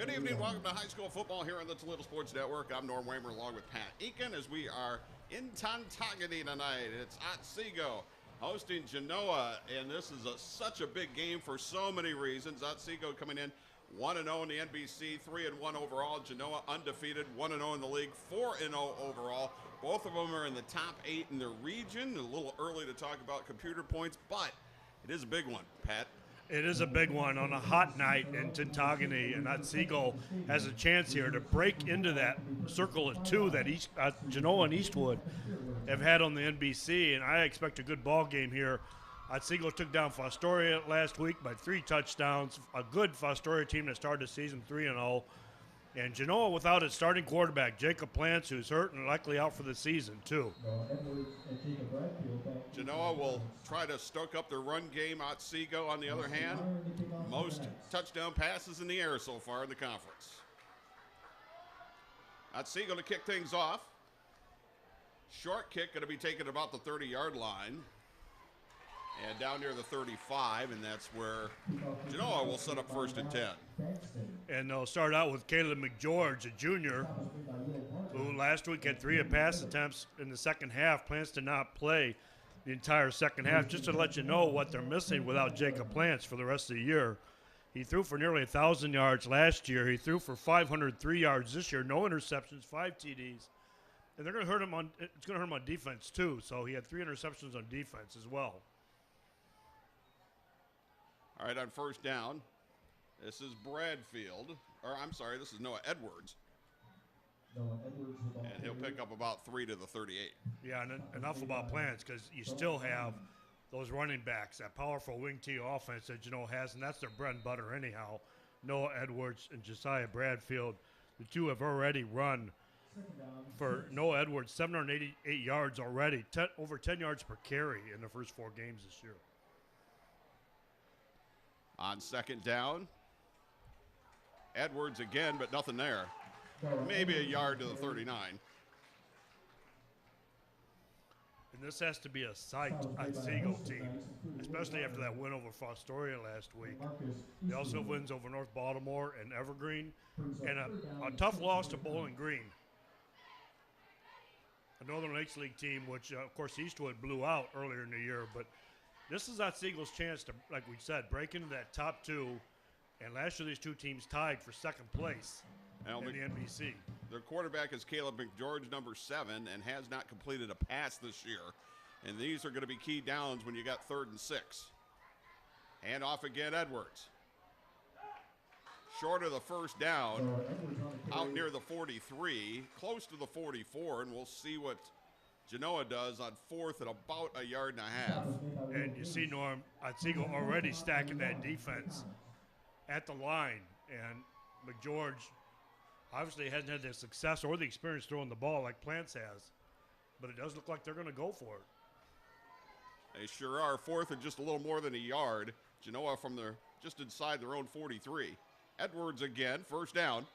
Good evening. Welcome to high school football here on the Toledo Sports Network. I'm Norm Waymer along with Pat Eakin as we are in Tontogany tonight. It's Otsego hosting Genoa, and this is such a big game for so many reasons. Otsego coming in 1-0 in the NBC, 3-1 overall. Genoa undefeated, 1-0 in the league, 4-0 overall. Both of them are in the top 8 in their region. A little early to talk about computer points, but it is a big one, Pat. It is a big one on a hot night in Tontogany, and Otsego has a chance here to break into that circle of two that Genoa and Eastwood have had on the NBC, and I expect a good ball game here. Otsego took down Fostoria last week by 3 touchdowns, a good Fostoria team that started the season 3-0, and Genoa without its starting quarterback, Jacob Plants, who's hurt and likely out for the season, too. Genoa will try to stoke up their run game. Otsego, on the other hand, most touchdown passes in the air so far in the conference. Otsego to kick things off. Short kick going to be taken about the 30-yard line and down near the 35, and that's where Genoa will set up 1st and 10. And they'll start out with Caleb McGeorge, a junior, who last week had 3 pass attempts in the second half. Plans to not play the entire second half, just to let you know what they're missing without Jacob Plants for the rest of the year. He threw for nearly 1,000 yards last year. He threw for 503 yards this year, no interceptions, 5 TDs. And they're going to hurt him on. It's going to hurt him on defense too. So he had 3 interceptions on defense as well. All right, on 1st down, this is Bradfield, or I'm sorry, this is Noah Edwards. And he'll pick up about 3 to the 38. Yeah, and enough about Plants, because you still have those running backs, that powerful wing T offense that Genoa has, and that's their bread and butter anyhow. Noah Edwards and Josiah Bradfield, the two have already run for Noah Edwards 788 yards already, over 10 yards per carry in the first 4 games this year. On 2nd down, Edwards again, but nothing there. Maybe a yard to the 39. And this has to be a psyched Otsego team, especially after that win over Fostoria last week. They also have wins over North Baltimore and Evergreen, and a tough loss to Bowling Green, a Northern Lakes League team, which, of course, Eastwood blew out earlier in the year. But this is Otsego's chance to, like we said, break into that top 2. And last year, these two teams tied for 2nd place in the NBC. Their quarterback is Caleb McGeorge, number 7, and has not completed a pass this year. And these are going to be key downs when you got 3rd and 6. Hand off again, Edwards. Short of the 1st down, out near the 43, close to the 44, and we'll see what Genoa does on 4th at about a yard and a half. And you see, Norm, Otsego already stacking that defense at the line. And McGeorge obviously hasn't had the success or the experience throwing the ball like Plants has. But it does look like they're going to go for it. They sure are. 4th and just a little more than a yard. Genoa from just inside their own 43. Edwards again, 1st down.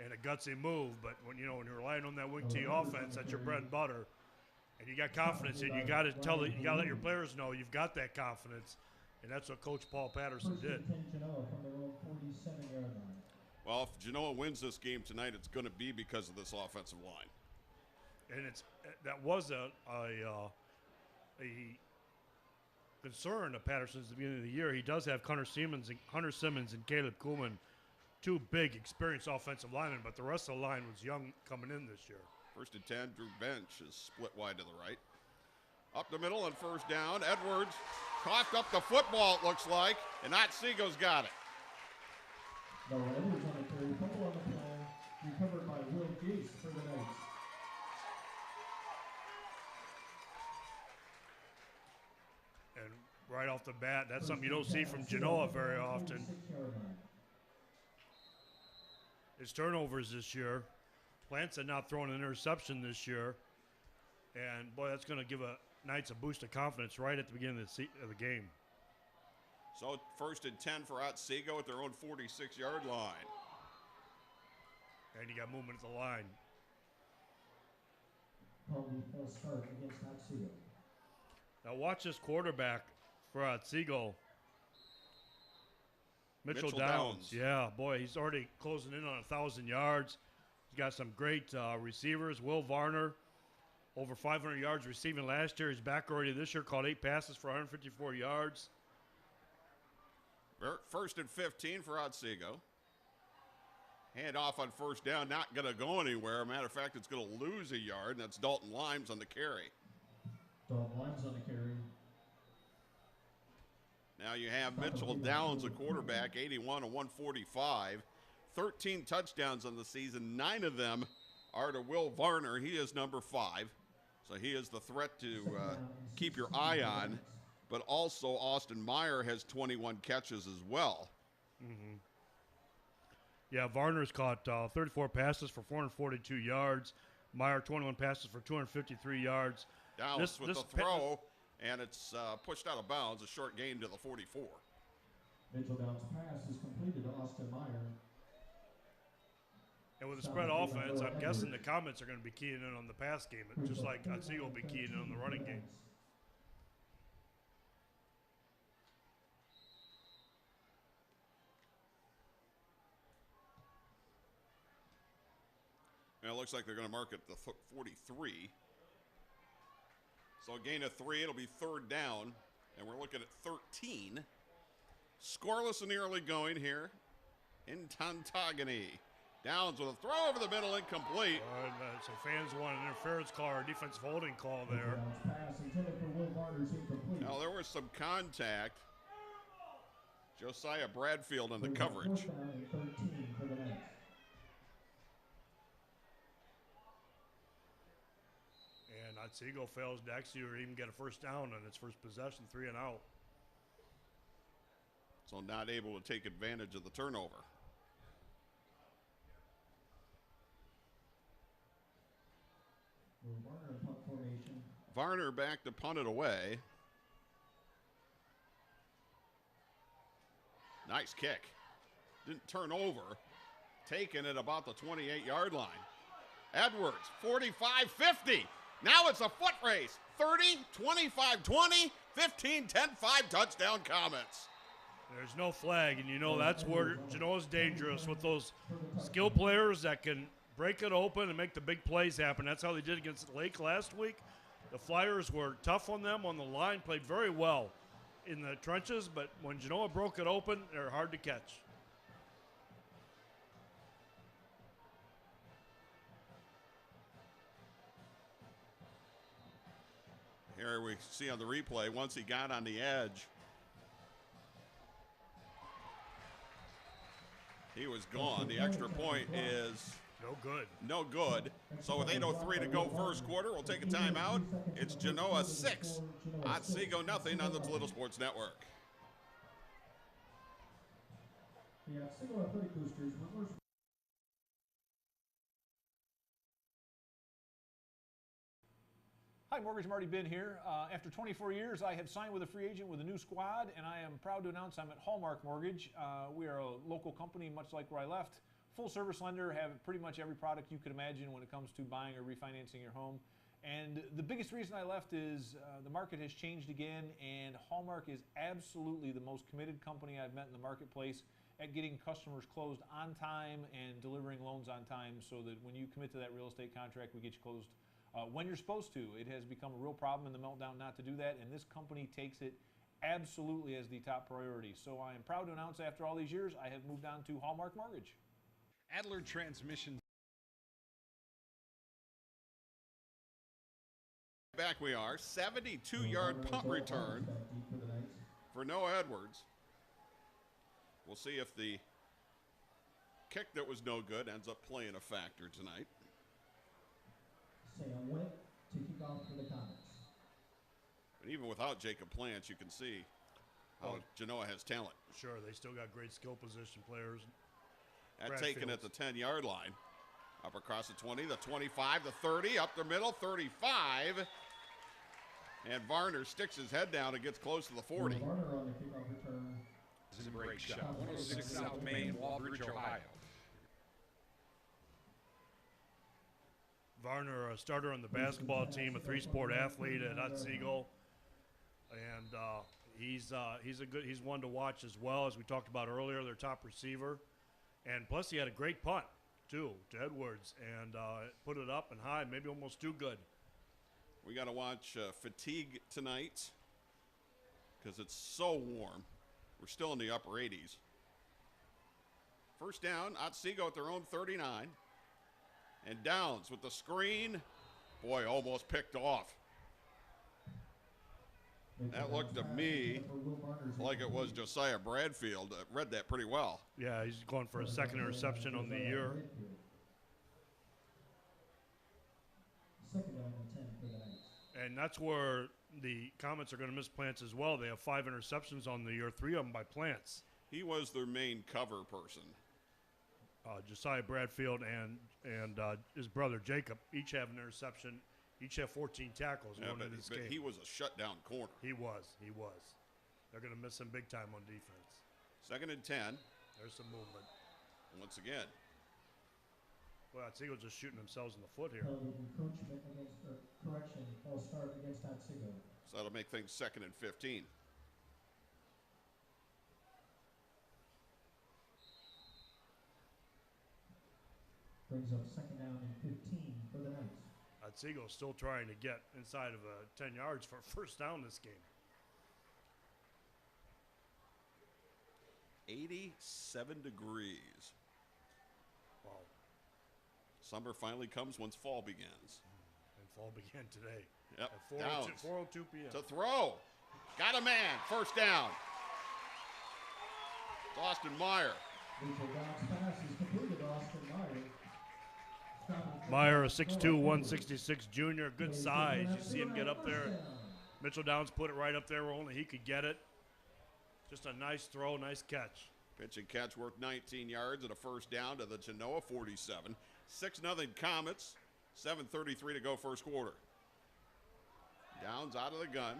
And a gutsy move, but when you're relying on that wing T offense, that's your bread and butter, and you got confidence, and you got to let your players know you've got that confidence, and that's what Coach Paul Patterson did. Well, if Genoa wins this game tonight, it's going to be because of this offensive line. And that was a concern of Patterson's at the beginning of the year. He does have Hunter Simmons and Caleb Kuhlman, 2 big, experienced offensive linemen, but the rest of the line was young coming in this year. 1st and 10, Drew Bench is split wide to the right. Up the middle on 1st down, Edwards coughed up the football, it looks like, and Otsego's got it. And right off the bat, that's something you don't see from Genoa very often. His turnovers this year. Plants had not thrown an interception this year. And, boy, that's going to give Knights a boost of confidence right at the beginning of the game. So 1st and 10 for Otsego at their own 46-yard line. And you got movement at the line. Now watch this quarterback for Otsego. Mitchell Downs. Yeah, boy, he's already closing in on 1,000 yards. He's got some great receivers. Will Varner, over 500 yards receiving last year. He's back already this year, caught 8 passes for 154 yards. First and 15 for Otsego. Hand off on first down, not going to go anywhere. Matter of fact, it's going to lose a yard, and that's Dalton Limes on the carry. Dalton Limes on the carry. Now you have Mitchell Downs, a quarterback, 81 and 145. 13 touchdowns on the season. 9 of them are to Will Varner. He is number 5. So he is the threat to keep your eye on. But also Austin Meyer has 21 catches as well. Mm-hmm. Yeah, Varner's caught 34 passes for 442 yards. Meyer, 21 passes for 253 yards. Downs with the throw, and it's pushed out of bounds, a short gain to the 44. Mitchell Downs' pass is completed to Austin Meyer. And with the spread offense, I'm guessing the Comets are going to be keying in on the pass game, just like Otsego will be keying in on the running game. And it looks like they're going to mark it the 43. So a gain of 3, it'll be third down, and we're looking at 13. Scoreless in the early going here in Tontogany. Downs with a throw over the middle, incomplete. So fans want an interference call or a defensive holding call there. Now there was some contact. Josiah Bradfield on the coverage. And Otsego fails to actually even get a first down on its first possession, 3 and out. So not able to take advantage of the turnover. Varner back to punt it away. Nice kick. Didn't turn over. Taken at about the 28-yard line. Edwards, 45-50. Now it's a foot race. 30, 25-20, 15, 10, 5 touchdown Comets. There's no flag, and you know that's where Genoa's dangerous with those skill players that can break it open and make the big plays happen. That's how they did against Lake last week. The Flyers were tough on them on the line, played very well in the trenches, but when Genoa broke it open, they're hard to catch. Here we see on the replay, once he got on the edge, he was gone. The extra point is no good. So with 8:03 to go first quarter, we'll take a timeout. It's Genoa 6, Otsego nothing on the Toledo Sports Network. The Otsego Athletic Boosters reverse. Hi, Mortgage Marty Ben here. After 24 years, I have signed with a free agent with a new squad, and I am proud to announce I'm at Hallmark Mortgage. We are a local company, much like where I left. Full service lender, have pretty much every product you could imagine when it comes to buying or refinancing your home. And the biggest reason I left is the market has changed again, and Hallmark is absolutely the most committed company I've met in the marketplace at getting customers closed on time and delivering loans on time, so that when you commit to that real estate contract, we get you closed when you're supposed to. It has become a real problem in the meltdown not to do that, and this company takes it absolutely as the top priority. So I am proud to announce after all these years, I have moved on to Hallmark Mortgage. Adler Transmission. Back we are, 72-yard punt return for Noah Edwards. We'll see if the kick that was no good ends up playing a factor tonight. Sam Witt to kick off for the Comets. But even without Jacob Plants, you can see how Genoa has talent. Sure, they still got great skill position players. That taken at the 10-yard line. Up across the 20, the 25, the 30, up the middle, 35. And Varner sticks his head down and gets close to the 40. Varner on the kickoff return. This is a break shot. 106 South Main, Walbridge, Ohio. Varner, a starter on the basketball team, a three-sport athlete at Otsego. And He's one to watch as well, as we talked about earlier, their top receiver. And plus he had a great punt, too, to Edwards, and put it up and high, maybe almost too good. We got to watch fatigue tonight because it's so warm. We're still in the upper 80s. First down, Otsego at their own 39. And Downs with the screen. Boy, almost picked off. That looked to me like it was Josiah Bradfield. Read that pretty well. Yeah, he's going for a second interception on the year. Second down and 10 for the Knights. And that's where the Comets are going to miss Plants as well. They have 5 interceptions on the year, 3 of them by Plants. He was their main cover person. Josiah Bradfield and his brother Jacob each have an interception. Each have 14 tackles going into this game. He was a shutdown corner. He was. They're going to miss him big time on defense. Second and 10. There's some movement. Once again. Well, Otsego's just shooting themselves in the foot here. Encroachment against, correction, false start against Otsego. So that'll make things second and 15. Brings up second down and 15 for the Knights. Otsego's still trying to get inside of 10 yards for a first down this game. 87 degrees. Wow. Summer finally comes once fall begins. And fall began today. Yep. At 4:02 p.m. To throw. Got a man. First down. Austin Meyer. Mitchell Downs pass is completed to Austin Meyer. Meyer, a 6'2", 166 junior, good size. You see him get up there. Mitchell Downs put it right up there where only he could get it. Just a nice throw, nice catch. Pitch and catch worth 19 yards and a first down to the Genoa 47. 6-0 Comets. 7:33 to go first quarter. Downs out of the gun.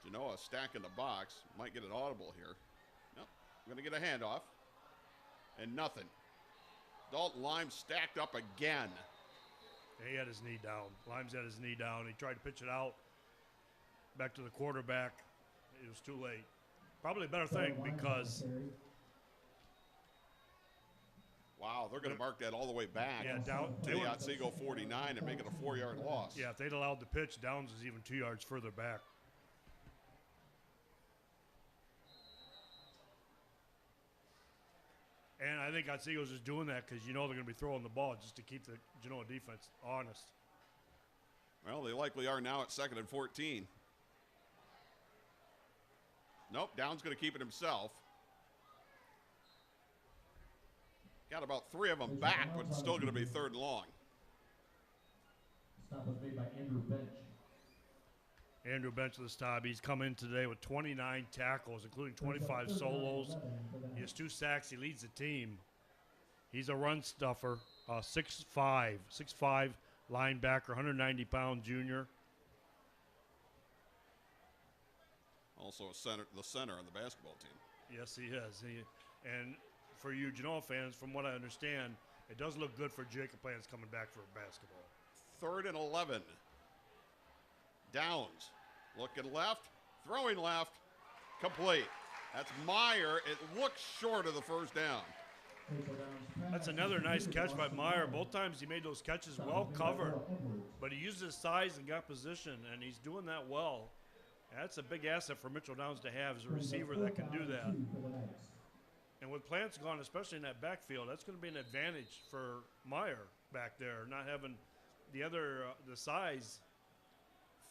Genoa stacking the box. Might get an audible here. Nope. Going to get a handoff. And nothing. Dalton Lime stacked up again. He had his knee down. Lime's had his knee down. He tried to pitch it out back to the quarterback. It was too late. Probably a better thing because wow, they're going to mark that all the way back to the Otsego 49 and make it a 4-yard loss. Yeah, if they'd allowed the pitch, Downs is even 2 yards further back. And I think Otsego's just doing that because you know they're going to be throwing the ball just to keep the Genoa defense honest. Well, they likely are now at 2nd and 14. Nope, Downs going to keep it himself. Got about 3 of them back, but it's still going to be 3rd and long. Stop was made by Andrew Bench. Andrew Bench of the stop. He's come in today with 29 tackles, including 25 solos. He has 2 sacks. He leads the team. He's a run stuffer, 6'5", linebacker, 190-pound junior. Also the center on the basketball team. Yes, he is. And for you Genoa fans, from what I understand, it does look good for Jacob Plants coming back for basketball. 3rd and 11. Downs. Looking left. Throwing left. Complete. That's Meyer. It looks short of the first down. That's another nice catch by Meyer. Both times he made those catches well covered. But he used his size and got position, and he's doing that well. That's a big asset for Mitchell Downs to have as a receiver that can do that. And with Plants gone, especially in that backfield, that's going to be an advantage for Meyer back there, not having the size.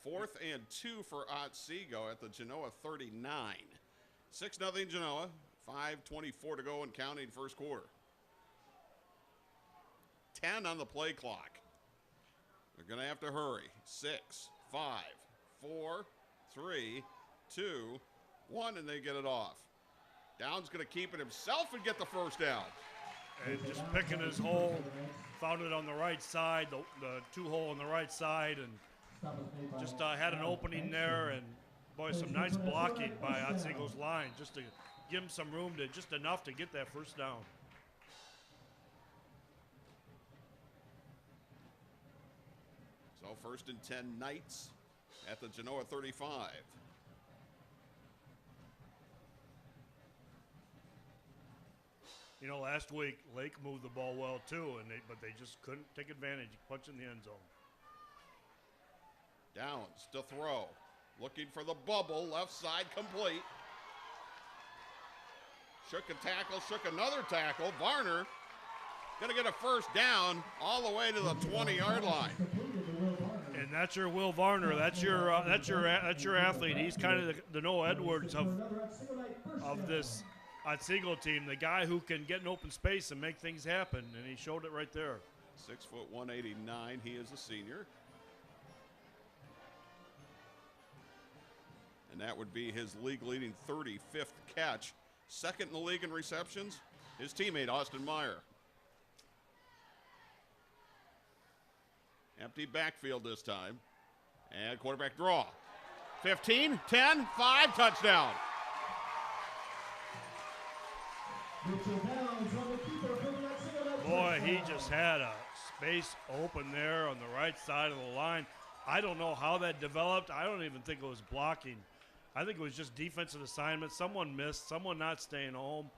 4th and 2 for Otsego at the Genoa 39. 6-0 Genoa. 5:24 to go and counting first quarter. 10 on the play clock. They're going to have to hurry. 6, 5, 4, 3, 2, 1, and they get it off. Downs going to keep it himself and get the first down. And just picking his hole, found it on the right side, the 2-hole on the right side, and just had an opening there. And boy, some nice blocking by Otsego's line just to give him some room, just enough to get that first down. So 1st and 10 Knights at the Genoa 35. You know, last week Lake moved the ball well too, but they just couldn't take advantage, punching the end zone. Downs to throw, looking for the bubble, left side complete. Shook a tackle, shook another tackle. Varner gonna get a first down all the way to the 20-yard line. And that's your Will Varner. That's your athlete. He's kind of the Noah Edwards of this Otsego team, the guy who can get in open space and make things happen, and he showed it right there. 6 foot 189. He is a senior. And that would be his league-leading 35th catch. Second in the league in receptions, his teammate Austin Meyer. Empty backfield this time. And quarterback draw. 15, 10, 5, touchdown. Boy, he just had a space open there on the right side of the line. I don't know how that developed. I don't even think it was blocking. I think it was just defensive assignment. Someone missed, someone not staying home.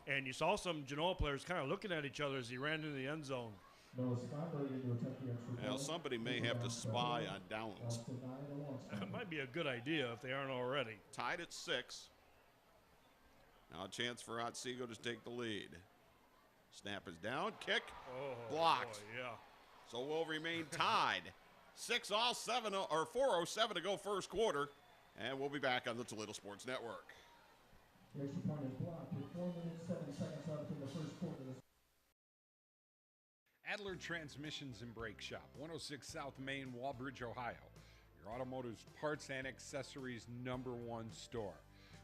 And you saw some Genoa players kind of looking at each other as he ran into the end zone. Now, somebody may have to spy on Downs. That might be a good idea if they aren't already. Tied at 6. Now a chance for Otsego to take the lead. Snap is down, kick, blocked. Boy, yeah. So we'll remain tied. 4:07 to go first quarter, and we'll be back on the Toledo Sports Network. The extra point is blocked with 4 minutes, 7 seconds left in the first quarter. Adler Transmissions and Brake Shop, 106 South Main, Walbridge, Ohio. Your automotive parts and accessories #1 store.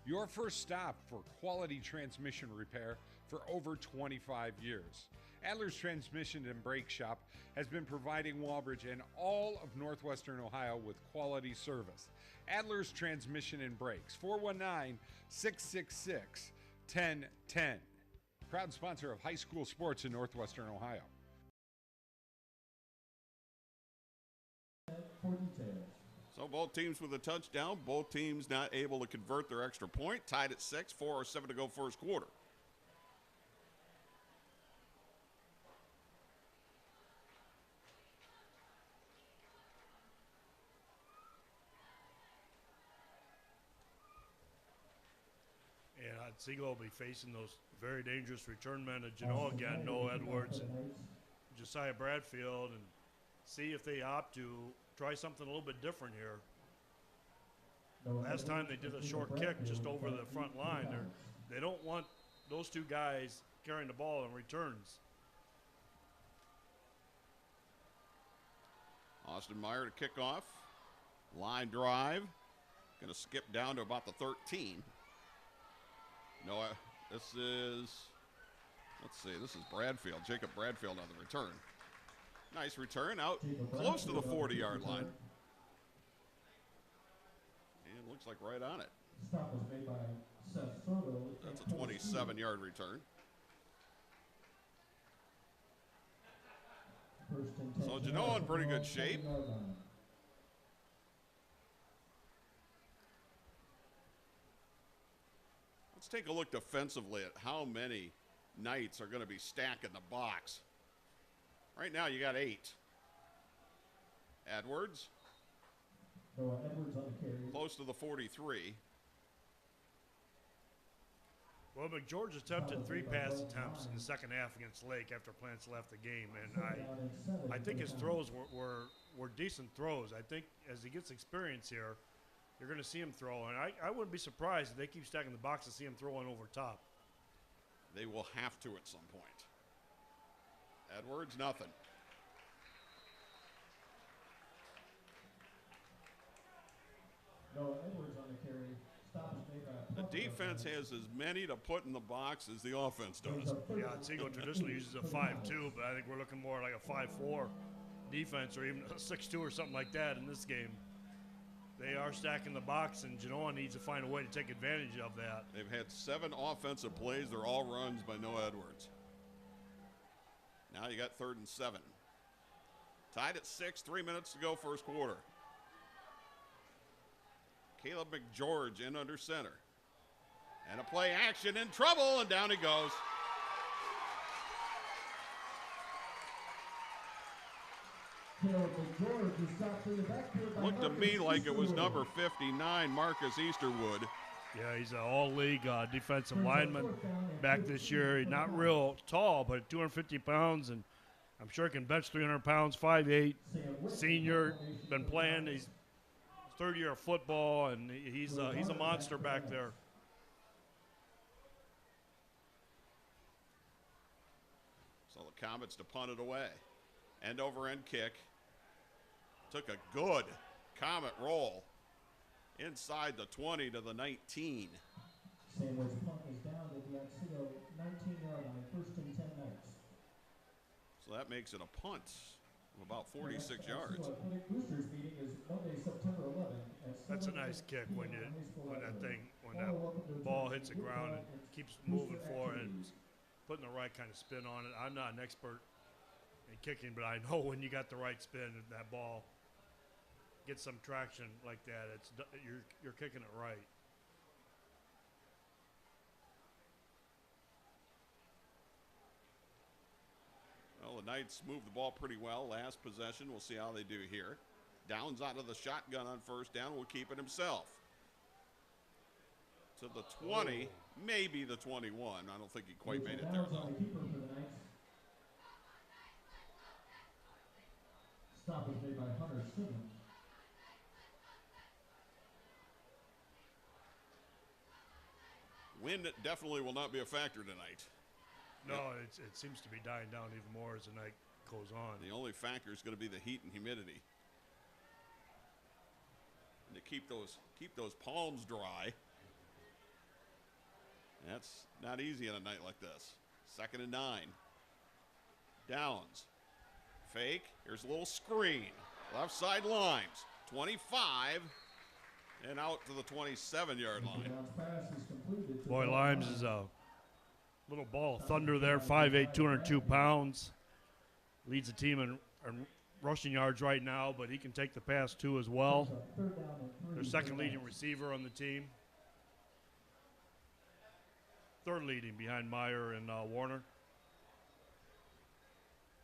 Your first stop for quality transmission repair for over 25 years. Adler's Transmission and Brake Shop has been providing Walbridge and all of northwestern Ohio with quality service. Adler's Transmission and Brakes, 419-666-1010. Proud sponsor of high school sports in northwestern Ohio. For details. So both teams with a touchdown, both teams not able to convert their extra point. Tied at 6, 4:07 to go first quarter. And Otsego will be facing those very dangerous return men at Genoa again, Noah Edwards and Josiah Bradfield, and see if they opt to try something a little bit different here. Last time they did a short kick just over the front line. They don't want those two guys carrying the ball in returns. Austin Meyer to kick off. Line drive. Going to skip down to about the 13. No, this is, let's see, this is Bradfield, Jacob Bradfield on the return. Nice return out close to the 40-yard line. And looks like right on it. Stop was made by Seth Soto. That's a 27-yard return. So Genoa in pretty good shape. Let's take a look defensively at how many Knights are going to be stacking the box. Right now you got 8. Edwards. Edwards on the carry. Close to the 43. Well, McGeorge attempted 3 pass attempts in the second half against Lake after Plants left the game, and I think his throws were decent throws. I think as he gets experience here, you're going to see him throw, and I wouldn't be surprised if they keep stacking the box to see him throwing over top. They will have to at some point. Edwards, nothing. Edwards on the carry. Stop is made by The defense has as many to put in the box as the offense does. Yeah, Otsego traditionally uses a 5-2, but I think we're looking more like a 5-4 defense, or even a 6-2 or something like that in this game. They are stacking the box, and Genoa needs to find a way to take advantage of that. They've had 7 offensive plays. They're all runs by Noah Edwards. Now you got 3rd and 7. Tied at 6, 3 minutes to go first quarter. Caleb McGeorge in under center. And a play action in trouble, and down he goes. Looked to me like it was number 59, Marcus Easterwood. Yeah, he's an all-league defensive lineman back this year. He's not real tall, but 250 pounds, and I'm sure can bench 300 pounds, 5'8", senior, been playing. He's third year of football, and he's a monster back there. So the Comets to punt it away. End over end kick. Took a good Comet roll inside the 20 to the 19. Samuel's punt is down at the Otsego 19-yard line, first and 10 nights. So that makes it a punt of about 46 yards. Boosters meeting is Monday, September 11th at That's a nice kick when that ball hits the ground and keeps moving forward and putting the right kind of spin on it. I'm not an expert in kicking, but I know when you got the right spin, that ball gets some traction like that. You're kicking it right. Well, the Knights moved the ball pretty well last possession. We'll see how they do here. Downs out of the shotgun on first down. Will keep it himself. To the 20, maybe the 21. I don't think he quite made it there, though. Stop was made by Hunter Simmons. Wind definitely will not be a factor tonight. No, it seems to be dying down even more as the night goes on. The only factor is going to be the heat and humidity. And to keep those palms dry. That's not easy on a night like this. 2nd and 9. Downs. Fake. Here's a little screen. Left side Limes. 25. And out to the 27-yard line. Boy, Limes is a little ball of thunder there. 5'8", 202 pounds. Leads the team in rushing yards right now, but he can take the pass too as well. Their second leading receiver on the team. Third leading behind Meyer and Warner.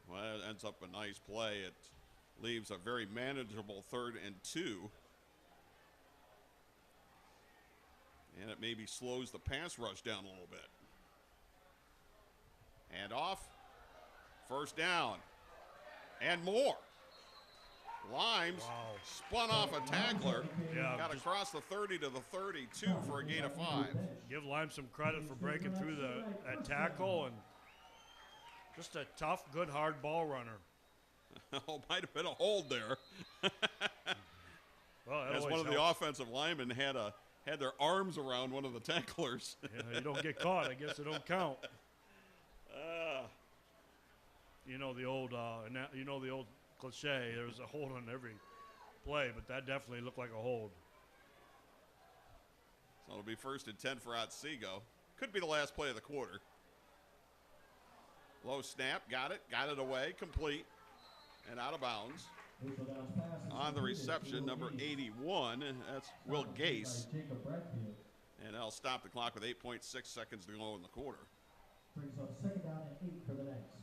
Well, it ends up a nice play. It leaves a very manageable 3rd and 2. And it maybe slows the pass rush down a little bit. And off. First down. And more. Limes spun off a tackler. Yeah, got across the 30 to the 32 for a gain of 5. Give Limes some credit for breaking through that tackle, and just a tough, good, hard ball runner. Oh, might have been a hold there. Well, as one of the offensive linemen had their arms around one of the tacklers. Yeah, you don't get caught. I guess it don't count. You know the old cliche. There was a hold on every play, but that definitely looked like a hold. So it'll be 1st and 10 for Otsego. Could be the last play of the quarter. Low snap, got it away, complete, and out of bounds. On the reception, number 81, that's Will Gase. And that'll stop the clock with 8.6 seconds to go in the quarter. Brings up 2nd down and 8 for the Knights.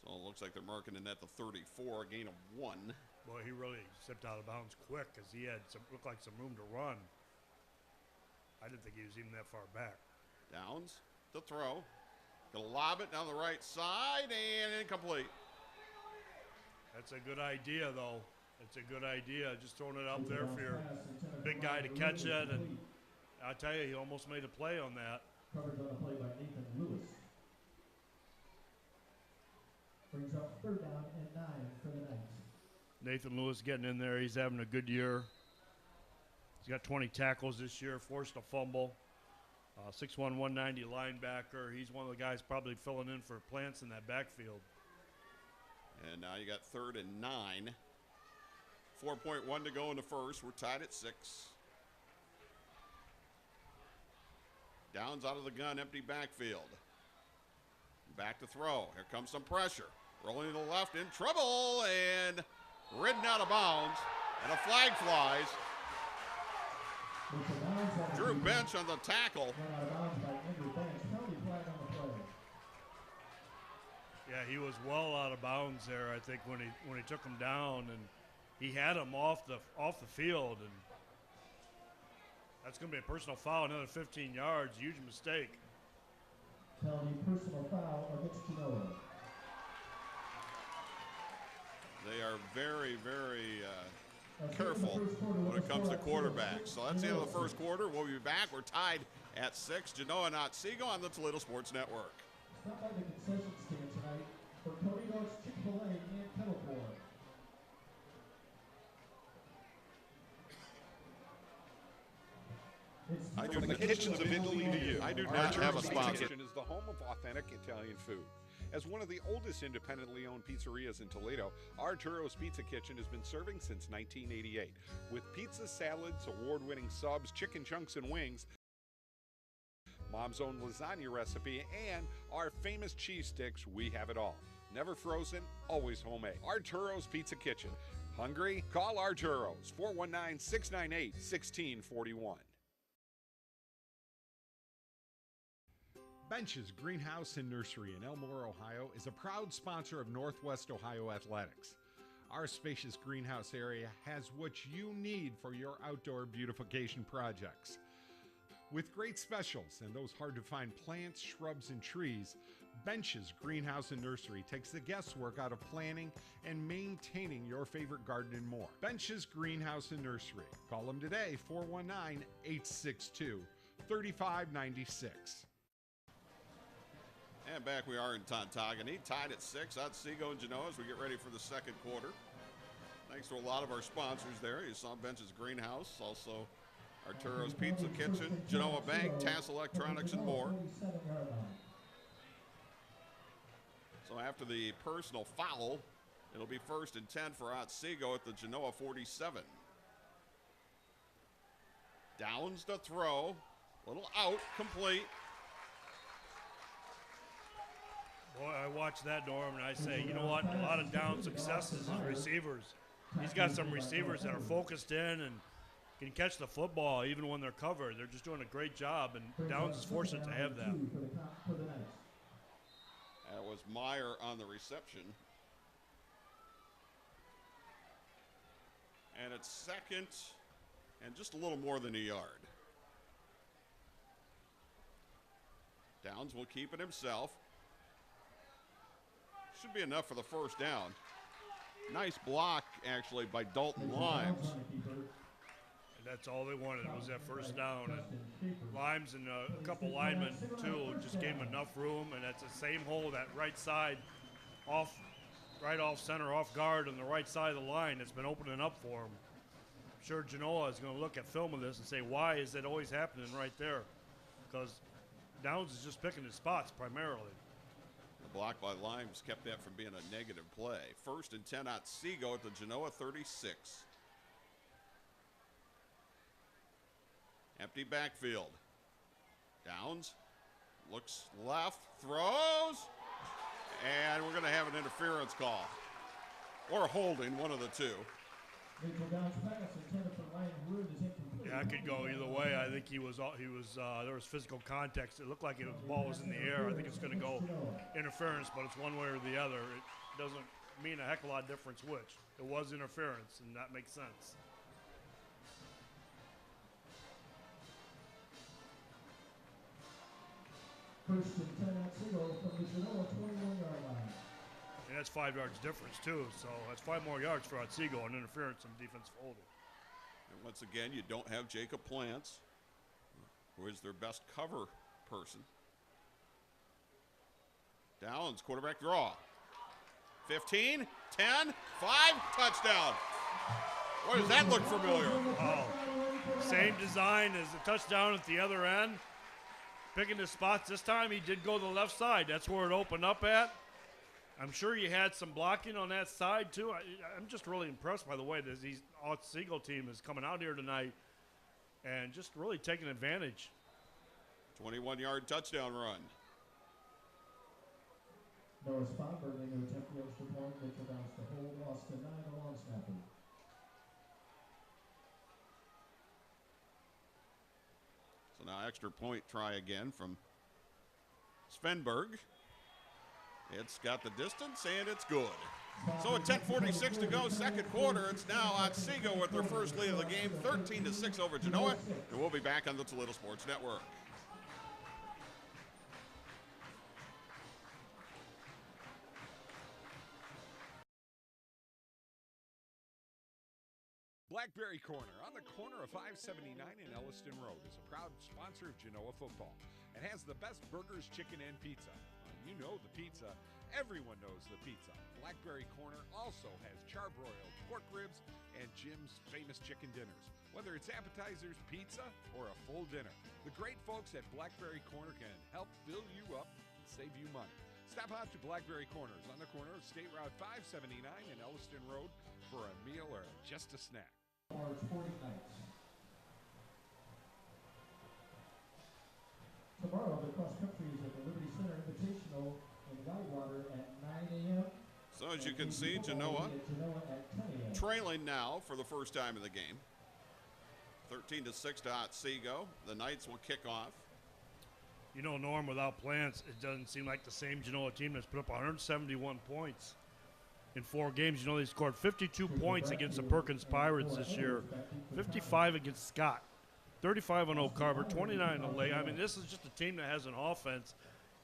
So it looks like they're marking in at the 34, a gain of 1. Boy, he really stepped out of bounds quick because he had looked like some room to run. I didn't think he was even that far back. Downs to throw. Gonna lob it down the right side and incomplete. That's a good idea, though. It's a good idea. Just throwing it out there for your big guy to catch it. And I tell you, he almost made a play on that. Coverage on the play by Nathan Lewis. Brings up 3rd down and 9 for the Knights. Nathan Lewis getting in there. He's having a good year. He's got 20 tackles this year, forced a fumble. 6'1", 190 linebacker. He's one of the guys probably filling in for Plants in that backfield. And now you got 3rd and 9. 4.1 to go in the first. We're tied at 6. Downs out of the gun, empty backfield. Back to throw. Here comes some pressure. Rolling to the left, in trouble, and ridden out of bounds. And a flag flies. Drew Bench on the tackle. Yeah, he was well out of bounds there, I think, when he took him down, and he had him off the field, and that's going to be a personal foul, another 15 yards, huge mistake. Penalty, personal foul against Genoa. They are very, very careful when it comes to quarterbacks. So that's the end of the first quarter. We'll be back. We're tied at 6. Genoa and Otsego on the Toledo Sports Network. Stop by the concession stand tonight for Cody Dogs, Chick-fil-A, and Kettlebell. From the kitchens of Italy to you. I do not have a sponsor. Kitchen is the home of authentic Italian food. As one of the oldest independently owned pizzerias in Toledo, Arturo's Pizza Kitchen has been serving since 1988. With pizza, salads, award-winning subs, chicken chunks and wings, Mom's own lasagna recipe, and our famous cheese sticks, we have it all. Never frozen, always homemade. Arturo's Pizza Kitchen. Hungry? Call Arturo's, 419-698-1641. Bench's Greenhouse and Nursery in Elmore, Ohio is a proud sponsor of Northwest Ohio Athletics. Our spacious greenhouse area has what you need for your outdoor beautification projects. With great specials and those hard-to-find plants, shrubs, and trees, Bench's Greenhouse and Nursery takes the guesswork out of planning and maintaining your favorite garden and more. Bench's Greenhouse and Nursery. Call them today, 419-862-3596. And back we are in Tontogany, tied at 6. Otsego and Genoa as we get ready for the second quarter. Thanks to a lot of our sponsors there. You saw Bench's Greenhouse, also Arturo's Pizza Kitchen, Genoa Bank, Tass Electronics, and more. So after the personal foul, it'll be 1st and 10 for Otsego at the Genoa 47. Downs to throw, little out, complete. Boy, I watch that, Norm, and I say, you know what? A lot of Downs' successes is receivers. He's got some receivers that are focused in and can catch the football even when they're covered. They're just doing a great job, and Downs is fortunate to have that. That was Meyer on the reception. And it's 2nd and just a little more than a yard. Downs will keep it himself. Should be enough for the 1st down. Nice block, actually, by Dalton Limes. And that's all they wanted was that 1st down. And Limes and a couple linemen, too, just gave him enough room. And that's the same hole, that right side, right off center, off guard on the right side of the line that's been opening up for him. I'm sure Genoa is going to look at film of this and say, why is it always happening right there? Because Downs is just picking his spots primarily. The block by Limes kept that from being a negative play. 1st and 10 Otsego at the Genoa 36. Empty backfield. Downs looks left, throws, and we're going to have an interference call. Or holding, one of the two. Yeah, it could go either way. I think there was physical context. It looked like the ball was in the air. I think it's going to go interference, but it's one way or the other. It doesn't mean a heck of a lot of difference which. It was interference, and that makes sense. First and 10 Otsego from the Genoa 21-yard line. And that's 5 yards difference, too. So that's 5 more yards for Otsego on interference and defensive holding. And once again, you don't have Jacob Plants, who is their best cover person. Downs, quarterback draw. 15, 10, 5, touchdown. Boy, does that look familiar? Oh, same design as the touchdown at the other end. Picking his spots. This time he did go to the left side. That's where it opened up at. I'm sure you had some blocking on that side, too. I'm just really impressed by the way that these Otsego team is coming out here tonight and just really taking advantage. 21-yard touchdown run. Noah Sponberg going to attempt the extra point. Mitchell bounce to hold. Loss to 9, the long snapper. So now extra point try again from Svenberg. It's got the distance, and it's good. So at 10:46 to go, second quarter, it's now Otsego with their first lead of the game, 13-6 over Genoa, and we'll be back on the Toledo Sports Network. Blackberry Corner, on the corner of 579 and Elliston Road, is a proud sponsor of Genoa football and has the best burgers, chicken, and pizza. You know the pizza. Everyone knows the pizza. Blackberry Corner also has charbroiled pork ribs and Jim's famous chicken dinners. Whether it's appetizers, pizza, or a full dinner, the great folks at Blackberry Corner can help fill you up and save you money. Stop out to Blackberry Corners on the corner of State Route 579 and Elliston Road for a meal or just a snack. March 49th. Tomorrow, the cross country is at the Liberty Center Invitational in Whitewater at 9 a.m. So as you can see, Genoa trailing now for the first time in the game. 13-6 to Otsego. The Knights will kick off. You know, Norm, without Plants, it doesn't seem like the same Genoa team that's put up 171 points in 4 games. You know, they scored 52 points against the Perkins Pirates this year, 55 against Scott, 35 on Oak Harbor, 29 on Lay. I mean, this is just a team that has an offense,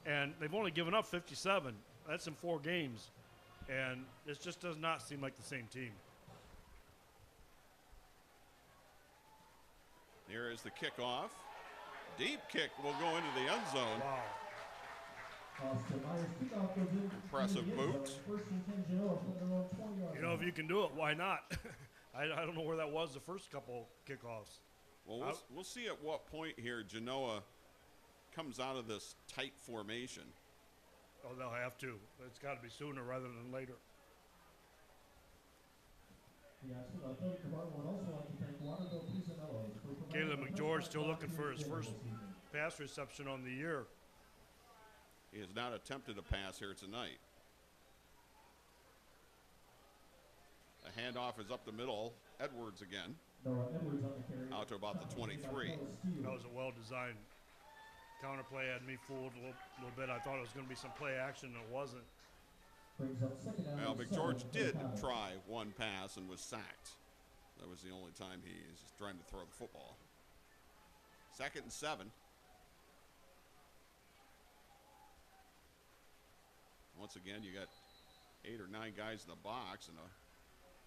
and they've only given up 57. That's in 4 games, and it just does not seem like the same team. Here is the kickoff. Deep kick will go into the end zone. Wow. Impressive boot. You know, if you can do it, why not? I don't know where that was the first couple kickoffs. Well, we'll see at what point here Genoa comes out of this tight formation. Oh, they'll have to. It's got to be sooner rather than later. Caleb McGeorge still looking for his first pass reception on the year. He has not attempted a pass here tonight. The handoff is up the middle. Edwards again. Out to about the 23. That was a well-designed counterplay. Had me fooled a little bit. I thought it was going to be some play action, and it wasn't. Well, McGeorge did try one pass and was sacked. That was the only time he is trying to throw the football. 2nd and 7. Once again, you got 8 or 9 guys in the box, and a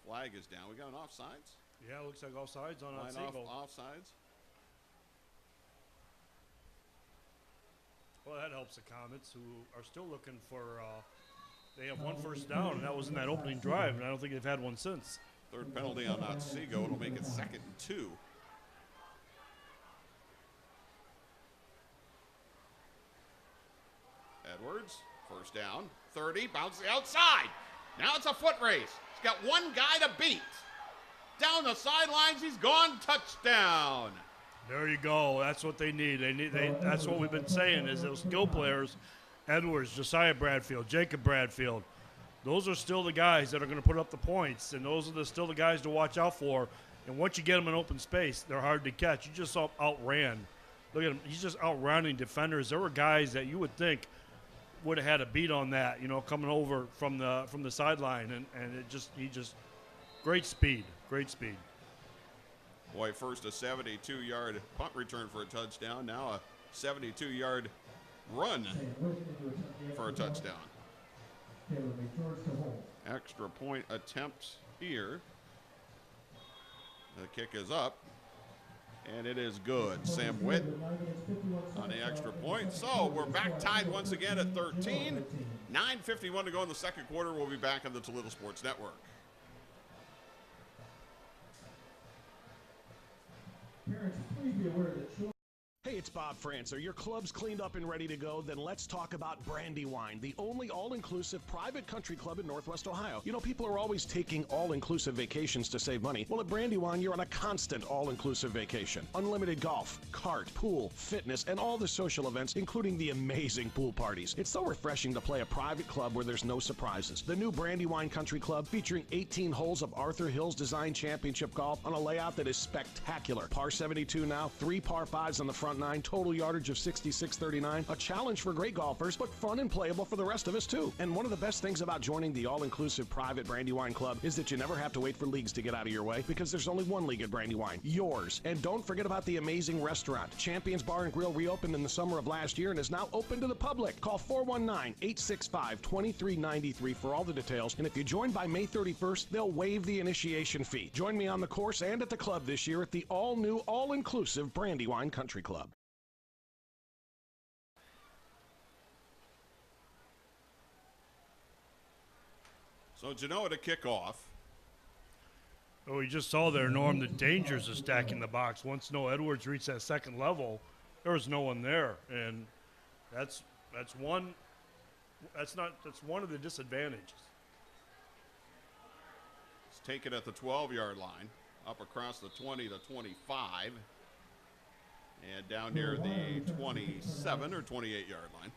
flag is down. We got an offsides? Yeah, it looks like offsides on Otsego. Offsides. Well, that helps the Comets, who are still looking for they have 1 first down, and that was in that opening drive, and I don't think they've had one since. 3rd penalty on Otsego. It'll make it 2nd and 2. Edwards, first down, 30, bounce the outside. Now it's a foot race. He's got one guy to beat. Down the sidelines, he's gone, touchdown. There you go. That's what they need. That's what we've been saying is those skill players, Edwards, Josiah Bradfield, Jacob Bradfield, those are still the guys that are going to put up the points, and those are still the guys to watch out for. And once you get them in open space, they're hard to catch. You just outran. Look at him. He's just outrunning defenders. There were guys that you would think would have had a beat on that, you know, coming over from the sideline, and he just great speed. Boy, first a 72-yard punt return for a touchdown, now a 72-yard run for a touchdown. Extra point attempt here. The kick is up, and it is good. Sam Witt on the extra point. So we're back tied once again at 13. 9:51 to go in the second quarter. We'll be back on the Toledo Sports Network. Parents, please be aware that children. Hey, it's Bob France. Are your clubs cleaned up and ready to go? Then let's talk about Brandywine, the only all-inclusive private country club in Northwest Ohio. You know, people are always taking all-inclusive vacations to save money. Well, at Brandywine, you're on a constant all-inclusive vacation. Unlimited golf, kart, pool, fitness, and all the social events, including the amazing pool parties. It's so refreshing to play a private club where there's no surprises. The new Brandywine Country Club, featuring 18 holes of Arthur Hills Design Championship golf on a layout that is spectacular. Par 72 now, 3 par 5s on the front 9, total yardage of 66.39. A challenge for great golfers, but fun and playable for the rest of us too. And one of the best things about joining the all-inclusive private Brandywine Club is that you never have to wait for leagues to get out of your way, because there's only one league at Brandywine, yours. And don't forget about the amazing restaurant. Champions Bar and Grill reopened in the summer of last year and is now open to the public. Call 419-865-2393 for all the details. And if you join by May 31st, they'll waive the initiation fee. Join me on the course and at the club this year at the all-new, all-inclusive Brandywine Country Club. So Genoa to kick off. Oh, you just saw there, Norm, the dangers of stacking the box. Once Noah Edwards reached that second level, there was no one there, and that's one of the disadvantages. It's taken at the 12-yard line, up across the 20 to 25, and down near the 27 or 28-yard line.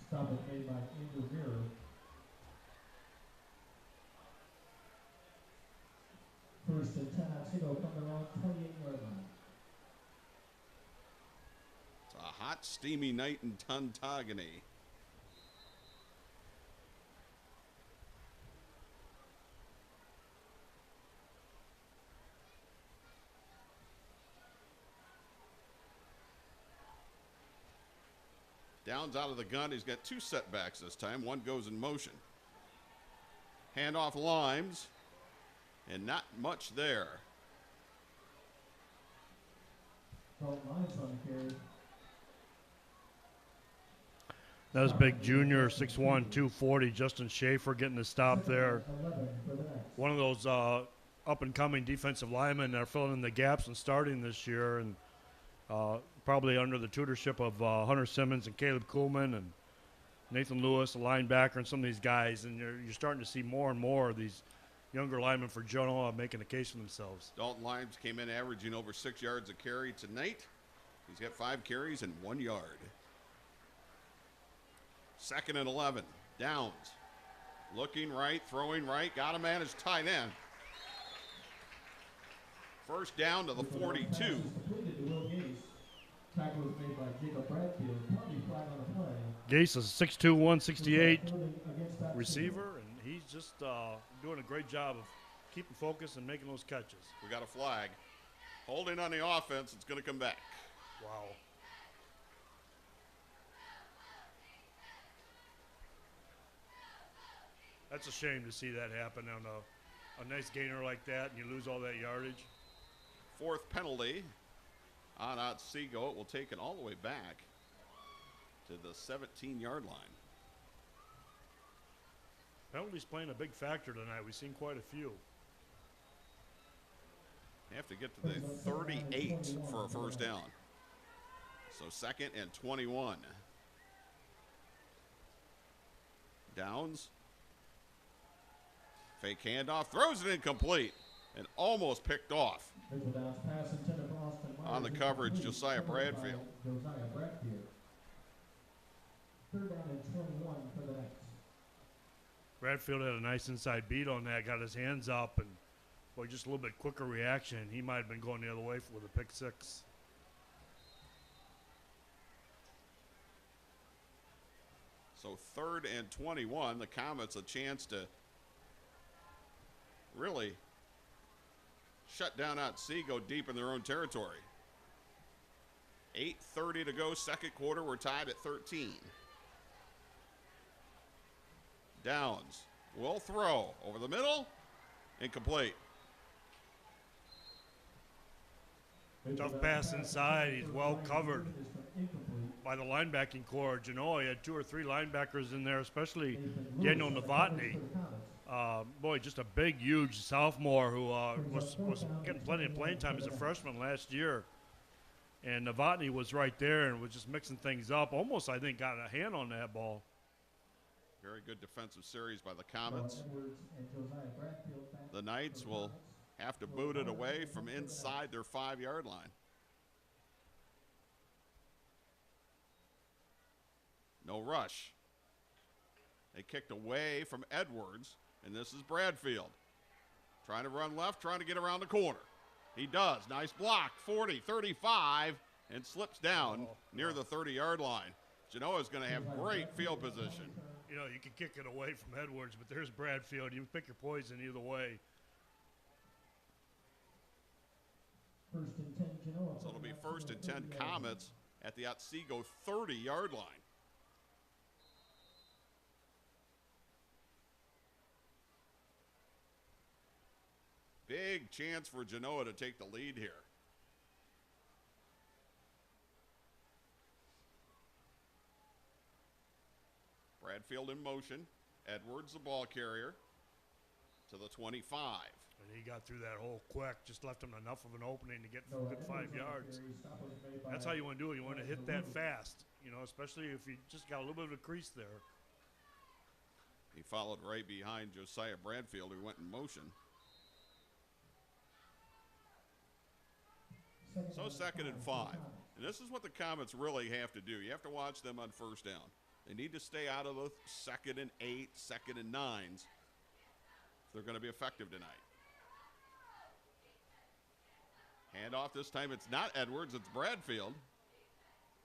Stop it made by Andrew Mirror. First and 10, Otsego from their own 28-yard line. It's a hot, steamy night in Tuntogany. Downs out of the gun. He's got 2 setbacks this time. One goes in motion. Handoff Limes, and not much there. Limes on the carry. That was big junior, 6'1", 240, Justin Schaefer getting the stop there. 11 for the next. One of those up-and-coming defensive linemen that are filling in the gaps and starting this year, and probably under the tutorship of Hunter Simmons and Caleb Kuhlman and Nathan Lewis, a linebacker, and some of these guys. And you're starting to see more and more of these younger linemen for Genoa making a case for themselves. Dalton Limes came in averaging over 6 yards a carry tonight. He's got 5 carries and 1 yard. 2nd and 11. Downs. Looking right, throwing right. Got a man as tight end. First down to the 42. Completed to Will Gase. Tackle was made by Jacob Bradfield. Penalty flag on the play. Gase is a 6'2", 168 Holding against that receiver, and he's just doing a great job of keeping focus and making those catches. We got a flag. Holding on the offense. It's going to come back. Wow. That's a shame to see that happen on a nice gainer like that, and you lose all that yardage. 4th penalty on Otsego. It will take it all the way back to the 17-yard line. Penalties playing a big factor tonight. We've seen quite a few. Have to get to the 38 for a first down. So 2nd and 21. Downs. Fake handoff, throws it incomplete, and almost picked off. There's a bounce pass intended for Austin Myers. On the coverage, Josiah Bradfield. Josiah Bradfield. 3rd down and 21 for the next. Bradfield had a nice inside beat on that, got his hands up, and boy, just a little bit quicker reaction. He might have been going the other way with a pick 6. So 3rd and 21. The Comets a chance to really shut down Otsego deep in their own territory. 8:30 to go, second quarter. We're tied at 13. Downs will throw over the middle. Incomplete. Tough pass inside. He's well covered by the linebacking core. Genoa had 2 or 3 linebackers in there, especially Daniel Novotny. Boy, just a big, huge sophomore who was getting plenty of playing time as a freshman last year. And Novotny was right there and was just mixing things up. Almost, I think, got a hand on that ball. Very good defensive series by the Comets. Edwards and Josiah Bradfield back The Knights for will Comets. have to boot it away from inside their 5-yard line. No rush. They kicked away from Edwards, and this is Bradfield. Trying to run left, trying to get around the corner. He does. Nice block. 40, 35, and slips down near the 30-yard line. Genoa's going to have great field position. You know, you can kick it away from Edwards, but there's Bradfield. You pick your poison either way. First and 10, Genoa. So it'll be first and 10 Comets at the Otsego 30-yard line. Big chance for Genoa to take the lead here. Bradfield in motion. Edwards, the ball carrier, to the 25. And he got through that hole quick, just left him enough of an opening to get a good 5 yards. That's how you want to do it. You want to hit that fast, you know, especially if you just got a little bit of a crease there. He followed right behind Josiah Bradfield, who went in motion. So second and 5. And this is what the Comets really have to do. You have to watch them on first down. They need to stay out of the 2nd and 8, 2nd and 9s if they're going to be effective tonight. Handoff this time. It's not Edwards, it's Bradfield.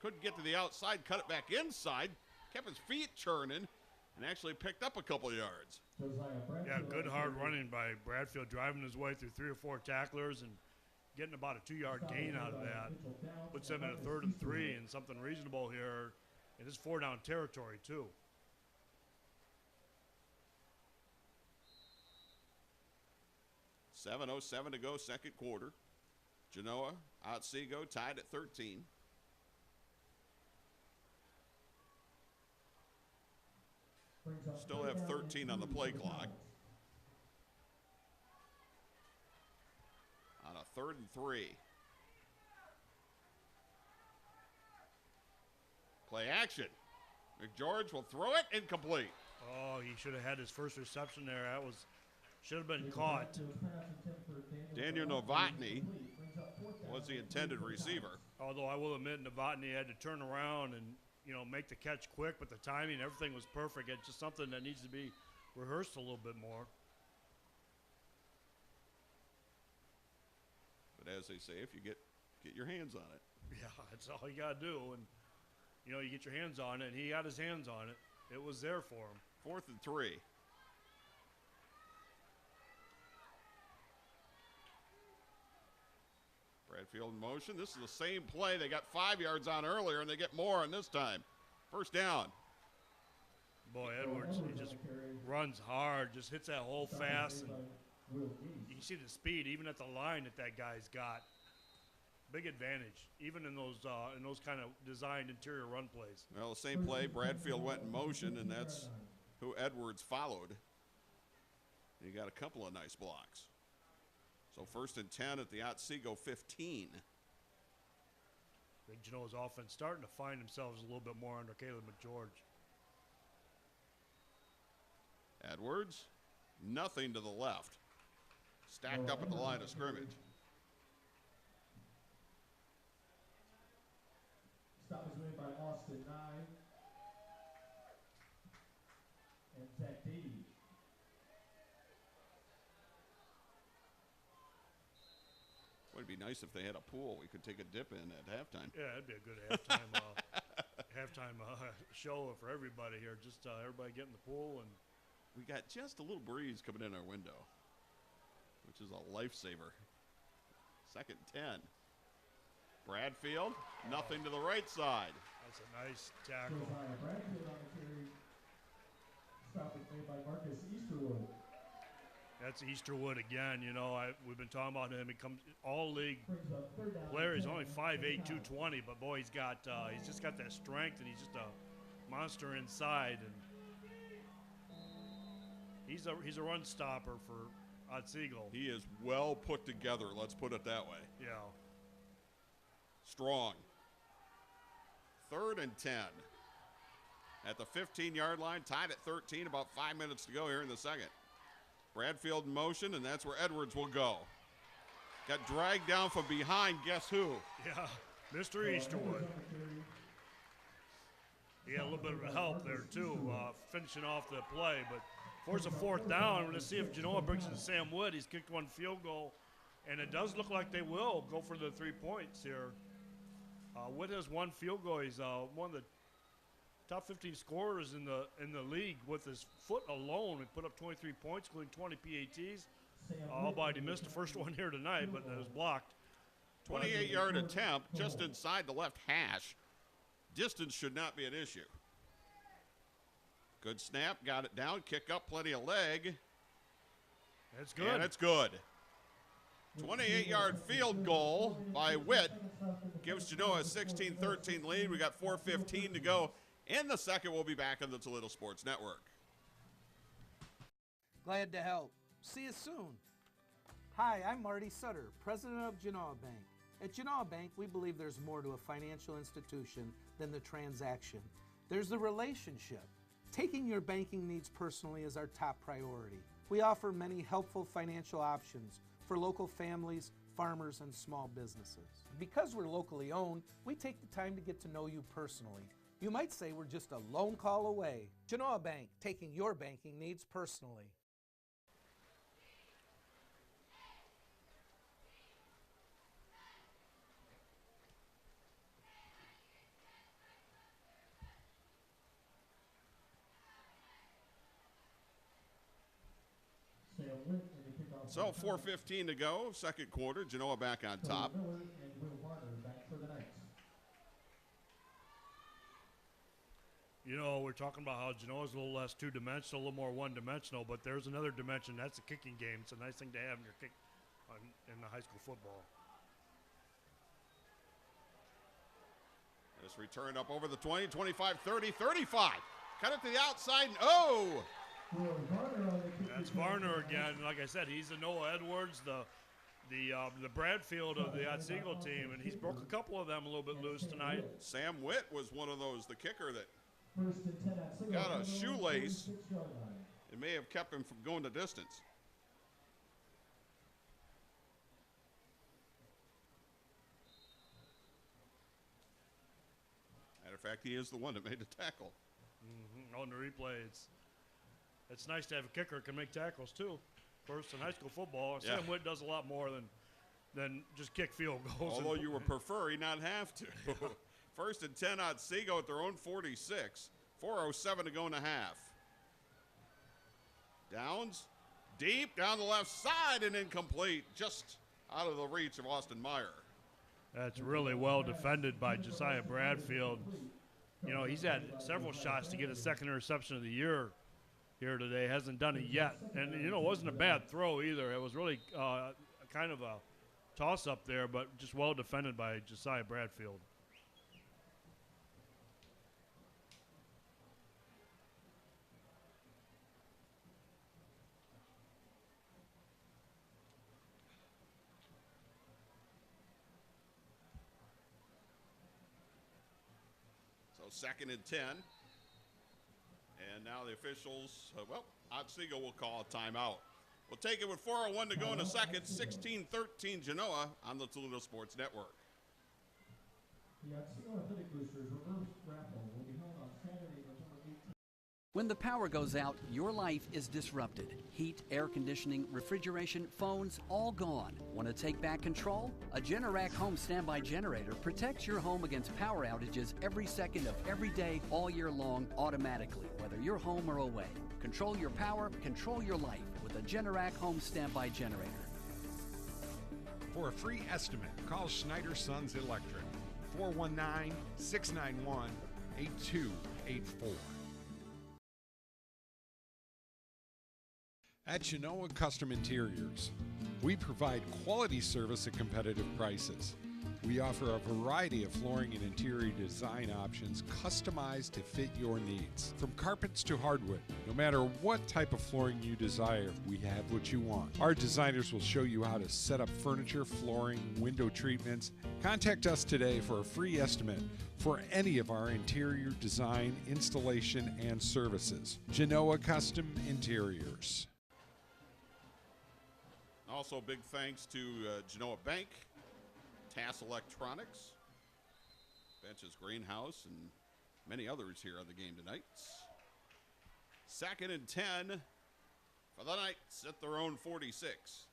Couldn't get to the outside, cut it back inside, kept his feet churning, and actually picked up a couple yards. Yeah, good hard running by Bradfield, driving his way through 3 or 4 tacklers and getting about a 2-yard gain out of that. Puts them in a 3rd and 3 and something reasonable here. It is 4-down territory, too. .07 to go, second quarter. Genoa, Otsego tied at 13. Still have 13 on the play clock. On a 3rd and 3. Play action. McGeorge will throw it incomplete. Oh, he should have had his first reception there. That was should have been caught. Daniel Novotny was the intended receiver. Although I will admit Novotny had to turn around and, you know, make the catch quick, but the timing, everything was perfect. It's just something that needs to be rehearsed a little bit more. But as they say, if you get your hands on it. Yeah, that's all you got to do. And, you know, you get your hands on it, and he got his hands on it. It was there for him. 4th and 3. Bradfield in motion. This is the same play. They got 5 yards on earlier, and they get more on this time. First down. Boy, Edwards, he just runs hard, just hits that hole fast. And you can see the speed, even at the line that guy's got. Big advantage, even in those kind of designed interior run plays. Well, the same play, Bradfield went in motion, and that's who Edwards followed. He got a couple of nice blocks. So 1st and 10 at the Otsego 15. I think Genoa's offense starting to find themselves a little bit more under Caleb McGeorge. Edwards, nothing to the left. Stacked up at the line of scrimmage. Stop is made by Austin Nye and Zach Davey. Would be nice if they had a pool we could take a dip in at halftime. Yeah, that'd be a good halftime show for everybody here. Just everybody get in the pool, and We got just a little breeze coming in our window, which is a lifesaver. 2nd and 10. Bradfield, nothing to the right side. that's a nice tackle. Josiah Bradfield on the carry. Stop is made by Marcus Easterwood. That's Easterwood again. You know, we've been talking about him. He comes all league Brings up 3rd down. player. He's only 5'8", 220, but boy, he's just got that strength, and he's just a monster inside. And he's a run stopper for Otsego. He is well put together, let's put it that way. Yeah. strong. 3rd and 10. At the 15-yard line, tied at 13, about 5 minutes to go here in the second. Bradfield in motion, and that's where Edwards will go. Got dragged down from behind, guess who? Yeah, Mr. Easterwood. He had a little bit of help there, too, finishing off the play. But force a 4th down. Let's see if Genoa brings it to Sam Wood. He's kicked 1 field goal, and it does look like they will go for the 3 points here. Wood has 1 field goal. He's one of the top 15 scorers in the league with his foot alone. He put up 23 points, including 20 PATs. Albeit he missed the first one here tonight, but it was blocked. 28-yard attempt just inside the left hash. Distance should not be an issue. Good snap, got it down, kick up, plenty of leg. That's good. And it's good. 28-yard field goal by Witt gives Genoa a 16-13 lead. We got 4:15 to go in the second. We'll be back on the Toledo Sports Network. Glad to help. See you soon. Hi, I'm Marty Sutter, president of Genoa Bank. At Genoa Bank, we believe there's more to a financial institution than the transaction. There's the relationship. Taking your banking needs personally is our top priority. We offer many helpful financial options for local families, farmers, and small businesses. Because we're locally owned, we take the time to get to know you personally. You might say we're just a lone call away. Genoa Bank, taking your banking needs personally. So 4:15 to go, second quarter. Genoa back on top. You know, we're talking about how Genoa's a little less two-dimensional, a little more one-dimensional, but there's another dimension. That's the kicking game. It's a nice thing to have in your kick in the high school football. This return up over the 20, 25, 30, 35. Cut it to the outside. Oh! That's Varner again. Like I said, he's the Noah Edwards, the Bradfield of the Otsego team, and he's broke a couple of them a little bit loose tonight. Sam Witt was one of those, the kicker that got a shoelace. It may have kept him from going the distance. Matter of fact, he is the one that made the tackle. On the replay, it's nice to have a kicker who can make tackles too. First in high school football, Yeah. Sam Witt does a lot more than just kick field goals. Although you would prefer he not have to. 1st and 10 Otsego at their own 46. 4:07 to go in the half. Downs, deep down the left side and incomplete. Just out of the reach of Austin Meyer. That's really well defended by Josiah Bradfield. You know, he's had several shots to get a second interception of the year here today. Hasn't done it yet. And, you know, it wasn't a bad throw either. It was really kind of a toss-up there, but just well defended by Josiah Bradfield. So 2nd and 10. And now the officials, Otsego will call a timeout. We'll take it with 4:01 to go in the second. 16-13 Genoa on the Toledo Sports Network. The Otsego Athletic Boosters reverse raffle will be held on Saturday, November 18th. When the power goes out, your life is disrupted. Heat, air conditioning, refrigeration, phones, all gone. Want to take back control? A Generac home standby generator protects your home against power outages every second of every day, all year long, automatically, whether you're home or away. Control your power, control your life with a Generac home standby generator. For a free estimate, call Schneider Sons Electric, 419-691-8284. At Genoa Custom Interiors, we provide quality service at competitive prices. We offer a variety of flooring and interior design options customized to fit your needs. From carpets to hardwood, no matter what type of flooring you desire, we have what you want. Our designers will show you how to set up furniture, flooring, window treatments. Contact us today for a free estimate for any of our interior design, installation, and services. Genoa Custom Interiors. Also, big thanks to Genoa Bank, TAS Electronics, Bench's Greenhouse, and many others here on the game tonight. 2nd and 10 for the Knights at their own 46.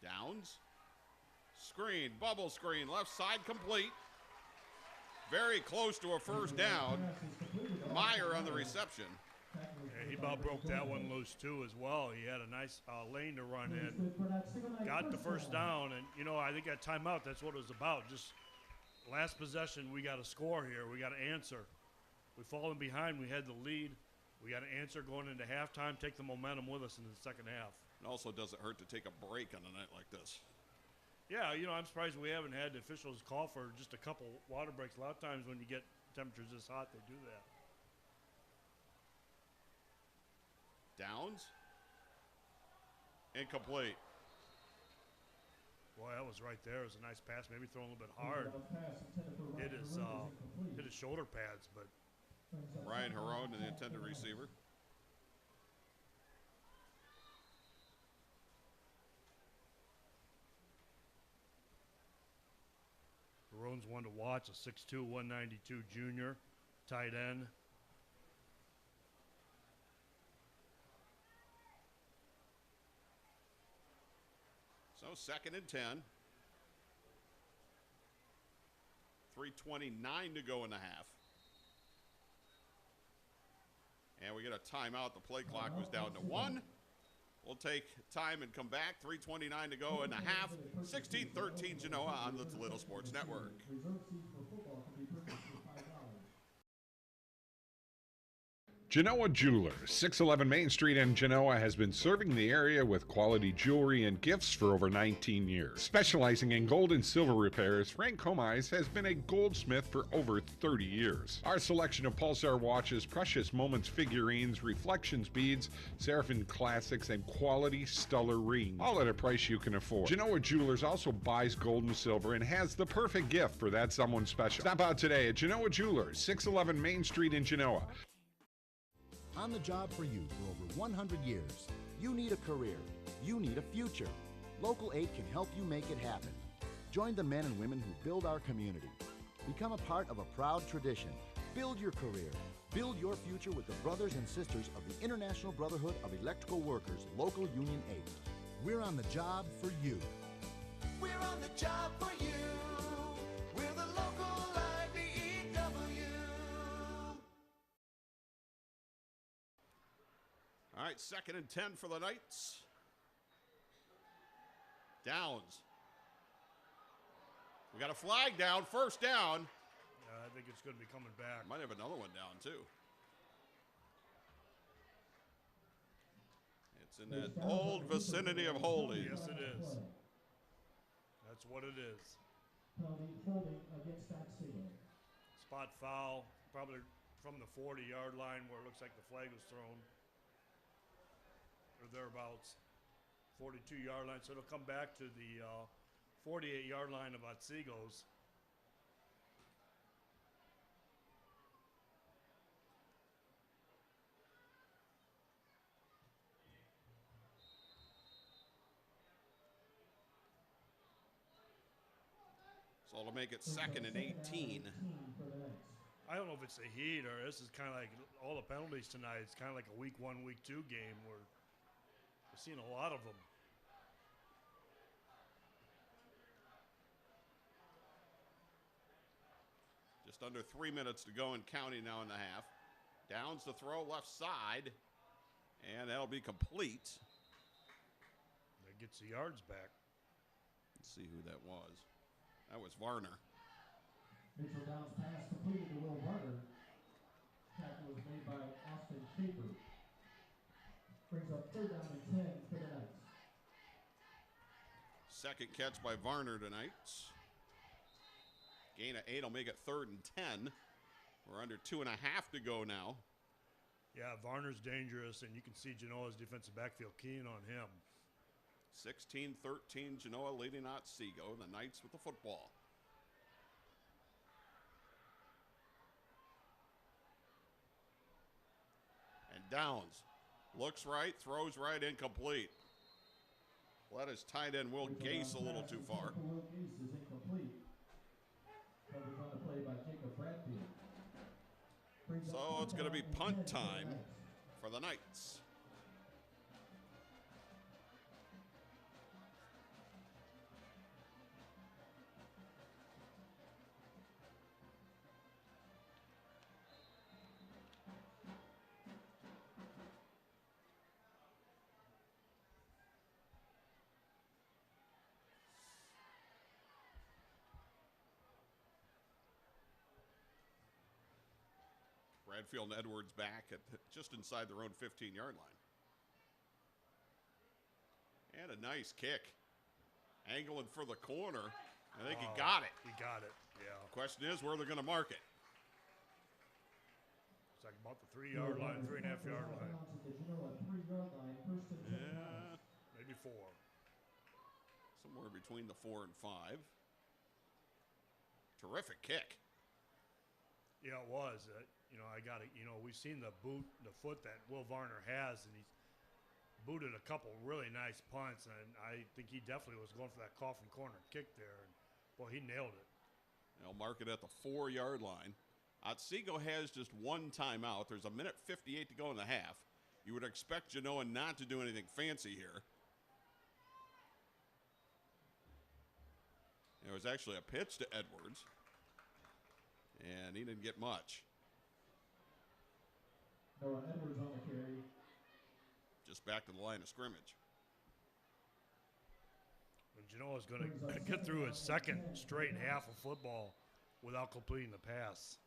Downs. Screen, bubble screen, left side complete. Very close to a first down. Meyer on the reception. Yeah, he about broke that one loose too as well. He had a nice lane to run in. Got the first down, and you know, I think at timeout, that's what it was about. Just last possession, we got to score here. We got to answer. We've fallen behind. We had the lead. We got to answer going into halftime, take the momentum with us into the second half. It also doesn't hurt to take a break on a night like this. Yeah, you know, I'm surprised we haven't had the officials call for just a couple water breaks. A lot of times when you get temperatures this hot, they do that. Downs. Incomplete. Boy, that was right there. It was a nice pass. Maybe thrown a little bit hard. Hit his shoulder pads, but Ryan Harone, the intended receiver. Barone's one to watch, a 6'2", 192 junior, tight end. So 2nd and 10. 3:29 to go in the half. And we get a timeout. The play clock was down to 1. We'll take time and come back. 3:29 to go in the half. 16-13 Genoa on the Toledo Sports Network. Genoa Jewelers, 611 Main Street in Genoa, has been serving the area with quality jewelry and gifts for over 19 years. Specializing in gold and silver repairs, Frank Comise has been a goldsmith for over 30 years. Our selection of Pulsar watches, Precious Moments figurines, Reflections beads, Seraphim classics, and quality stellar rings, all at a price you can afford. Genoa Jewelers also buys gold and silver and has the perfect gift for that someone special. Stop out today at Genoa Jewelers, 611 Main Street in Genoa. On the job for you for over 100 years. You need a career. You need a future. Local 8 can help you make it happen. Join the men and women who build our community. Become a part of a proud tradition. Build your career. Build your future with the brothers and sisters of the International Brotherhood of Electrical Workers, Local Union 8. We're on the job for you. We're on the job for you. We're the local IBEW. All right, 2nd and 10 for the Knights. Downs. We got a flag down, first down. I think it's going to be coming back. Might have another one down, too. It's in that old vicinity of holding. Yes, it is. That's what it is. Holding against Otsego. Spot foul, probably from the 40-yard line where it looks like the flag was thrown. Or thereabouts. 42-yard line, so it'll come back to the 48-yard line of Otsego's. So it'll make it 2nd and 18. I don't know if it's the heat or this is kind of like all the penalties tonight. It's kind of like a week 1, week 2 game where we're seeing a lot of them. Just under 3 minutes to go and counting now in the half. Downs to throw left side, and that'll be complete. That gets the yards back. Let's see who that was. That was Varner. Mitchell Downs pass completed to Will Varner. Tackle was made by Austin Schaefer. Brings up 3rd down and 10 for the Knights. Second catch by Varner tonight. Gain of 8 will make it 3rd and 10. We're under 2.5 to go now. Yeah, Varner's dangerous, and you can see Genoa's defensive backfield keying on him. 16-13, Genoa leading Otsego. The Knights with the football. And Downs looks right, throws right, incomplete. Led his tight end Will Gase a little too far. Will Gase is incomplete. Coverage on the play by Jacob Bradfield. So it's going to be punt time for the Knights. Bradfield and Edwards back at just inside their own 15-yard line. And a nice kick. Angling for the corner. I think he got it. He got it, yeah. Question is where they're going to mark it. It's like about the 3-yard line, 3.5-yard line. Yeah. Maybe 4. Somewhere between the 4 and 5. Terrific kick. Yeah, it was. You know, I got it. You know, we've seen the foot that Will Varner has, and he's booted a couple really nice punts, and I think he definitely was going for that coffin corner kick there. And, well, he nailed it. They'll mark it at the 4-yard line. Otsego has just 1 timeout. There's 1:58 to go in the half. You would expect Genoa not to do anything fancy here. It was actually a pitch to Edwards, and he didn't get much. Noah Edwards on the carry. Just back to the line of scrimmage. And Genoa's going to get through his second straight half of football without completing the pass.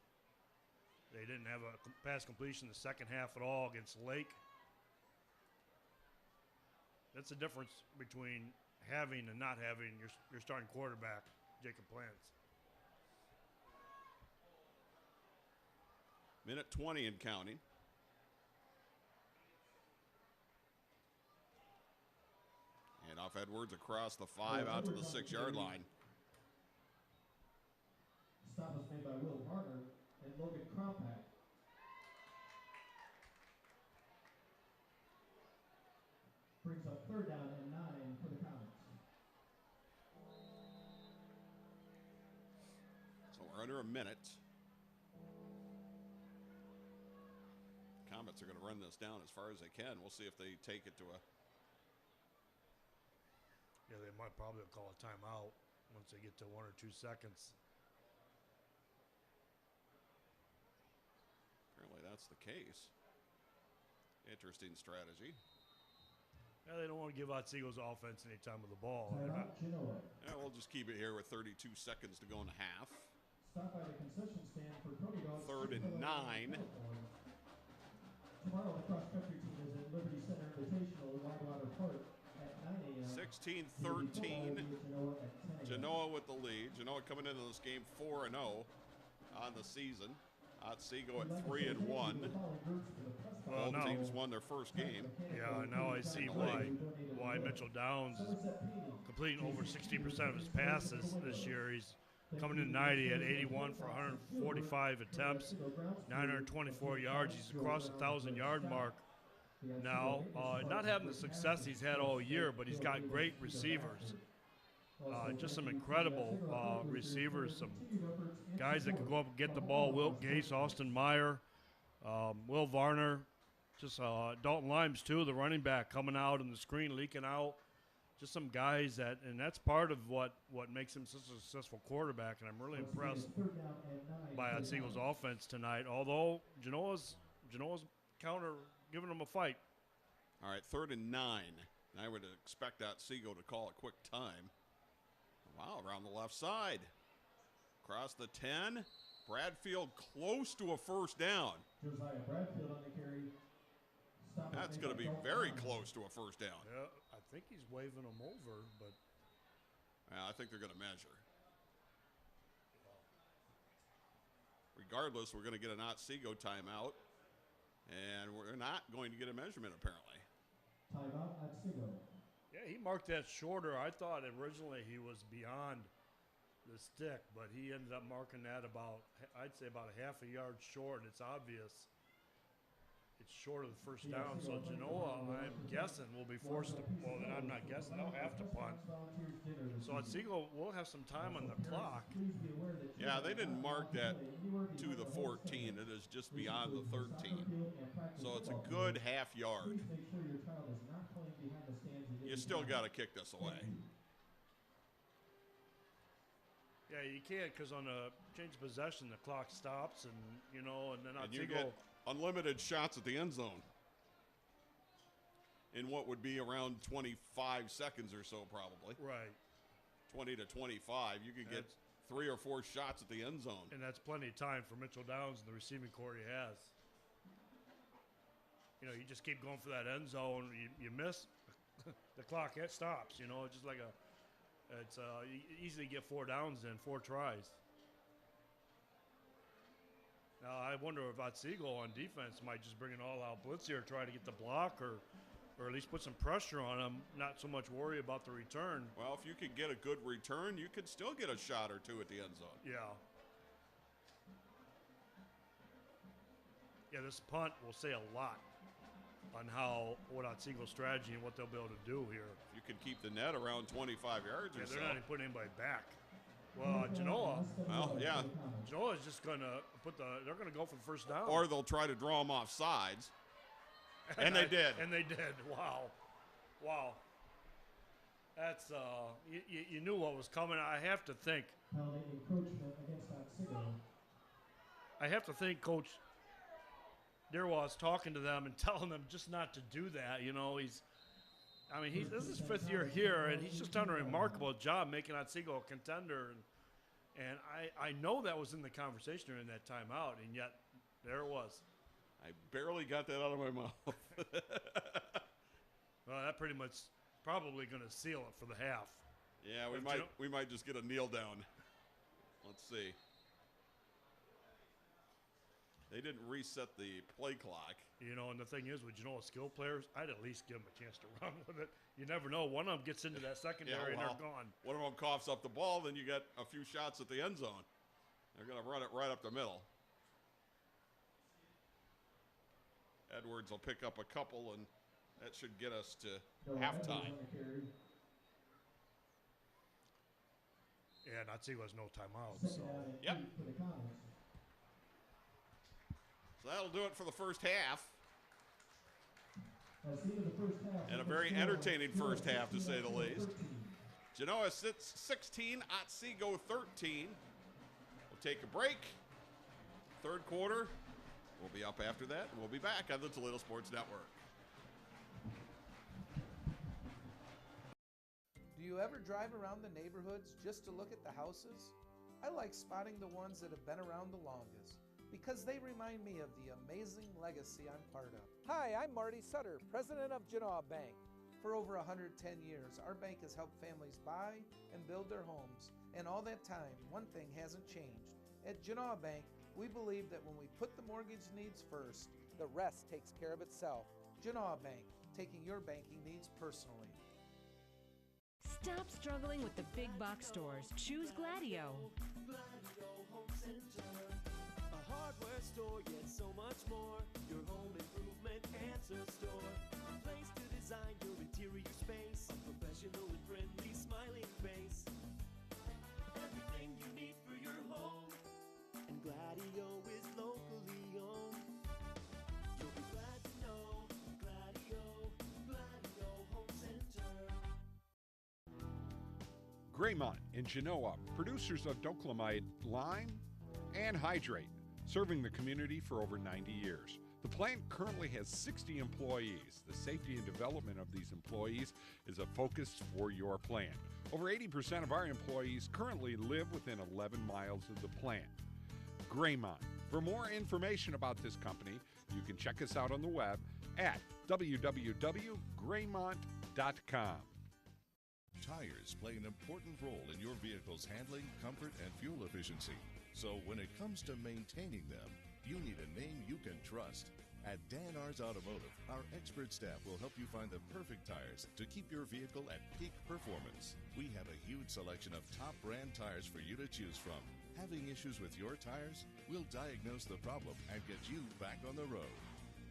They didn't have a pass completion the second half at all against Lake. That's the difference between having and not having your starting quarterback, Jacob Plants. Minute 20 and counting. And off Edwards across the 5 out to the 6-yard line. Stop was made by Will Varner and Logan Kropak. Brings up 3rd down and 9 for the Comets. So we're under a minute. Comets are going to run this down as far as they can. We'll see if they take it to a... Yeah, they might probably call a timeout once they get to 1 or 2 seconds. Apparently that's the case. Interesting strategy. Yeah, they don't want to give Otsego's offense any time with the ball. Timeout, Genoa. Yeah, we'll just keep it here with 32 seconds to go in the half. Stop by the concession stand for Cody Dogs. 3rd and 9. Tomorrow the cross-country team is at Liberty Center Invitational in Whitewater Park at 9 a.m. 16-13. Genoa with the lead. Genoa coming into this game 4-0 on the season. Otsego at 3-1. Both teams won their first game. Yeah, now I see why Mitchell Downs is completing over 60% of his passes this year. He's coming in 90 at 81 for 145 attempts, 924 yards. He's across the 1,000-yard mark now. Not having the success he's had all year, but he's got great receivers. Just some incredible receivers, some guys that can go up and get the ball. Wilt Gase, Austin Meyer, Will Varner, just Dalton Limes too, the running back coming out and the screen leaking out. Just some guys that, and that's part of what makes him such a successful quarterback. And I'm really impressed by Otsego's offense tonight. Although Genoa's counter giving them a fight. All right, 3rd and 9. And I would expect Otsego to call a quick time. Wow, around the left side. Across the 10. Bradfield close to a 1st down. Josiah Bradfield on the carry. That's going to be very close to a 1st down. Yeah, I think he's waving them over, but I think they're going to measure. Regardless, we're going to get an Otsego timeout, and we're not going to get a measurement apparently. Timeout Otsego. Yeah, he marked that shorter. I thought originally he was beyond the stick, but he ended up marking that about, I'd say about a half a yard short. It's obvious it's short of the first down. So Genoa, I'm guessing, will be forced to, well, then I'm not guessing, they'll have to punt. So Otsego will have some time on the clock. Yeah, they didn't mark that to the 14. It is just beyond the 13. So it's a good half yard. You still got to kick this away. Yeah, you can't, because on a change of possession, the clock stops, and and then And you Otsego. get unlimited shots at the end zone in what would be around 25 seconds or so, probably. Right. 20 to 25. You could get 3 or 4 shots at the end zone. And that's plenty of time for Mitchell Downs and the receiving core he has. You just keep going for that end zone. You miss, the clock stops. It's just like you easily get 4 downs in 4 tries. Now, I wonder if Otsego on defense might just bring an all-out blitz here, try to get the block or at least put some pressure on them, not so much worry about the return. Well, if you could get a good return, you could still get a shot or 2 at the end zone. Yeah. Yeah, this punt will say a lot on what Otsego's strategy and what they'll be able to do here. You could keep the net around 25 yards or so. They're not even putting anybody back. Well, Genoa. Well, yeah. Genoa's just going to they're going to go for the first down. Or they'll try to draw them off sides. And they did. And they did. Wow. That's, you knew what was coming. I have to think Coach Dirwa is talking to them and telling them just not to do that. This is his 5th year here, and he's just done a remarkable job making Otsego a contender. And I know that was in the conversation during that timeout, and yet there it was. I barely got that out of my mouth. Well, that pretty much probably going to seal it for the half. Yeah, we might just get a kneel down. Let's see. They didn't reset the play clock. And the thing is, with Genoa skill players, I'd at least give them a chance to run with it. You never know. One of them gets into that secondary and they're gone. One of them coughs up the ball, then you get a few shots at the end zone. They're going to run it right up the middle. Edwards will pick up a couple, and that should get us to halftime. Yeah, Otsego has no timeout. So. Yep. So that'll do it for the first half. And a very entertaining first half, to say the least. Genoa sits 16, Otsego 13. We'll take a break. Third quarter. We'll be up after that. We'll be back on the Toledo Sports Network. Do you ever drive around the neighborhoods just to look at the houses? I like spotting the ones that have been around the longest, because they remind me of the amazing legacy I'm part of. Hi, I'm Marty Sutter, president of Genoa Bank. For over 110 years, our bank has helped families buy and build their homes. And all that time, one thing hasn't changed. At Genoa Bank, we believe that when we put the mortgage needs first, the rest takes care of itself. Genoa Bank, taking your banking needs personally. Stop struggling with the big box stores. Choose Gladio. A hardware store, yet so much more. Your home improvement answer store. A place to design your interior space. A professional and friendly smiling face. Everything you need for your home. And Gladio is locally owned. You'll be glad to know Gladio Home Center. Graymont in Genoa, producers of Doclamide Lime and Hydrate, serving the community for over 90 years. The plant currently has 60 employees. The safety and development of these employees is a focus for your plant. Over 80% of our employees currently live within 11 miles of the plant. Graymont. For more information about this company, you can check us out on the web at www.graymont.com. Tires play an important role in your vehicle's handling, comfort, and fuel efficiency. So when it comes to maintaining them, you need a name you can trust. At Dan R's Automotive, our expert staff will help you find the perfect tires to keep your vehicle at peak performance. We have a huge selection of top brand tires for you to choose from. Having issues with your tires? We'll diagnose the problem and get you back on the road.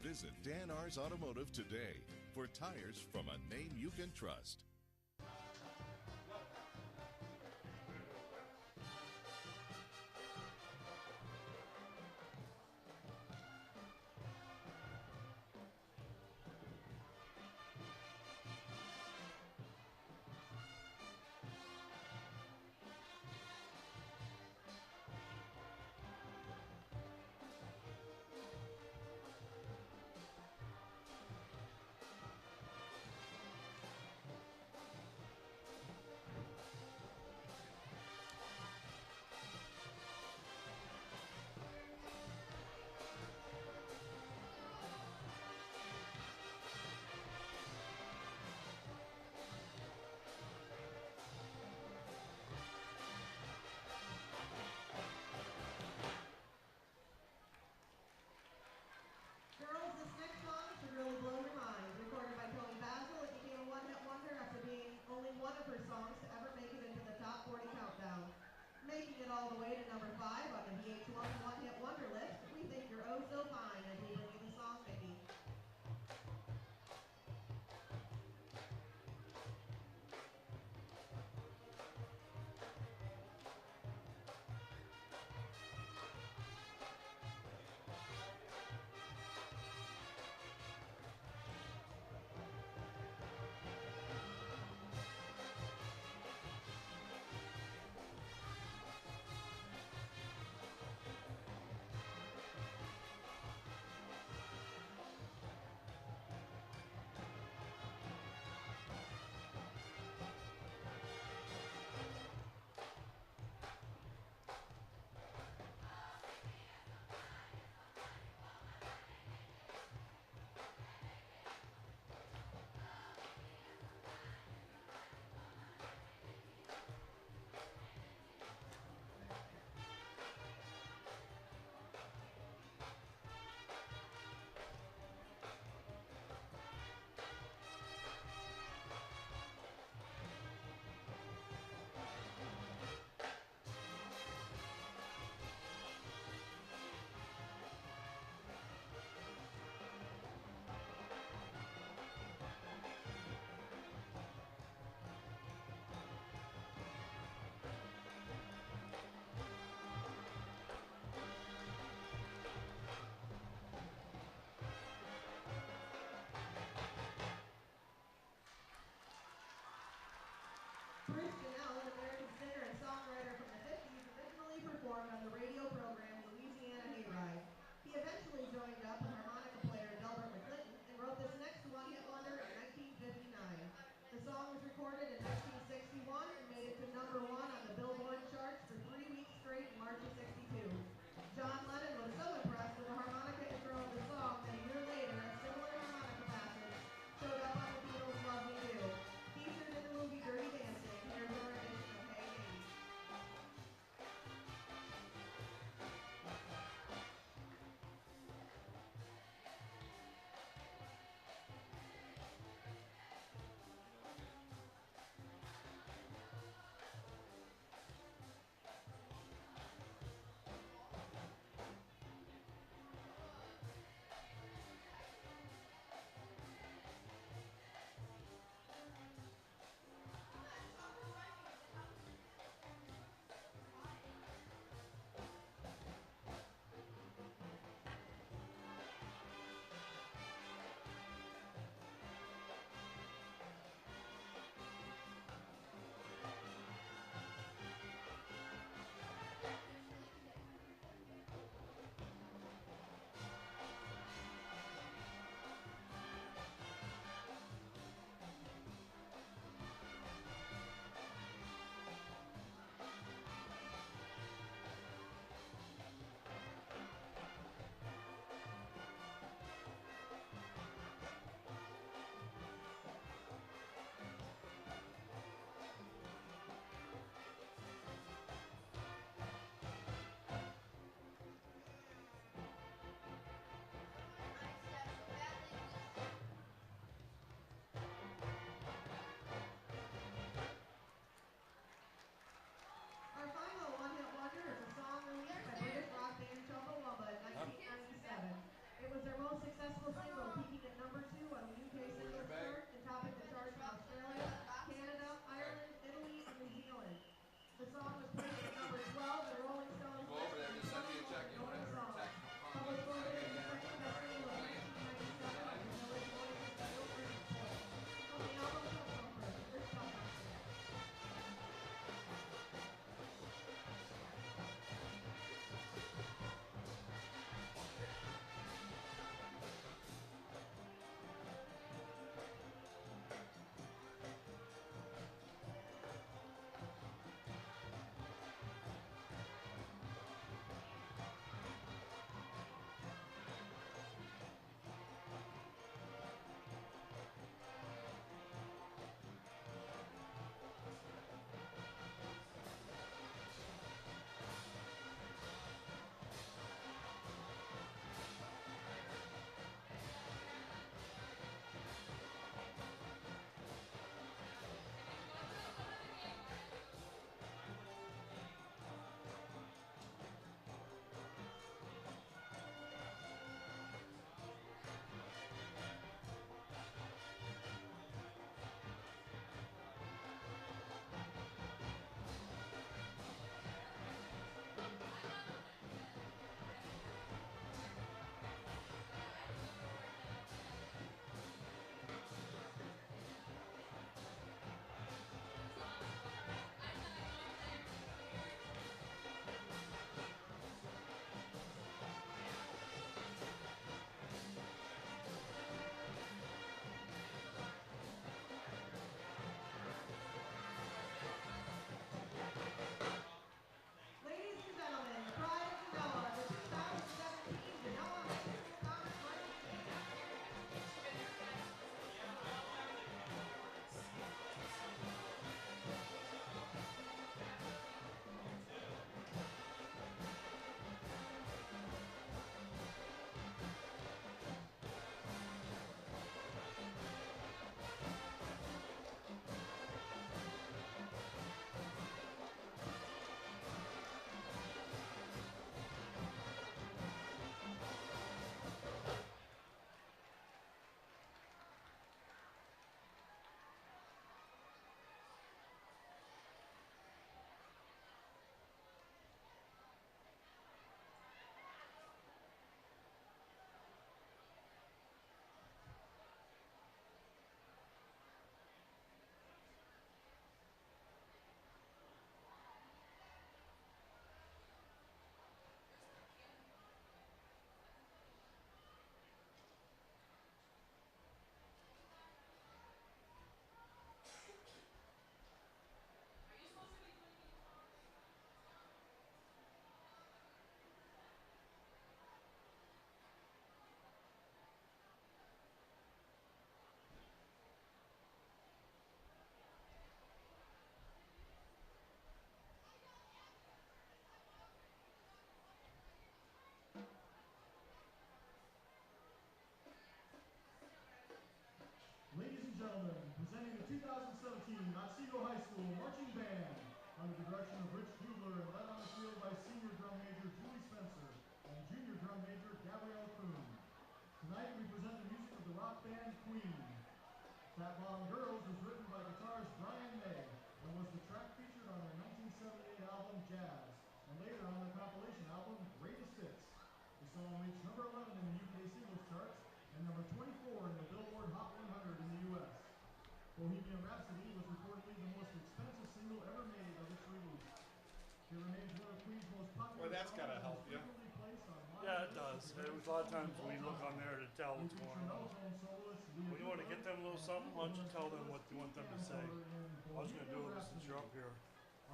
Visit Dan R's Automotive today for tires from a name you can trust. Making it all the way to number 5 on the VH1 One Hit Wonder list, we think you're oh so fine as we bring you the song Mickey. gentlemen, presenting the 2017 Otsego High School Marching Band under the direction of Rich Hubler and led on the field by Senior Drum Major Julie Spencer and Junior Drum Major Gabrielle Kuhn. Tonight we present the music of the rock band Queen. Fat Bottom Girls was written by guitarist Brian May and was the track featured on their 1978 album Jazz and later on their compilation album Greatest Hits. The song reached number 11 in the UK singles charts and number 24 in the Billboard Hot 100 in the US. Bohemian Rhapsody was reportedly the most expensive single ever made of its release. It remains one of Queen's most popular Well, that's gotta songs help and is you. frequently placed on modern Yeah, it lists does. of There's greatest a lot of songs times of we all look on time. there to tell We what's feature going on. mellophone soloist Leah When you want to Cooper get them a little and something, why don't you keyboard tell them soloist what you want them to Keith say? Amsler in I was going to do Bohemian it since you're up Rhapsody. here.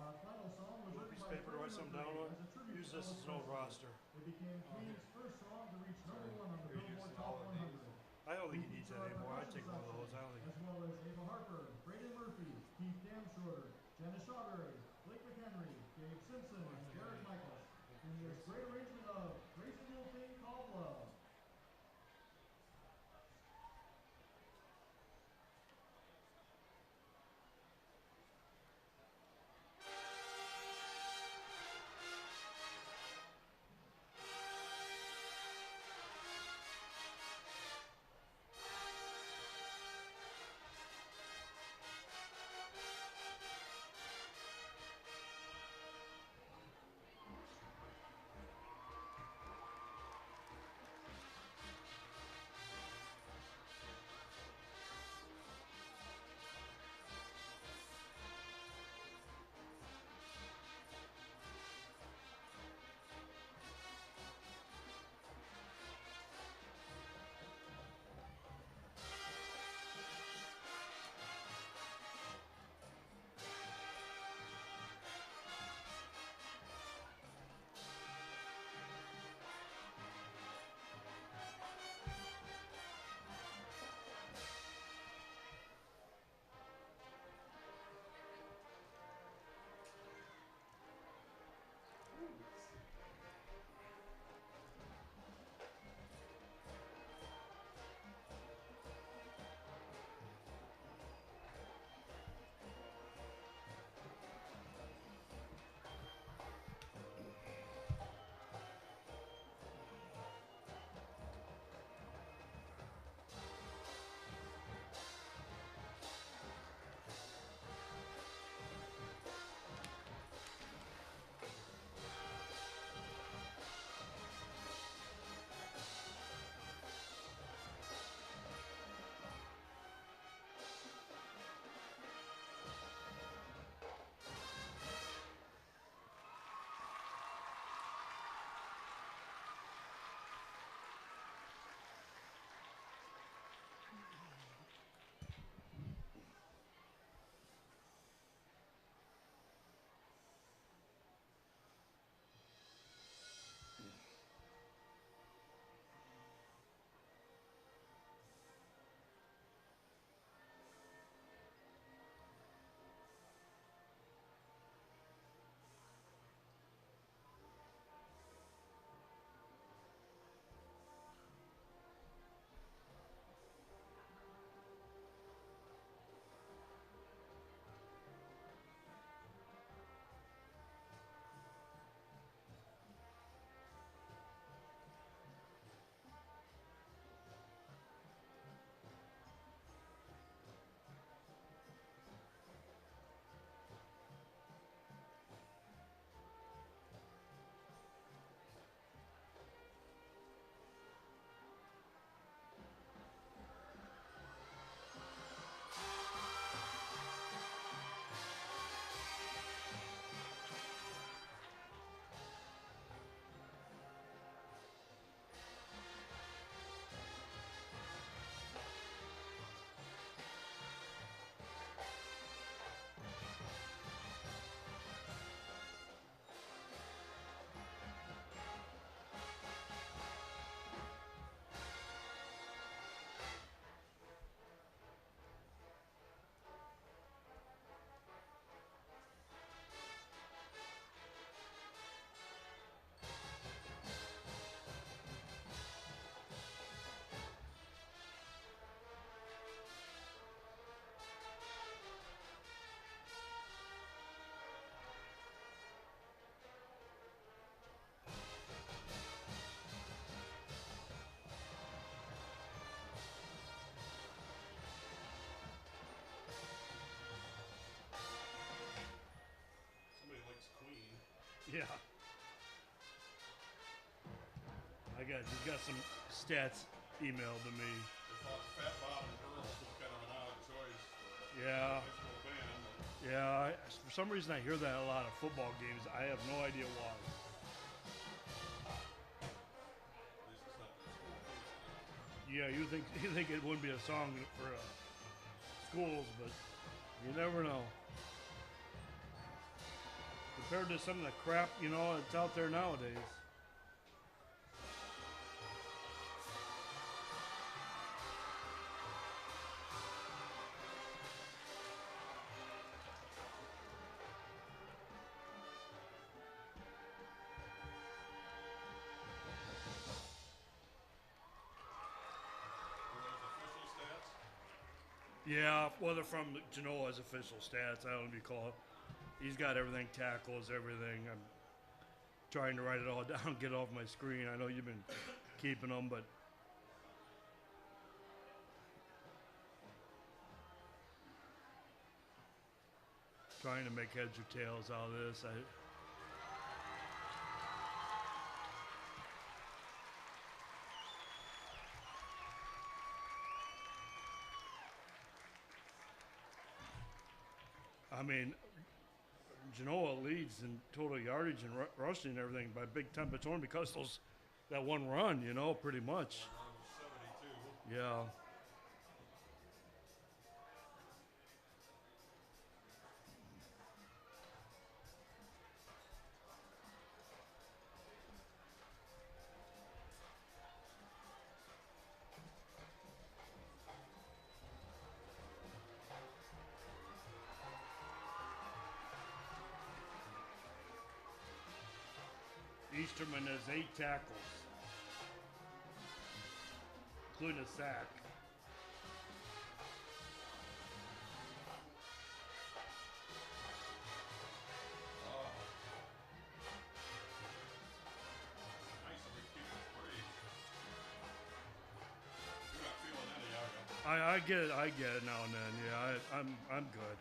Our final song was You want a written piece of by paper to write Freddie something down Mercury on? as a tribute Use to this Elvis as an old Presley. roster. It became Queen's first song to reach number 1 on the You're Billboard using Top all of these. 100. I don't think We he needs feature that our anymore. I'd percussion take one of those. I section, don't think. as well as Ava Harper, Braden Murphy, Keith Damshorter, Jenna Strawberry, Blake McHenry, Gabe Simpson, and Derek Michaels. In this great arrangement of Crazy Little Thing Called Love. Yeah. Just got some stats emailed to me. They thought Fat Bottom Girls was kind of an odd choice for a Yeah. high school band. Yeah, for some reason I hear that a lot of football games. I have no idea why. At least it's not their school. Yeah, you think it wouldn't be a song for schools, but you never know. Compared to some of the crap, that's out there nowadays. Yeah, well, they're from Genoa's official stats. I don't know if you call it. He's got everything, tackles, everything. I'm trying to write it all down, get it off my screen. I know you've been keeping them, but trying to make heads or tails out of this. I mean, Genoa leads in total yardage and rushing and everything by Big Ten Baton because that one run, pretty much. Around 72. Yeah. Easterman has 8 tackles, including a sack. Nice if we keep it free. You're not feeling any, are you? I get it now and then. Yeah, I'm good.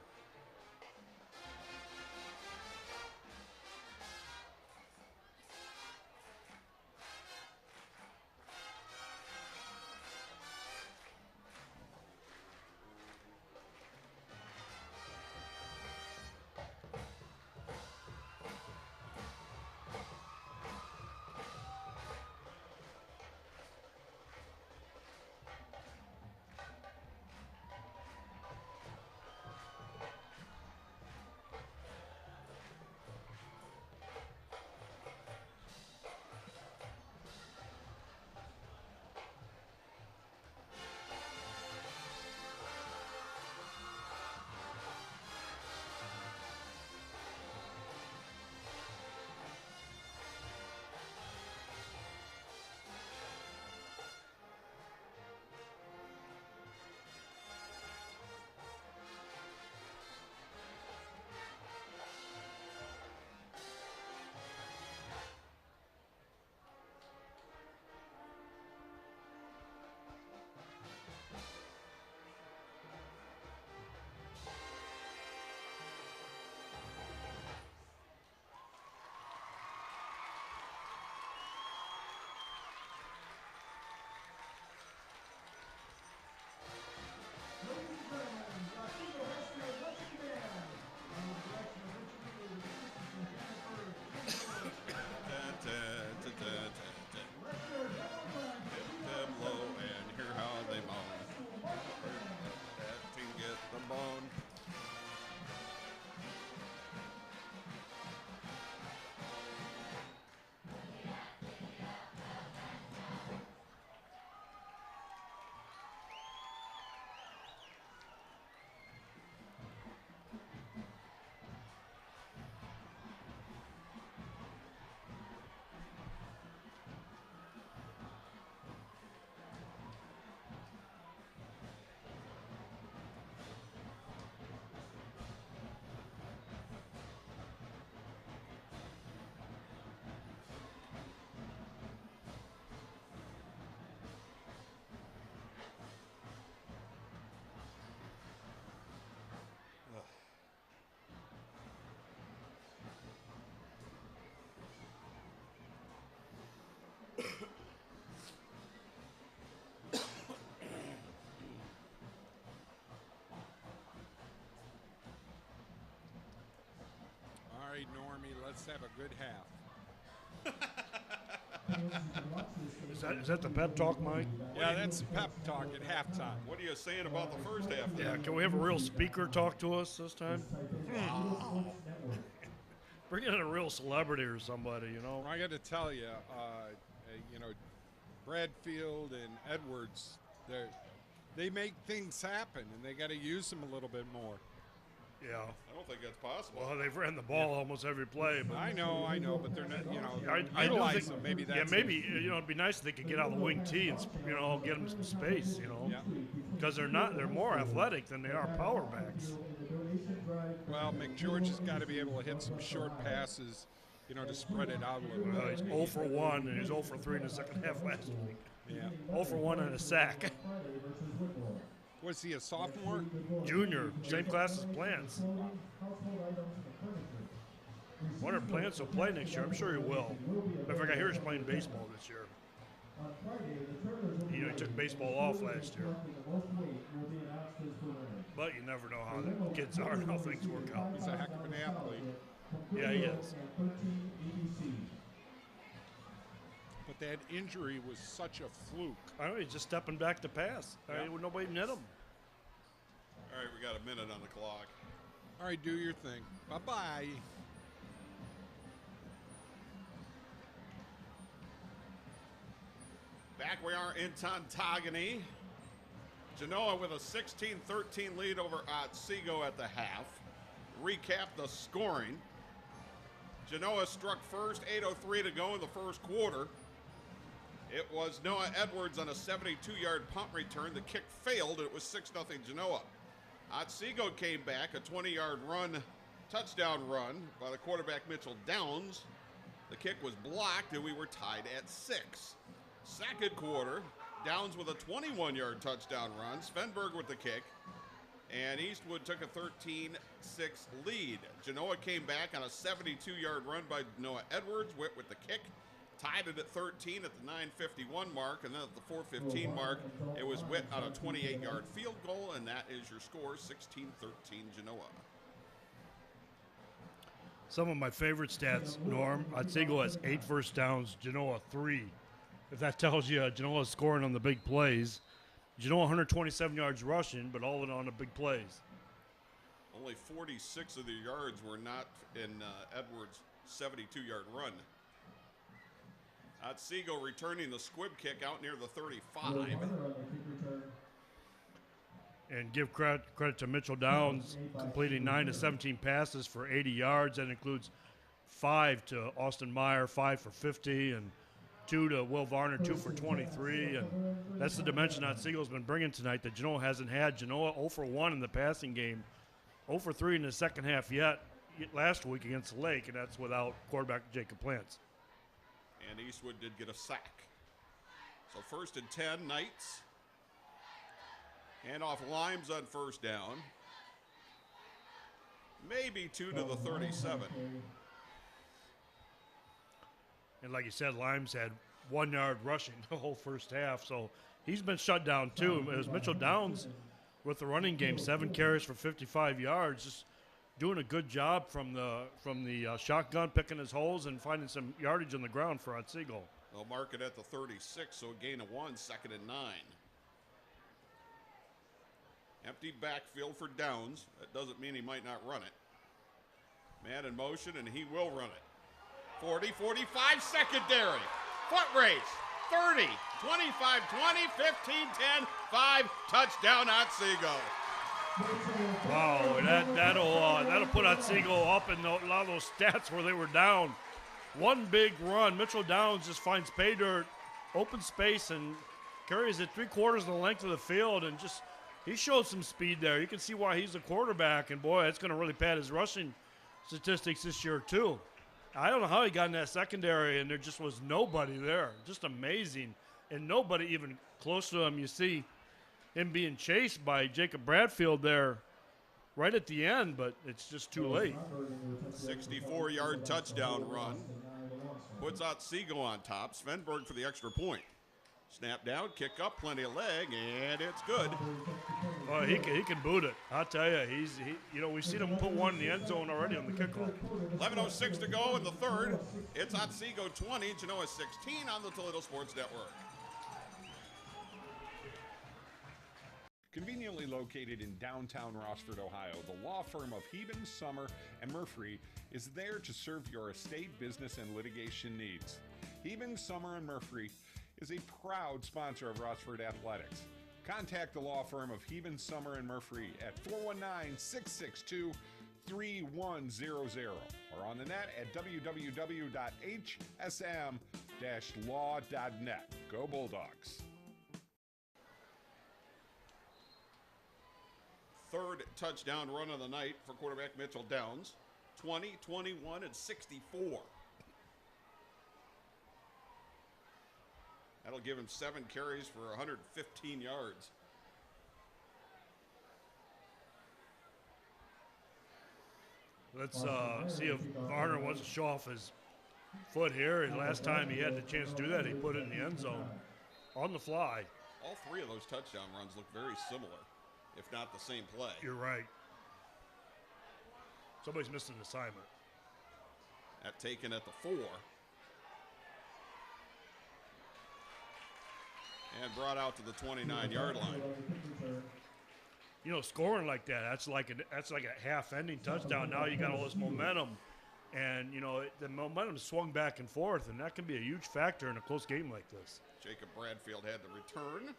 Let's have a good half. Is that the pep talk, Mike? Yeah, that's pep talk at halftime. What are you saying about the first half? Yeah, can we have a real speaker talk to us this time? Bring in a real celebrity or somebody, you know. I got to tell you, Bradfield and Edwards, they make things happen, and they got to use them a little bit more. Yeah. I don't think that's possible. Well, they've ran the ball almost every play. But I know, but they're not, I do utilize think, them. Maybe that's maybe, it'd be nice if they could get out of the wing tee and, get them some space, Because they're more athletic than they are power backs. Well, McGeorge has got to be able to hit some short passes, to spread it out a little bit. Well, he's 0 for 1, and he's 0 for 3 in the second half last week. Yeah. 0 for 1 and a sack. Was he a sophomore? Junior, same class as Plants. Wonder if Plants will play next year. I'm sure he will. In fact, I hear he's playing baseball this year. He took baseball off last year. But you never know how the kids are and how things work out. He's a heck of an athlete. Yeah, he is. But that injury was such a fluke. I know, he's just stepping back to pass. Yeah. Nobody hit him. All right, we got a minute on the clock. All right, do your thing. Bye-bye. Back we are in Tontogany. Genoa with a 16-13 lead over Otsego at the half. Recap the scoring. Genoa struck first, 8:03 to go in the first quarter. It was Noah Edwards on a 72-yard punt return. The kick failed. It was 6-0 Genoa. Otsego came back, a 20-yard touchdown run by the quarterback Mitchell Downs. The kick was blocked, and we were tied at 6. Second quarter, Downs with a 21-yard touchdown run. Svenberg with the kick. And Eastwood took a 13-6 lead. Genoa came back on a 72-yard run by Noah Edwards. Witt with the kick. Tied it at 13 at the 9:51 mark. And then at the 4:15 mark, it was Witt on a 28-yard field goal. And that is your score, 16-13 Genoa. Some of my favorite stats, Norm. Otsego has 8 first downs, Genoa 3. If that tells you Genoa's scoring on the big plays. Genoa 127 yards rushing, but all in on the big plays. Only 46 of the yards were not in Edwards' 72-yard run. Otsego returning the squib kick out near the 35. And give credit to Mitchell Downs, completing 9 to 17 passes for 80 yards. That includes 5 to Austin Meyer, 5 for 50, and 2 to Will Varner, 2 for 23. And that's the dimension Otsego's been bringing tonight that Genoa hasn't had. Genoa 0 for 1 in the passing game, 0 for 3 in the second half yet last week against Lake, and that's without quarterback Jacob Plants. And Eastwood did get a sack. So 1st and 10, Knights. Hand off Limes on first down. Maybe 2 to the 37. And like you said, Limes had 1 yard rushing the whole first half, so he's been shut down too. It was Mitchell Downs with the running game, 7 carries for 55 yards, just doing a good job from the shotgun, picking his holes and finding some yardage on the ground for Otsego. They'll mark it at the 36, so a gain of 1, 2nd and 9. Empty backfield for Downs. That doesn't mean he might not run it. Man in motion, and he will run it. 40, 45, secondary. Foot race. 30, 25, 20, 15, 10, 5. Touchdown, Otsego. Wow, that'll put Otsego up in a lot of those stats where they were down. One big run. Mitchell Downs just finds pay dirt, open space, and carries it 3/4 of the length of the field, and just he showed some speed there. You can see why he's a quarterback, and boy, it's going to really pad his rushing statistics this year too. I don't know how he got in that secondary, and there just was nobody there. Just amazing, and nobody even close to him. You see him being chased by Jacob Bradfield there right at the end, but it's just too late. 64-yard touchdown run. Puts Otsego on top. Svenberg for the extra point. Snap down, kick up, plenty of leg, and it's good. Oh, he can boot it. I'll tell you, we've seen him put one in the end zone already on the kickoff. 11:06 to go in the third. It's Otsego 20, Genoa 16 on the Toledo Sports Network. Conveniently located in downtown Rossford, Ohio, the law firm of Heben, Summer, and Murphy is there to serve your estate, business, and litigation needs. Heben, Summer, and Murphy is a proud sponsor of Rossford Athletics. Contact the law firm of Heben, Summer, and Murphy at 419-662-3100 or on the net at www.hsm-law.net. Go Bulldogs. Third touchdown run of the night for quarterback Mitchell Downs. 20, 21, and 64. That'll give him 7 carries for 115 yards. Let's see if Varner wants to show off his foot here. And last time he had the chance to do that, he put it in the end zone on the fly. All 3 of those touchdown runs look very similar, if not the same play. You're right. Somebody's missed an assignment. That taken at the 4. And brought out to the 29-yard line. Scoring like that, that's like a half-ending touchdown. Now you got all this momentum, and the momentum swung back and forth, and that can be a huge factor in a close game like this. Jacob Bradfield had the return.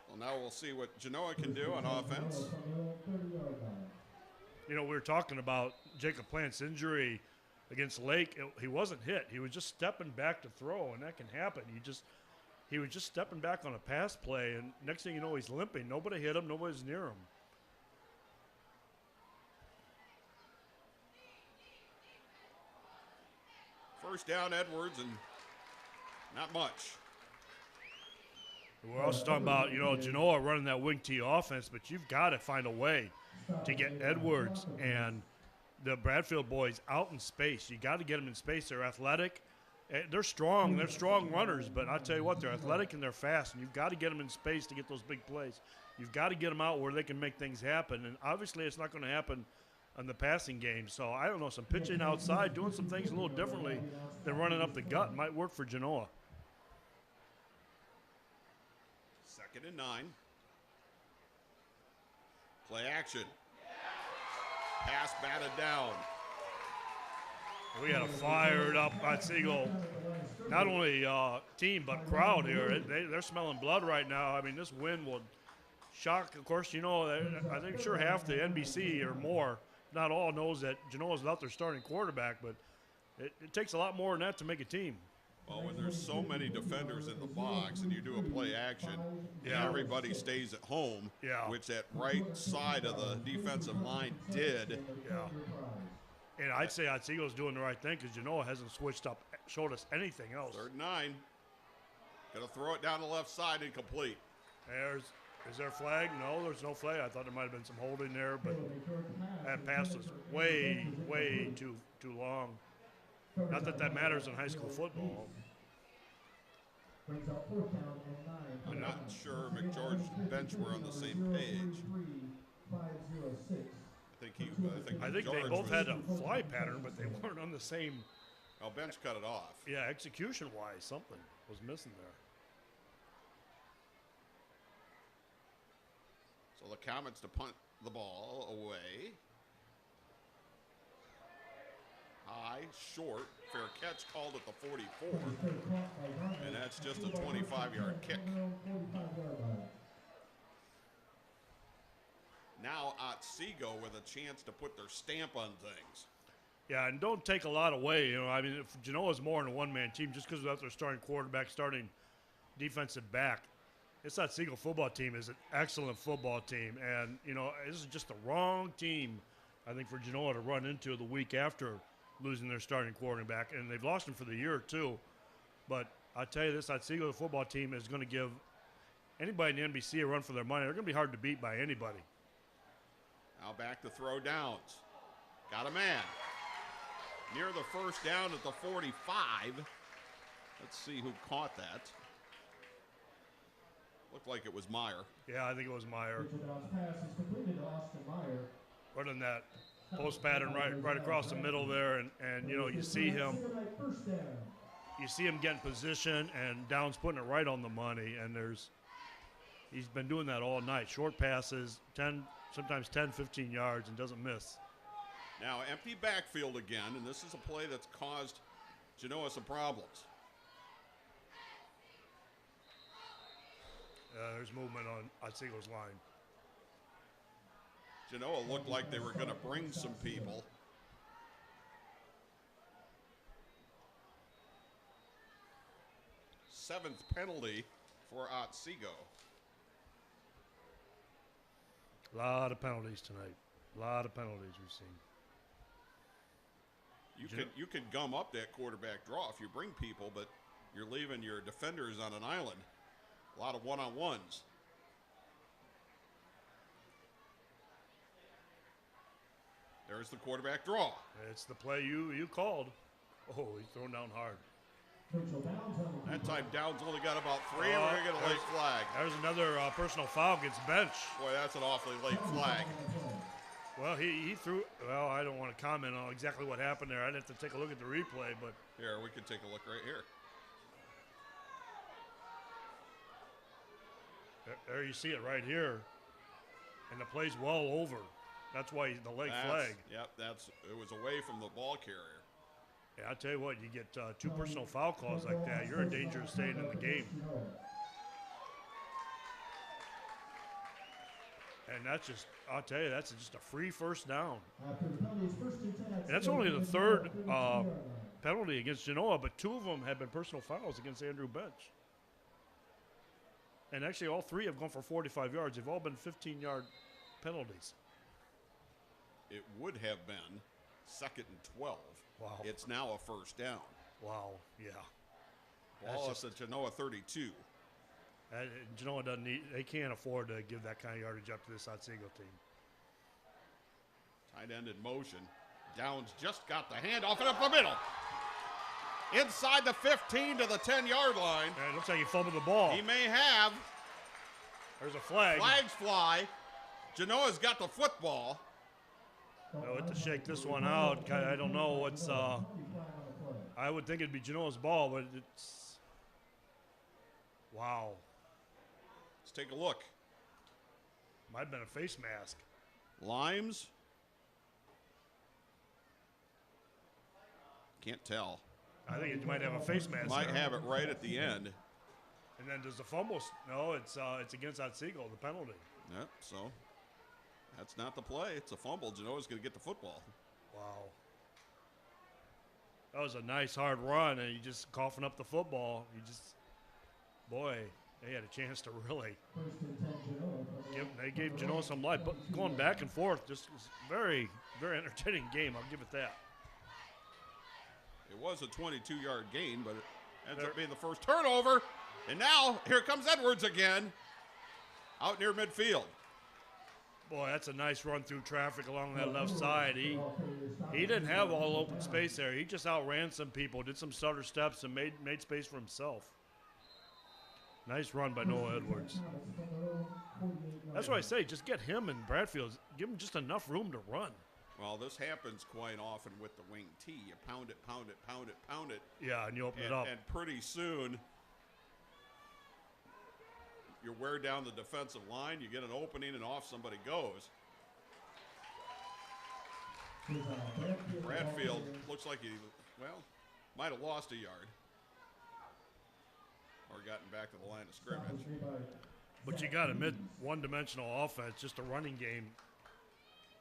Well, now we'll see what Genoa can do on offense. We were talking about Jacob Plant's injury against Lake. He wasn't hit. He was just stepping back to throw, and that can happen. He was just stepping back on a pass play, and next thing you know, he's limping. Nobody hit him. Nobody's near him. First down, Edwards, and not much. We're also talking about, Genoa running that wing T offense, but you've got to find a way to get Edwards and the Bradfield boys out in space. You got to get them in space. They're athletic. They're strong. They're strong runners, but I'll tell you what, they're athletic and they're fast, and you've got to get them in space to get those big plays. You've got to get them out where they can make things happen, and obviously it's not going to happen on the passing game. So I don't know, some pitching outside, doing some things a little differently than running up the gut might work for Genoa. 2nd and 9. Play action. Pass batted down. We got a fired up Otsego, not only team but crowd here. They're smelling blood right now. I mean, this win will shock. Of course, I think sure half the NBC or more, not all, knows that Genoa's without their starting quarterback, but it takes a lot more than that to make a team. Well, when there's so many defenders in the box and you do a play action, and everybody stays at home, which that right side of the defensive line did. Yeah. And I'd say Otsego's doing the right thing because Genoa hasn't showed us anything else. 3rd and 9. Gonna throw it down the left side and complete. Is there a flag? No, there's no flag. I thought there might have been some holding there, but that pass was way, way too long. Not that matters in high school football. I'm not sure McGeorge and Bench were on the same page. I think they both had a fly pattern, but they weren't on the same. Oh, Bench cut it off. Yeah, execution-wise, something was missing there. So the Comets to punt the ball away. High, short, fair catch called at the 44. And that's just a 25-yard kick. Now Otsego with a chance to put their stamp on things. Yeah, and don't take a lot away. If Genoa's more than a one-man team, just because without their starting quarterback, starting defensive back, this Otsego football team is an excellent football team. And, this is just the wrong team, I think, for Genoa to run into the week after losing their starting quarterback. And they've lost him for the year, too. But I tell you, this Otsego football team is going to give anybody in the NBC a run for their money. They're going to be hard to beat by anybody. Now back to throw downs. Got a man. Near the first down at the 45. Let's see who caught that. Looked like it was Meyer. Yeah, I think it was Meyer. Rachel Downs' pass is completed to Austin Meyer. Running that post pattern right across the middle there, and you know, you see him get in position, and Downs putting it right on the money, and he's been doing that all night. Short passes, sometimes 10, 15 yards, and doesn't miss. Now empty backfield again, and this is a play that's caused Genoa some problems. There's movement on Otsego's line. Genoa looked like they were going to bring some people. Seventh penalty for Otsego. A lot of penalties tonight. A lot of penalties we've seen. You can gum up that quarterback draw if you bring people, but you're leaving your defenders on an island. A lot of one-on-ones. There's the quarterback draw. It's the play you called. Oh, he's thrown down hard. That time Downs only got about 3, and we're going to get a late flag. There's another personal foul against bench. Boy, that's an awfully late flag. Well, he threw. Well, I don't want to comment on exactly what happened there. I'd have to take a look at the replay, but here we can take a look right here. There you see it right here, and the play's well over. That's why the leg flag. Yep, it was away from the ball carrier. Yeah, I tell you what, you get 2 personal foul calls like that, you're in danger of staying in the game. And that's just, I'll tell you, that's just a free first down. And that's only the 3rd penalty against Genoa, but 2 of them have been personal fouls against Andrew Bench. And actually, all 3 have gone for 45 yards. They've all been 15-yard penalties. It would have been 2nd and 12. Wow. It's now a first down. Wow, yeah. Ball is at Genoa 32. Genoa doesn't need, they can't afford to give that kind of yardage up to this Otsego team. Tight end in motion. Downs just got the handoff and up the middle. Inside the 15 to the 10-yard line. And it looks like he fumbled the ball. He may have. There's a flag. Flags fly. Genoa's got the football. I'll have to shake this one out. I don't know what's. I would think it'd be Genoa's ball, but it's. Wow. Let's take a look. Might have been a face mask. Limes. Can't tell. I think it might have a face mask. Might have it right at the end. And then does the fumble? No, it's against Otsego, the penalty. Yep. So that's not the play. It's a fumble. Genoa's going to get the football. Wow. That was a nice hard run, and you just coughing up the football. You just, boy, they had a chance to really. They gave Genoa some life, but going back and forth, just was very, very entertaining game. I'll give it that. It was a 22-yard gain, but it ends up being the first turnover. And now, here comes Edwards again, out near midfield. Boy, that's a nice run through traffic along that left side. He didn't have all open space there. He just outran some people, did some stutter steps, and made space for himself. Nice run by Noah Edwards. That's what I say. Just get him and Bradfield. Give him just enough room to run. Well, this happens quite often with the wing T. You pound it, pound it, pound it, pound it. Yeah, and you open it up. And pretty soon, you wear down the defensive line, you get an opening, and off somebody goes. Bradfield looks like he, might have lost a yard. Or gotten back to the line of scrimmage. But you got to admit, one-dimensional offense, just a running game,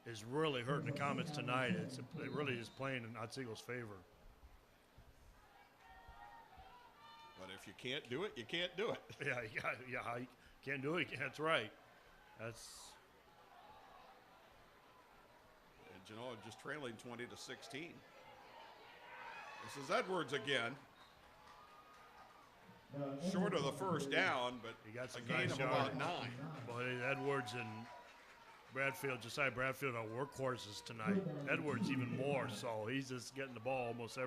is really hurting the Comets tonight. It really is playing in Otsego's favor. But if you can't do it, you can't do it. Yeah, you can't do it. That's right. And Genoa just trailing 20-16. This is Edwards again. Short of the first down, but he got some a gain nice of about 9. Boy, Edwards and Josiah Bradfield are workhorses tonight. Edwards even more so. He's just getting the ball almost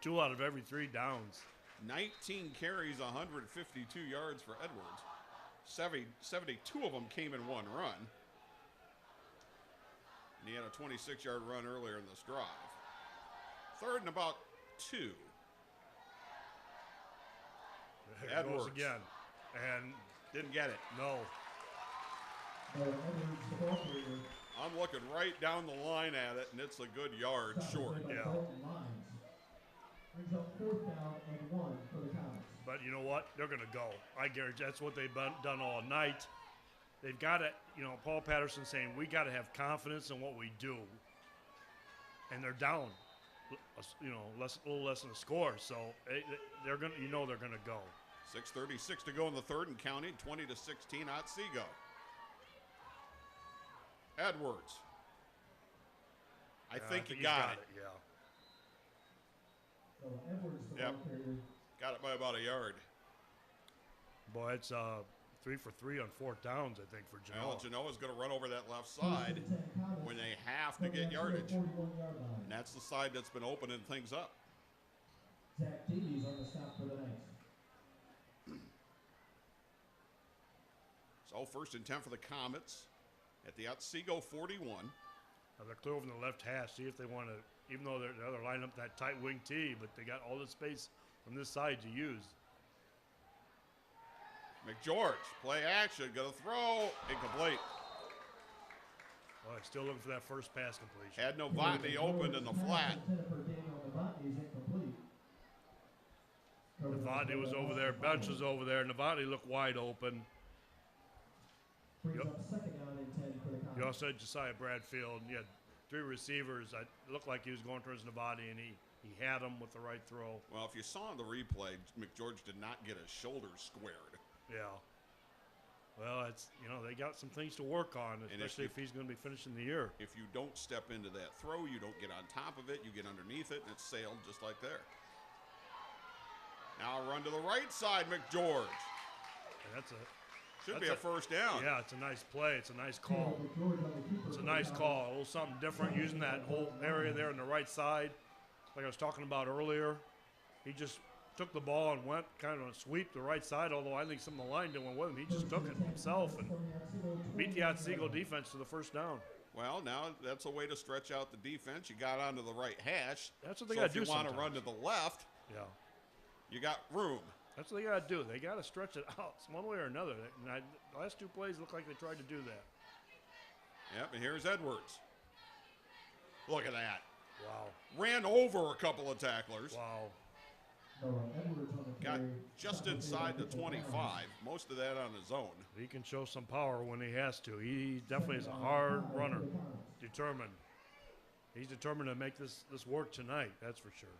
2 out of every 3 downs. 19 carries, 152 yards for Edwards. 72 of them came in one run. And he had a 26-yard run earlier in this drive. 3rd and about 2. There it Edwards goes again. And didn't get it. no. I'm looking right down the line at it, and it's a good yard short. Yeah. Brings up 4th down and 1 for the Comets. But you know what? They're going to go. I guarantee that's what they've done all night. They've got to, Paul Patterson saying, we got to have confidence in what we do. And they're down, a little less than a score. So they're going to, they're going to go. 6:36 to go in the 3rd and counting, 20-16 Otsego. Edwards. I think he got it. Yeah. So Edwards, the Yep. ball carrier. Got it by about a yard. Boy, it's 3 for 3 on 4th downs, I think, for Genoa. Well, Genoa's going to run over that left side when they have to get yardage. And that's the side that's been opening things up. Zach Davies on the stop for the Knights. So 1st and 10 for the Comets at the Otsego 41. Now they're clear over in the left hash. See if they want to, even though they're lining up that tight wing T, but they got all the space on this side to use. McGeorge, play action, gonna throw, incomplete. Boy, still looking for that first pass completion. Had Novotny opened in the flat. Novotny was over there, Bench was over there. Novotny looked wide open. Brings up 2nd down and 10 for the Comets. You also had Josiah Bradfield, and you had 3 receivers. It looked like he was going towards Novotny, and he had him with the right throw. Well, if you saw the replay, McGeorge did not get his shoulders squared. Yeah. Well, it's they got some things to work on, especially if he's going to be finishing the year. If you don't step into that throw, you don't get on top of it, you get underneath it, and it's sailed just like there. Now a run to the right side, McGeorge. And Should be a first down. Yeah, it's a nice play. It's a nice call. It's a nice call. A little something different using that whole area there on the right side. Like I was talking about earlier, he just took the ball and went kind of a sweep the right side, although I think some of the line didn't with him. He just took it himself and beat the Otsego defense to the first down. Well, now that's a way to stretch out the defense. You got onto the right hash. That's what they got to do. If you want to run to the left, you got room. That's what they got to do. They got to stretch it out one way or another. And the last 2 plays look like they tried to do that. Yep, and here's Edwards. Look at that. Wow. Ran over a couple of tacklers. Wow. Got just inside the 25. Most of that on his own. He can show some power when he has to. He definitely is a hard runner. Determined. He's determined to make this work tonight. That's for sure.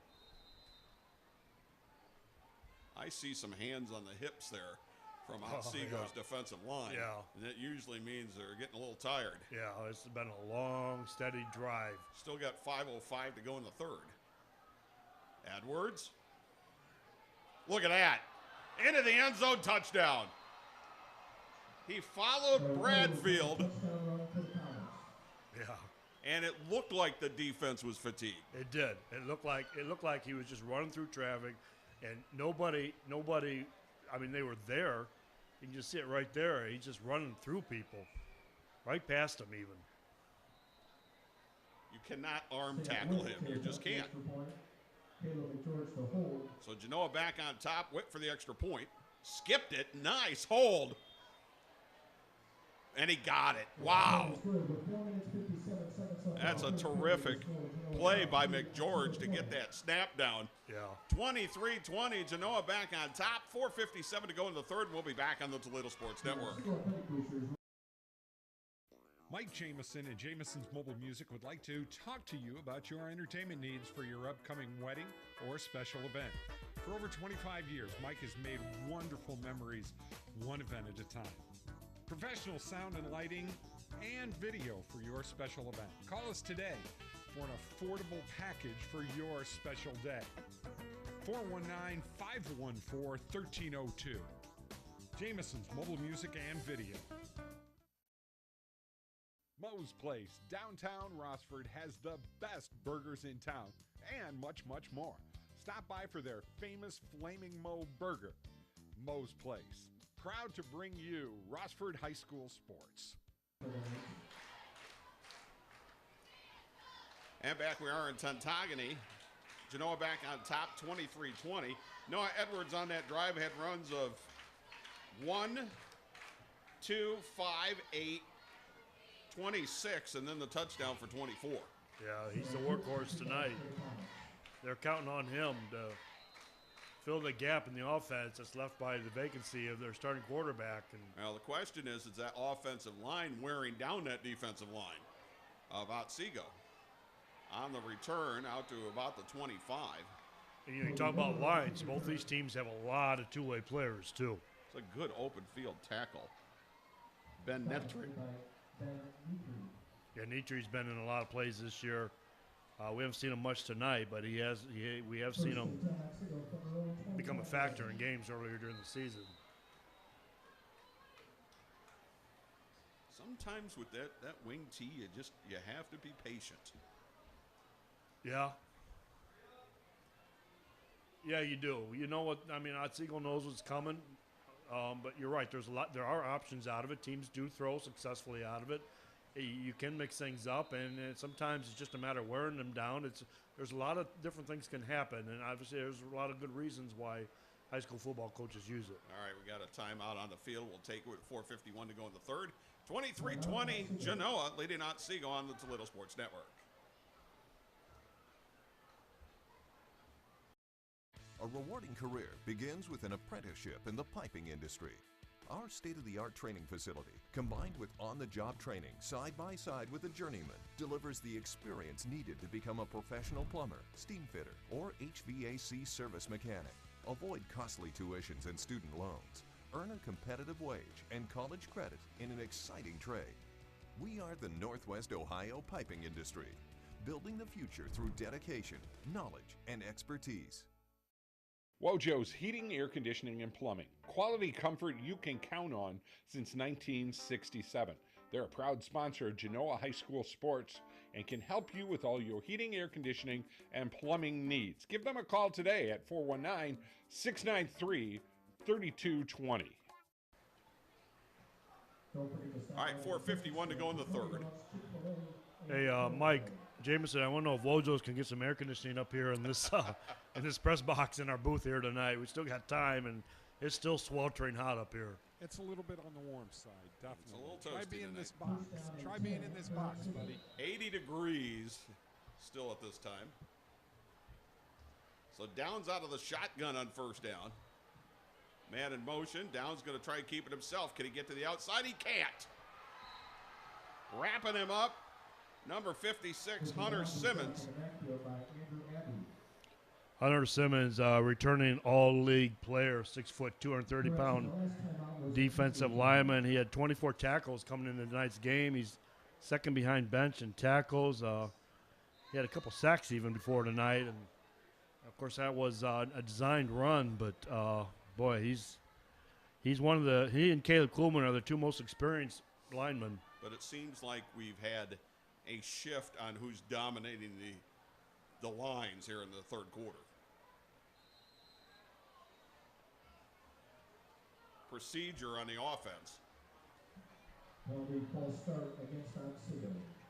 I see some hands on the hips there from Otsego's defensive line. Yeah. And that usually means they're getting a little tired. Yeah, it's been a long, steady drive. Still got 5:05 to go in the 3rd. Edwards. Look at that. Into the end zone, touchdown. He followed Bradfield. Yeah. And it looked like the defense was fatigued. It did. It looked like he was just running through traffic. And nobody, I mean, they were there. You can just see it right there. He's just running through people. Right past them, even. You cannot arm tackle him. You just can't. So Genoa back on top. Went for the extra point. Skipped it. Nice hold. And he got it. Wow. That's a terrific play by McGeorge to get that snap down. Yeah. 23-20, Genoa back on top. 4:57 to go in the 3rd, and we'll be back on the Toledo Sports Network. Mike Jameson and Jameson's Mobile Music would like to talk to you about your entertainment needs for your upcoming wedding or special event. For over 25 years, Mike has made wonderful memories, one event at a time. Professional sound and lighting and video for your special event. Call us today for an affordable package for your special day. 419-514-1302. Jameson's Mobile Music and Video. Moe's Place, downtown Rossford, has the best burgers in town and much, much more. Stop by for their famous Flaming Moe burger. Moe's Place, proud to bring you Rossford High School sports. And back we are in Tuntogany. Genoa back on top, 23-20. Noah Edwards on that drive had runs of 1, 2, 5, 8, 26, and then the touchdown for 24. Yeah, he's the workhorse tonight. They're counting on him to fill the gap in the offense that's left by the vacancy of their starting quarterback. And well, the question is that offensive line wearing down that defensive line of Otsego? On the return, out to about the 25. And, you talk about lines. Both these teams have a lot of two-way players, too. It's a good open field tackle. Ben Netry. Yeah, Nitri's been in a lot of plays this year. We haven't seen him much tonight, but we have seen him become a factor in games earlier during the season. Sometimes with that wing tee, you have to be patient. Yeah. Yeah, you do. You know what? I mean, Otsego knows what's coming, but you're right. There are options out of it. Teams do throw successfully out of it. You can mix things up, and sometimes it's just a matter of wearing them down. There's a lot of different things can happen, and obviously there's a lot of good reasons why high school football coaches use it. All right, we got a timeout on the field. We'll take it with 4:51 to go in the third. 23-20, Genoa leading Otsego on the Toledo Sports Network. A rewarding career begins with an apprenticeship in the piping industry. Our state-of-the-art training facility, combined with on-the-job training side by side with a journeyman, delivers the experience needed to become a professional plumber, steam fitter, or HVAC service mechanic. Avoid costly tuitions and student loans. Earn a competitive wage and college credit in an exciting trade. We are the Northwest Ohio piping industry, building the future through dedication, knowledge, and expertise. Wojo's Heating, Air Conditioning, and Plumbing. Quality comfort you can count on since 1967. They're a proud sponsor of Genoa High School sports and can help you with all your heating, air conditioning, and plumbing needs. Give them a call today at 419-693-3220. All right, 4:51 to go in the third. Hey, Mike Jameson, I want to know if Wojo's can get some air conditioning up here in this press box in our booth here tonight. We still got time, and it's still sweltering hot up here. It's a little bit on the warm side, definitely. It's a little Try toasty being in tonight. this box. Try being in this box, buddy. 80 degrees still at this time. So Downs out of the shotgun on first down. Man in motion. Downs going to try and keep it himself. Can he get to the outside? He can't. Wrapping him up. Number 56, Hunter Simmons. Hunter Simmons, returning all-league player, 6 foot, 230-pound defensive lineman. He had 24 tackles coming into tonight's game. He's second behind bench in tackles. He had a couple sacks even before tonight, and of course that was a designed run. But boy, he's one of the. He and Caleb Kuhlman are the two most experienced linemen. But it seems like we've had a shift on who's dominating the lines here in the third quarter. Procedure on the offense.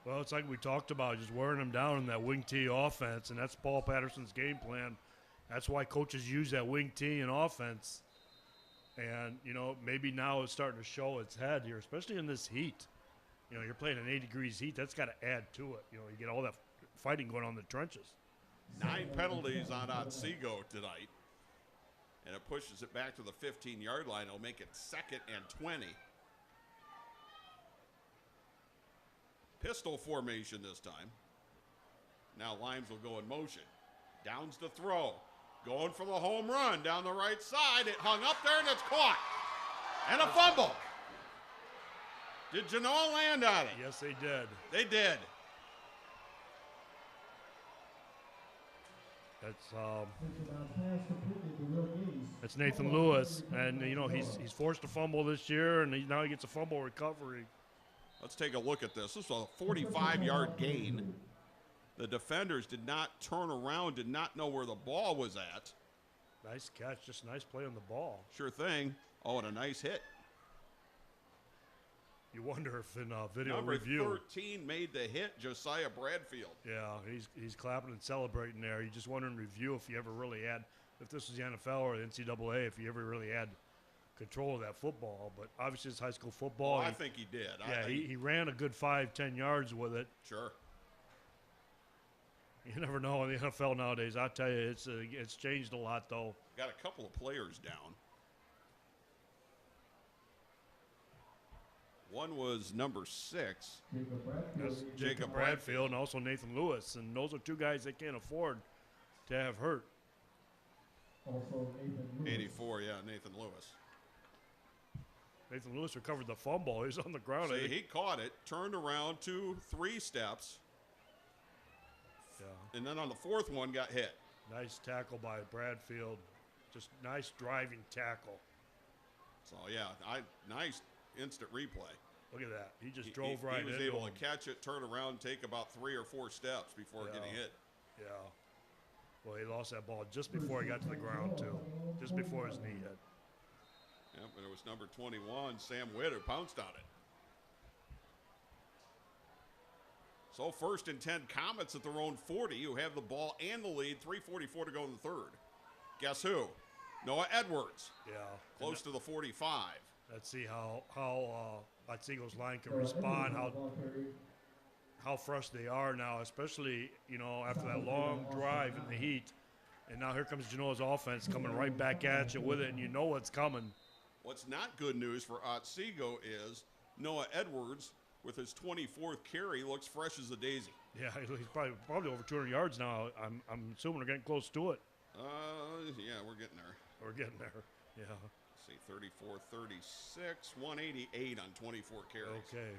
Well, it's like we talked about, just wearing them down in that wing T offense, and that's Paul Patterson's game plan. That's why coaches use that wing T in offense. And, maybe now it's starting to show its head here, especially in this heat. You're playing in 80 degrees heat. That's got to add to it. You get all that fighting going on in the trenches. 9 penalties on Otsego tonight. And it pushes it back to the 15-yard line. It'll make it 2nd and 20. Pistol formation this time. Now Limes will go in motion. Downs to throw. Going for the home run down the right side. It hung up there and it's caught. And a fumble. Did Genoa land on it? Yes, they did. They did. That's Nathan Lewis, and he's forced a fumble this year, and now he gets a fumble recovery. Let's take a look at this. This was a 45-yard gain. The defenders did not turn around, did not know where the ball was at. Nice catch, just nice play on the ball. Sure thing. Oh, and a nice hit. You wonder if in video Number review. 13 made the hit, Josiah Bradfield. Yeah, he's clapping and celebrating there. You just wonder in review if he ever really had, if this was the NFL or the NCAA, if he ever really had control of that football. But obviously it's high school football. I think he did. Yeah, he ran a good 5-10 yards with it. Sure. You never know in the NFL nowadays. I tell you, it's changed a lot though. Got a couple of players down. One was number 6. That's Jacob Bradfield and also Nathan Lewis. And those are two guys they can't afford to have hurt. Also Nathan Lewis. 84, yeah, Nathan Lewis. Nathan Lewis recovered the fumble. He was on the ground. See, he caught it, turned around 2-3 steps. Yeah. And then on the 4th one got hit. Nice tackle by Bradfield. Just nice driving tackle. So, yeah, nice instant replay. Look at that. He just drove right in. He was able to catch it, turn around, take about 3 or 4 steps before getting hit. Yeah. Well, he lost that ball just before he got to the ground, too. Just before his knee hit. Yep, and it was number 21, Sam Witt, who pounced on it. So 1st and 10, Comets at their own 40, who have the ball and the lead. 3:44 to go in the 3rd. Guess who? Noah Edwards. Yeah. Close to the 45. Let's see how Otsego's line can respond, how fresh they are now, especially, after that long drive in the heat. And now here comes Genoa's offense coming right back at you with it, and you know what's coming. What's not good news for Otsego is Noah Edwards, with his 24th carry, looks fresh as a daisy. Yeah, he's probably over 200 yards now. I'm assuming we're getting close to it. Yeah, we're getting there. We're getting there, yeah. Let's see, 34, 36, 188 on 24 carries. Okay.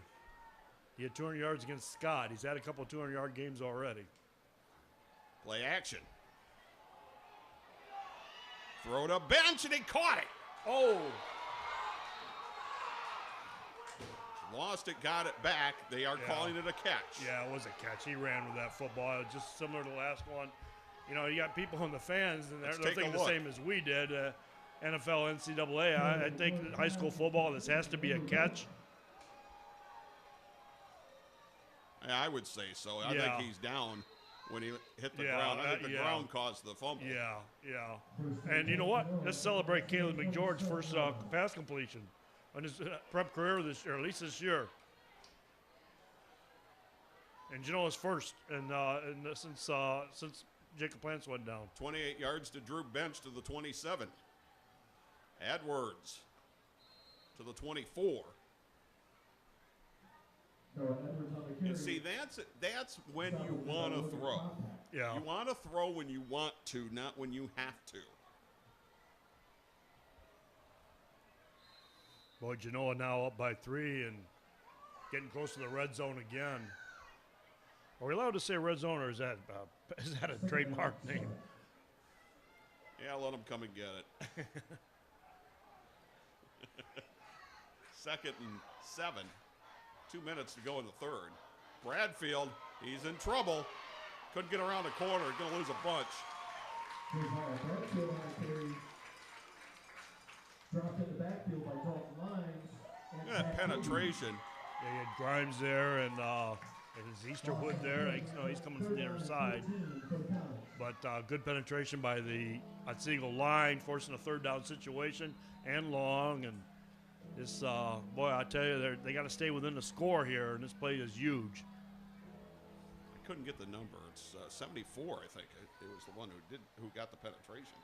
He had 200 yards against Scott. He's had a couple of 200-yard games already. Play action. Throw to bench, and he caught it. Oh! Lost it, got it back. They are calling it a catch. Yeah, it was a catch. He ran with that football. It was just similar to the last one. You got people in the fans, and they're thinking the same as we did. NFL, NCAA, I think high school football, this has to be a catch. Yeah, I would say so. I think he's down when he hit the ground. I think the ground caused the fumble. Yeah. And you know what? Let's celebrate Caleb McGeorge's first pass completion on his prep career this year, at least this year. And Genoa's first, and since Jacob Plants went down. 28 yards to Drew Bench to the 27. Edwards to the 24. And see, that's when you want to throw. Yeah. You want to throw when you want to, not when you have to. Boy, Genoa now up by 3 and getting close to the red zone again. Are we allowed to say red zone, or is that a trademark name? Yeah, let them come and get it. 2nd and 7. 2 minutes to go in the 3rd. Bradfield, he's in trouble. Couldn't get around the corner. Going to lose a bunch. Bradfield on carry. Dropped in the backfield by Dalton Lyons. Look at that penetration. Yeah, he had Grimes there and his Easterwood there. He's coming from the other side. But good penetration by the Otsego line, forcing a 3rd down situation and long. And this, boy, I tell you, they got to stay within the score here, and this play is huge. I couldn't get the number. It's 74, I think. It was the one who got the penetration.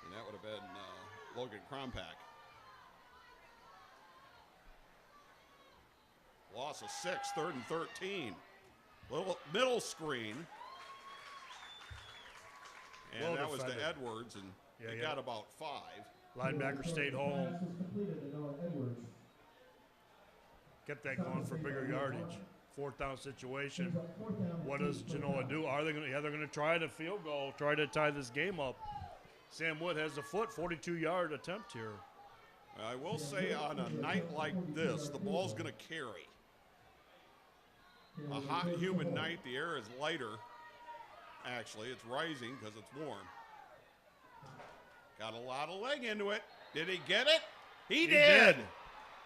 And that would have been Logan Krompak. Loss of 6, 3rd and 13. Little middle screen. And that was to Edwards, and he got about 5. Linebacker stayed home. Get that going for bigger yardage. 4th down situation. What does Genoa do? They're going to try the field goal, try to tie this game up. Sam Wood has a 42-yard attempt here. I will say on a night like this, the ball's going to carry. A hot, humid night, the air is lighter. Actually, it's rising because it's warm. Got a lot of leg into it. Did he get it? He did.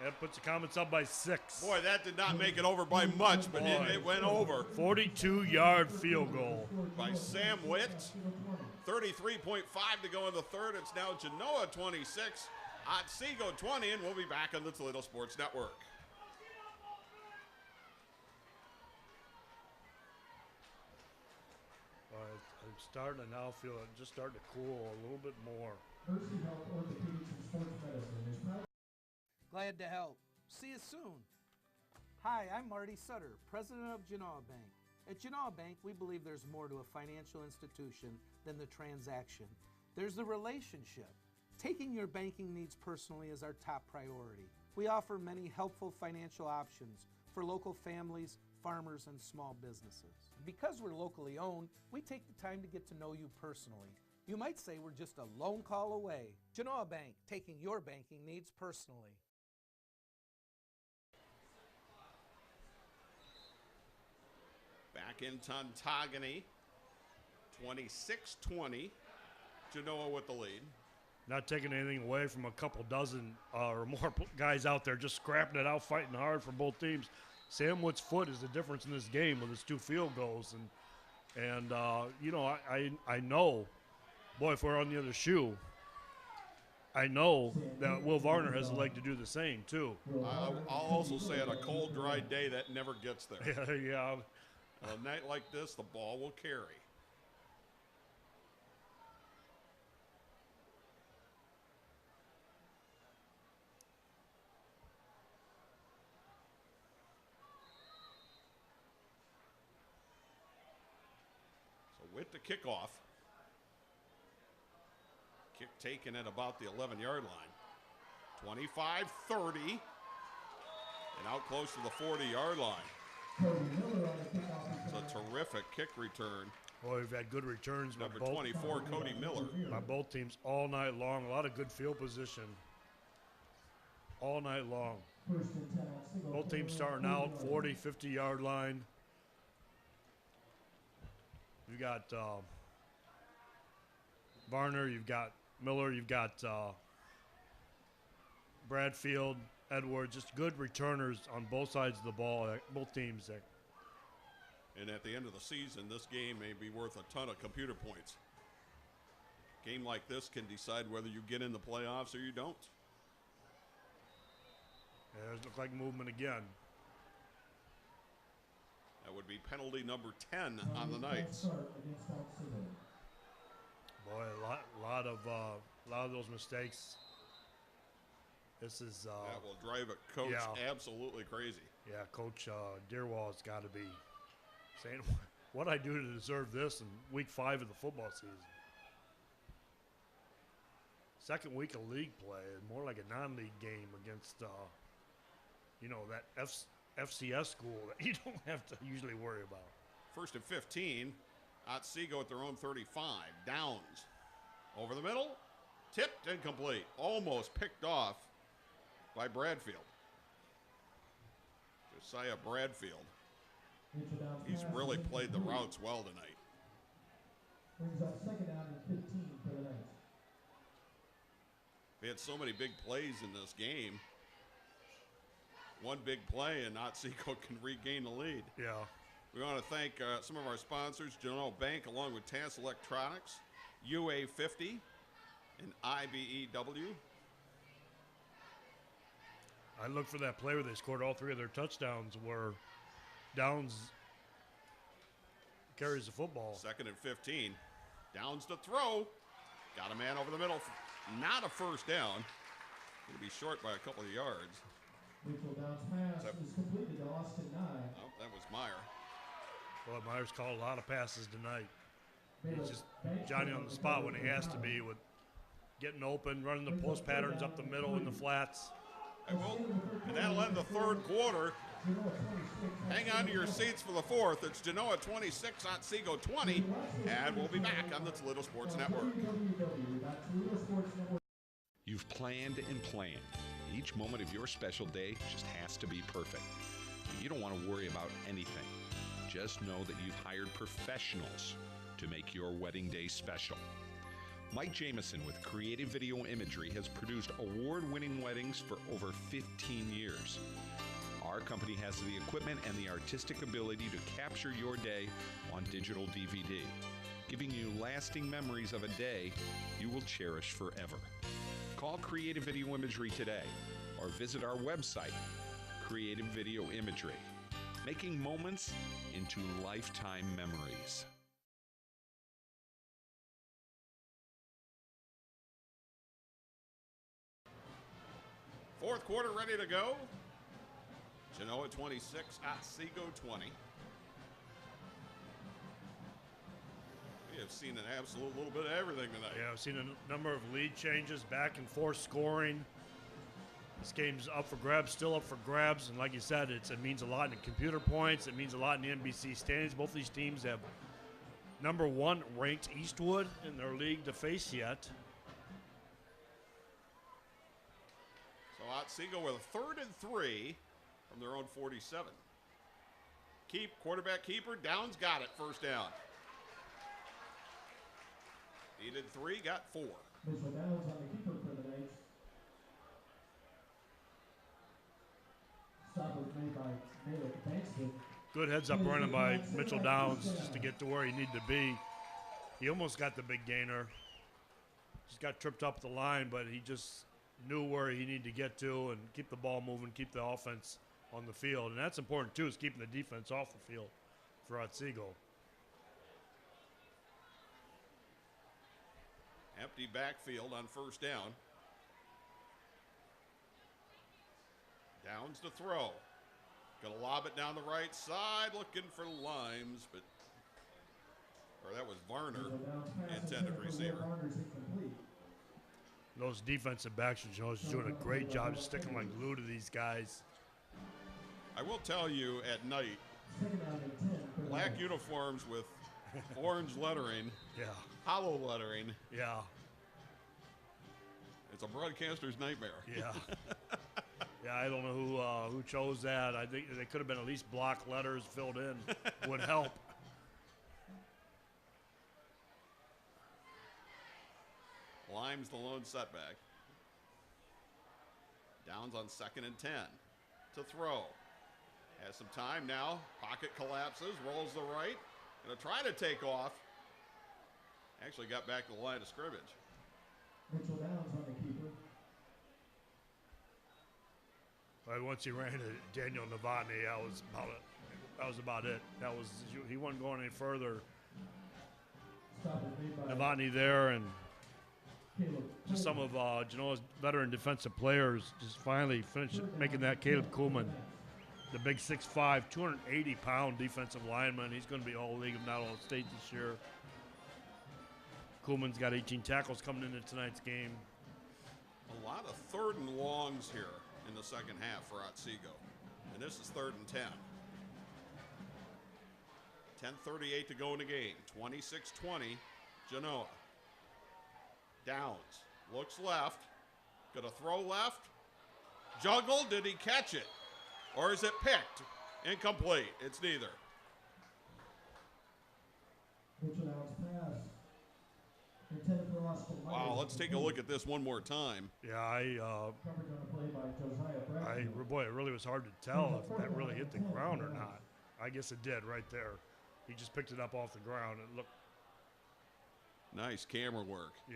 That puts the Comets up by 6. Boy, that did not make it over by much, but it went over. 42-yard field goal. By Sam Witt. 33.5 to go in the third. It's now Genoa 26, Otsego 20, and we'll be back on the Toledo Sports Network. I'm starting to now feel it just starting to cool a little bit more. Mercy Health Orthopedics and Sports Medicine is proud. Glad to help. See you soon. Hi, I'm Marty Sutter, president of Genoa Bank. At Genoa Bank, we believe there's more to a financial institution than the transaction. There's the relationship. Taking your banking needs personally is our top priority. We offer many helpful financial options for local families, farmers, and small businesses. Because we're locally owned, we take the time to get to know you personally. You might say we're just a lone call away. Genoa Bank, taking your banking needs personally. Back in Tontogany, 26-20. Genoa with the lead. Not taking anything away from a couple dozen or more guys out there just scrapping it out, fighting hard for both teams. Sam Wood's foot is the difference in this game with his 2 field goals. And you know, I know, boy, if we're on the other shoe, I know that Will Varner has a leg to do the same, too. I'll also say on a cold, dry day, that never gets there. Yeah. A night like this, the ball will carry. So with the kickoff. Kick taken at about the 11-yard line. 25-30. And out close to the 40-yard line. It's a terrific kick return. Boy, we've had good returns by Number 24, Cody Miller. By both teams all night long. A lot of good field position all night long. Both teams starting out 40, 50-yard line. You got Varner, you've got Miller, you've got Bradfield, Edwards, just good returners on both sides of the ball, both teams there. And at the end of the season, this game may be worth a ton of computer points. A game like this can decide whether you get in the playoffs or you don't. Yeah, it looks like movement again. That would be penalty number 10 on the Knights. Boy, a lot of those mistakes. This is that will drive a coach absolutely crazy. Yeah, Coach Dearwall's got to be saying, what I do to deserve this in week 5 of the football season. Second week of league play, more like a non-league game against, that FCS school that you don't have to usually worry about. First and 15, Otsego at their own 35. Downs over the middle, tipped incomplete, almost picked off by Bradfield. Josiah Bradfield. He's really played the routes well tonight. Brings up second down and 15 for the Knights. We had so many big plays in this game. One big play and Otsego can regain the lead. Yeah. We want to thank some of our sponsors, Genoa Bank, along with TAS Electronics, UA50, and IBEW. I looked for that play where they scored all 3 of their touchdowns where Downs carries the football. Second and 15. Downs to throw. Got a man over the middle. Not a first down. Going to be short by a couple of yards. Neutral Downs pass is completed to Austin Nye. Oh, that was Meyer. Boy, Myers called a lot of passes tonight. He's just Johnny on the spot when he has to be with getting open, running the post patterns up the middle in the flats. And that'll end the third quarter. Hang on to your seats for the fourth. It's Genoa 26, Otsego 20, and we'll be back on the Toledo Sports Network. You've planned and planned. Each moment of your special day just has to be perfect. You don't want to worry about anything. Just know that you've hired professionals to make your wedding day special. Mike Jameson with Creative Video Imagery has produced award-winning weddings for over 15 years. Our company has the equipment and the artistic ability to capture your day on digital DVD, giving you lasting memories of a day you will cherish forever. Call Creative Video Imagery today or visit our website, Creative Video Imagery, making moments into lifetime memories. Fourth quarter ready to go. Genoa 26, Otsego 20. We have seen an absolute little bit of everything tonight. Yeah, I've seen a number of lead changes, back and forth scoring. This game's up for grabs, still up for grabs, and like you said, it means a lot in the computer points. It means a lot in the NBC standings. Both these teams have number 1 ranked Eastwood in their league to face yet. So Otsego with a 3rd and 3 from their own 47. Quarterback keeper, Downs got it, first down. Needed 3, got 4. Mitchell Downs on the keeper for the Knights. Stop was made by Malek Bankston. Good heads-up running by Mitchell Downs just to get to where he needed to be. He almost got the big gainer. Just got tripped up the line, but he just knew where he needed to get to and keep the ball moving, keep the offense on the field. And that's important, too, is keeping the defense off the field for Otsego. Empty backfield on first down. Downs to throw. Gonna lob it down the right side, looking for Limes, but that was Varner, intended receiver. Those defensive backs, you know, is doing a great job sticking like glue to these guys. I will tell you, at night, black uniforms with orange lettering, yeah, hollow lettering. Yeah. It's a broadcaster's nightmare. Yeah. Yeah, I don't know who chose that. I think they could have been at least block letters filled in. Would help. Limes the lone setback. Downs on 2nd and 10 to throw. Has some time now. Pocket collapses, rolls the right. Gonna try to take off. Actually got back to the line of scrimmage. Mitchell Downs on the keeper. Well, once he ran to Daniel Novotny, that was about it. He wasn't going any further. Novotny there, and just some of Genoa's veteran defensive players just finally finished making that. Caleb Kuhlman, the big 6'5", 280-pound defensive lineman. He's going to be all-league, if not all-state this year. Kuhlman's got 18 tackles coming into tonight's game. A lot of 3rd and longs here in the second half for Otsego. And this is 3rd and 10. 10:38 to go in the game. 26-20, Genoa. Downs, looks left, gonna throw left. Juggle, did he catch it? Or is it picked? Incomplete, it's neither. Mitchell Downs pass. Intended for Austin Myers. Wow, let's take a look at this one more time. Yeah, Coverage on the play by Josiah Braxton. boy, it really was hard to tell if that really hit the ground or not. I guess it did right there. He just picked it up off the ground. It looked nice camera work. Yeah,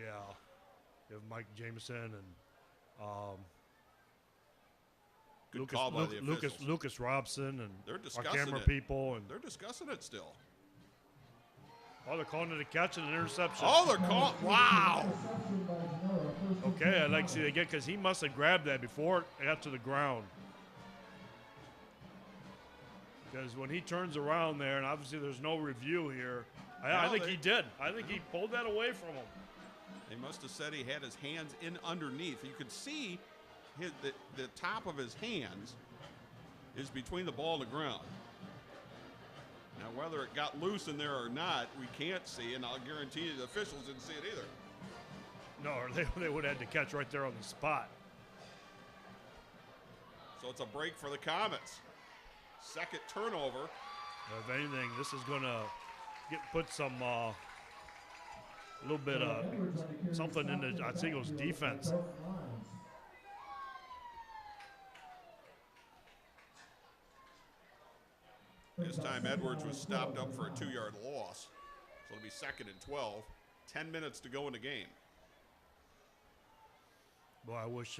you have Mike Jameson and good call by the officials. Lucas Robson and they're our camera it. people, and they're discussing it still. Oh, they're calling it a catch and an interception. Oh, they're calling. Wow. Okay, I'd like to see it again because he must have grabbed that before it got to the ground. Because when he turns around there, and obviously there's no review here, I think he did. I think he pulled that away from him. They must have said he had his hands in underneath. You could see the top of his hands is between the ball and the ground. Now, whether it got loose in there or not, we can't see, and I'll guarantee you the officials didn't see it either. No, they would have had to catch right there on the spot. So it's a break for the Comets. Second turnover. If anything, this is going to put some a little bit something in the Otsego's defense. This time Edwards was stopped up for a 2-yard loss. So it'll be 2nd and 12. 10 minutes to go in the game. Boy, I wish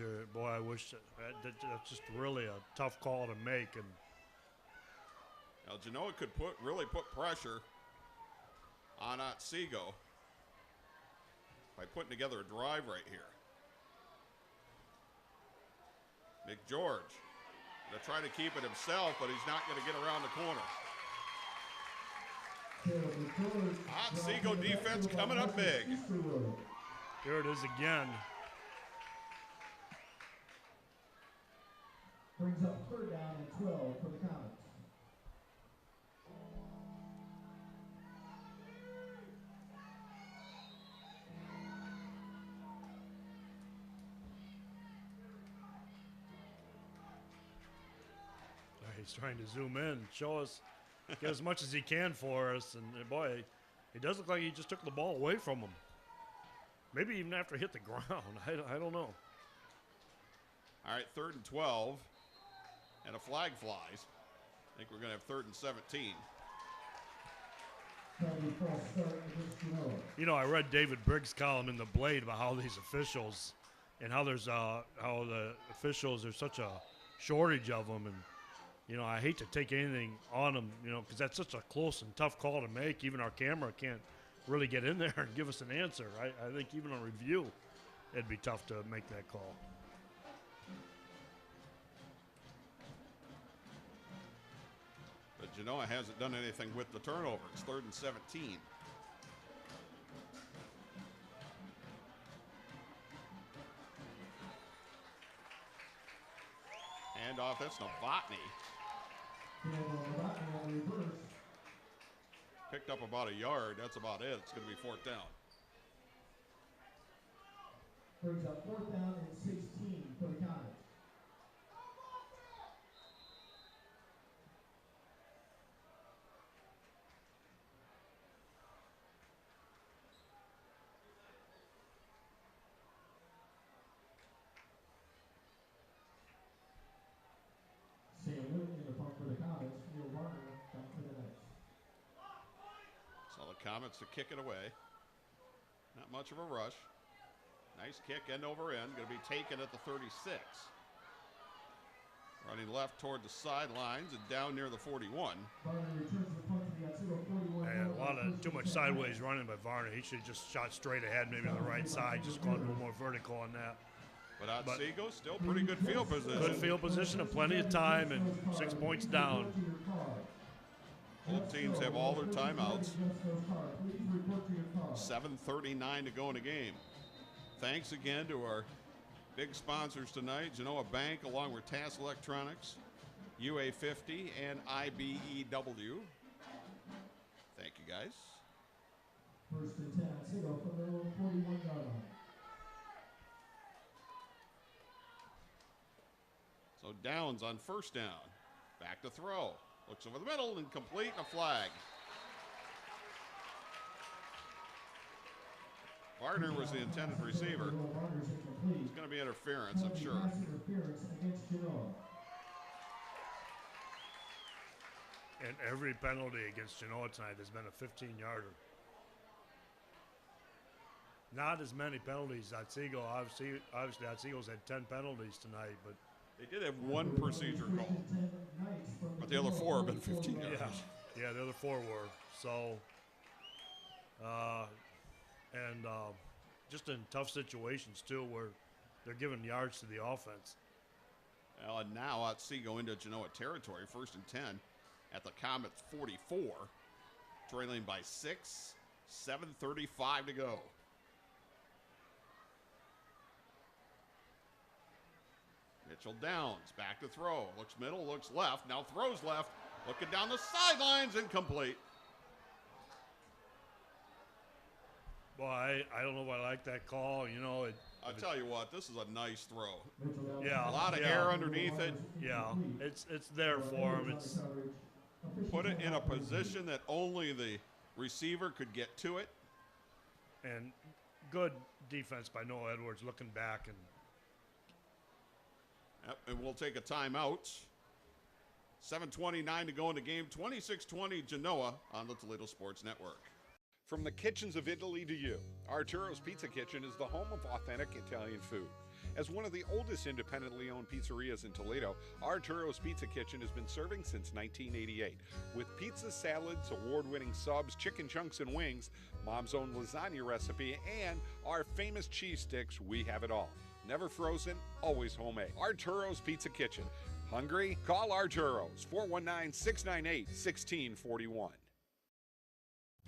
that's just really a tough call to make. And now Genoa could really put pressure on Otsego by putting together a drive right here. McGeorge going to try to keep it himself, but he's not going to get around the corner. Otsego defense coming up big. Here it is again. Brings up 3rd down and 12 for the Comets. He's trying to zoom in, show us, get as much as he can for us. And boy, it does look like he just took the ball away from him. Maybe even after it hit the ground. I don't know. All right, 3rd and 12. And a flag flies. I think we're going to have 3rd and 17. You know, I read David Briggs' column in The Blade about how these officials and how there's how the officials, there's such a shortage of them. And, you know, I hate to take anything on them, you know, because that's such a close and tough call to make. Even our camera can't really get in there and give us an answer. I think even on review, it'd be tough to make that call. But Genoa hasn't done anything with the turnover. It's 3rd and 17. Handoff, that's Novotny. Picked up about a yard. That's about it. It's going to be 4th down. Brings up 4th down and 16 for the Comets. Comets to kick it away. Not much of a rush. Nice kick end over end. Going to be taken at the 36. Running left toward the sidelines and down near the 41. And a lot of too much sideways running by Varner. He should have just shot straight ahead, maybe on the right side, just gone a little more vertical on that. But Otsego still pretty good field position. Good field position and plenty of time and 6 points down. Both teams have all their timeouts. 7:39 to go in the game. Thanks again to our big sponsors tonight, Genoa Bank, along with TAS Electronics, UA50, and IBEW. Thank you, guys. 1st and 10, Otsego from their own 41-yard line. So Downs on 1st down. Back to throw. Looks over the middle, incomplete, and a flag. Varner was the intended receiver. It's going to be interference, I'm sure. And every penalty against Genoa tonight has been a 15-yarder. Not as many penalties. Otsego, obviously Otsego's had 10 penalties tonight, but they did have one procedure call, but the other 4 have been 15 yards. Yeah, the other 4 were. So, just in tough situations, too, where they're giving yards to the offense. Well, and now Otsego into Genoa territory, 1st and 10 at the Comets 44, trailing by 6, 7:35 to go. Mitchell Downs, back to throw. Looks middle, looks left. Now throws left. Looking down the sidelines, incomplete. Boy, I don't know if I like that call. You know, I'll tell you what, this is a nice throw. Yeah, a lot of air underneath it. Yeah, it's there for him. It's put it in a position that only the receiver could get to it. And good defense by Noah Edwards looking back. And we'll take a timeout. 7:29 to go in the game. 26-20 Genoa on the Toledo Sports Network. From the kitchens of Italy to you, Arturo's Pizza Kitchen is the home of authentic Italian food. As one of the oldest independently owned pizzerias in Toledo, Arturo's Pizza Kitchen has been serving since 1988. With pizza, salads, award-winning subs, chicken chunks and wings, Mom's own lasagna recipe, and our famous cheese sticks, we have it all. Never frozen, always homemade. Arturo's Pizza Kitchen. Hungry? Call Arturo's, 419-698-1641.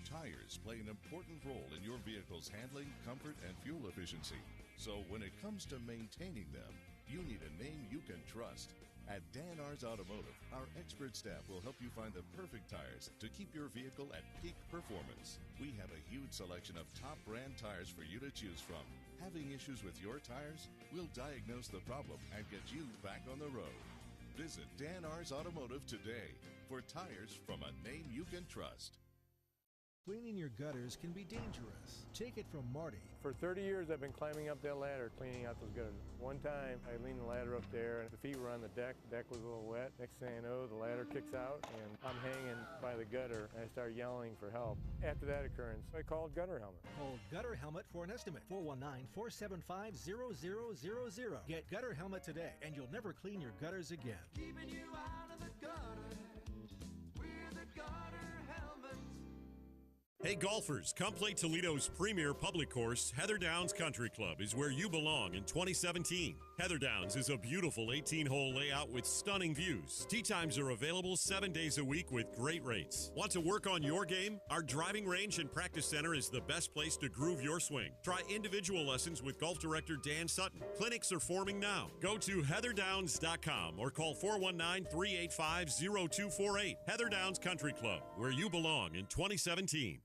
Tires play an important role in your vehicle's handling, comfort, and fuel efficiency. So when it comes to maintaining them, you need a name you can trust. At Dan Ars Automotive, our expert staff will help you find the perfect tires to keep your vehicle at peak performance. We have a huge selection of top brand tires for you to choose from. Having issues with your tires? We'll diagnose the problem and get you back on the road. Visit Dan Ars Automotive today for tires from a name you can trust. Cleaning your gutters can be dangerous. Take it from Marty. For 30 years, I've been climbing up that ladder, cleaning out those gutters. One time, I leaned the ladder up there, and the feet were on the deck. The deck was a little wet. Next thing I know, the ladder kicks out, and I'm hanging by the gutter, and I start yelling for help. After that occurrence, I called Gutter Helmet. Call Gutter Helmet for an estimate. 419-475-0000. Get Gutter Helmet today, and you'll never clean your gutters again. Keeping you out of the gutter. We're the Gutter Helmet. Hey golfers, come play Toledo's premier public course. Heather Downs Country Club is where you belong in 2017. Heather Downs is a beautiful 18-hole layout with stunning views. Tee times are available 7 days a week with great rates. Want to work on your game? Our driving range and practice center is the best place to groove your swing. Try individual lessons with golf director Dan Sutton. Clinics are forming now. Go to heatherdowns.com or call 419-385-0248. Heather Downs Country Club, where you belong in 2017.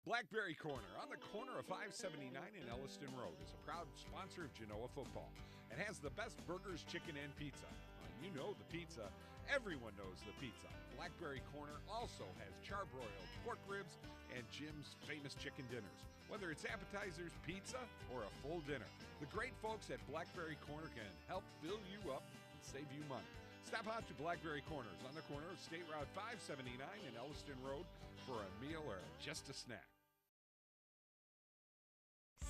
Blackberry Corner on the corner of 579 and Elliston Road is a proud sponsor of Genoa football and has the best burgers, chicken, and pizza. You know the pizza. Everyone knows the pizza. Blackberry Corner also has charbroiled pork ribs and Jim's famous chicken dinners. Whether it's appetizers, pizza, or a full dinner, the great folks at Blackberry Corner can help fill you up and save you money. Stop out to Blackberry Corners on the corner of State Route 579 and Elliston Road for a meal or just a snack.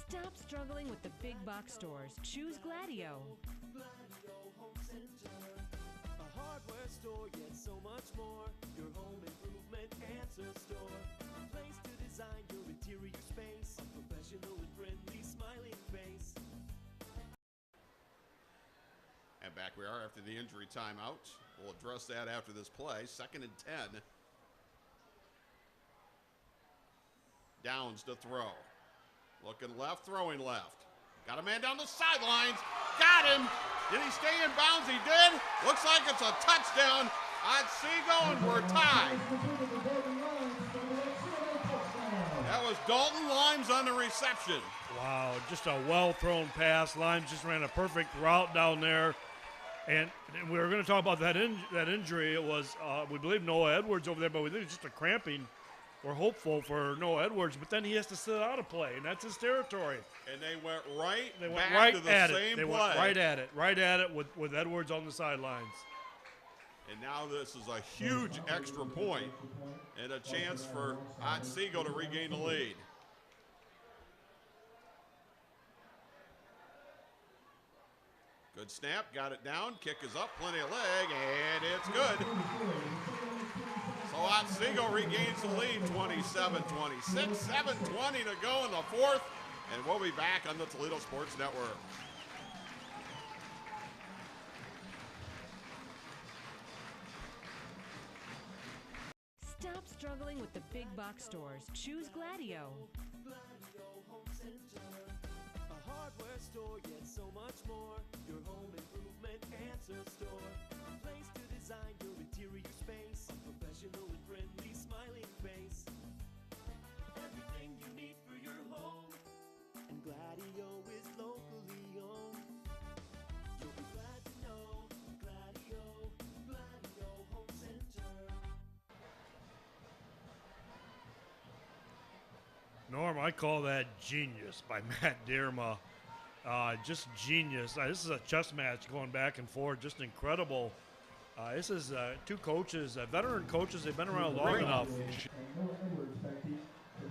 Stop struggling with the big box stores. Choose Gladio. Gladio Home Center. A hardware store, yet so much more. Your home improvement answer store. A place to design your interior space. A professional and friendly smiling face. And back we are after the injury timeout. We'll address that after this play. 2nd and 10. Downs to throw. Looking left, throwing left. Got a man down the sidelines. Got him. Did he stay in bounds? He did. Looks like it's a touchdown. Otsego, and we're tied. That was Dalton Limes on the reception. Wow, just a well-thrown pass. Limes just ran a perfect route down there. And we were going to talk about that injury. It was, we believe, Noah Edwards over there, but we think it's just a cramping. We're hopeful for Noah Edwards, but then he has to sit out of play, and that's his territory. And they went right to the same play. Went right at it with Edwards on the sidelines. And now this is a huge extra point and a chance for Otsego to regain the lead. Good snap, got it down, kick is up, plenty of leg, and it's good. So Otsego regains the lead, 27-26, 7:20 to go in the fourth, and we'll be back on the Toledo Sports Network. Stop struggling with the big box stores. Choose Gladio. Gladio Home Center. A hardware store, yet so much more. Your home improvement answer store. A place to design your interior space. A professional and friendly smiling face. Everything you need for your home. And Gladio is locally owned. You'll be glad to know Gladio Home Center. Norm, I call that genius by Matt Dearma. Just genius. This is a chess match going back and forth. Just incredible. This is two coaches, veteran coaches. They've been around long enough.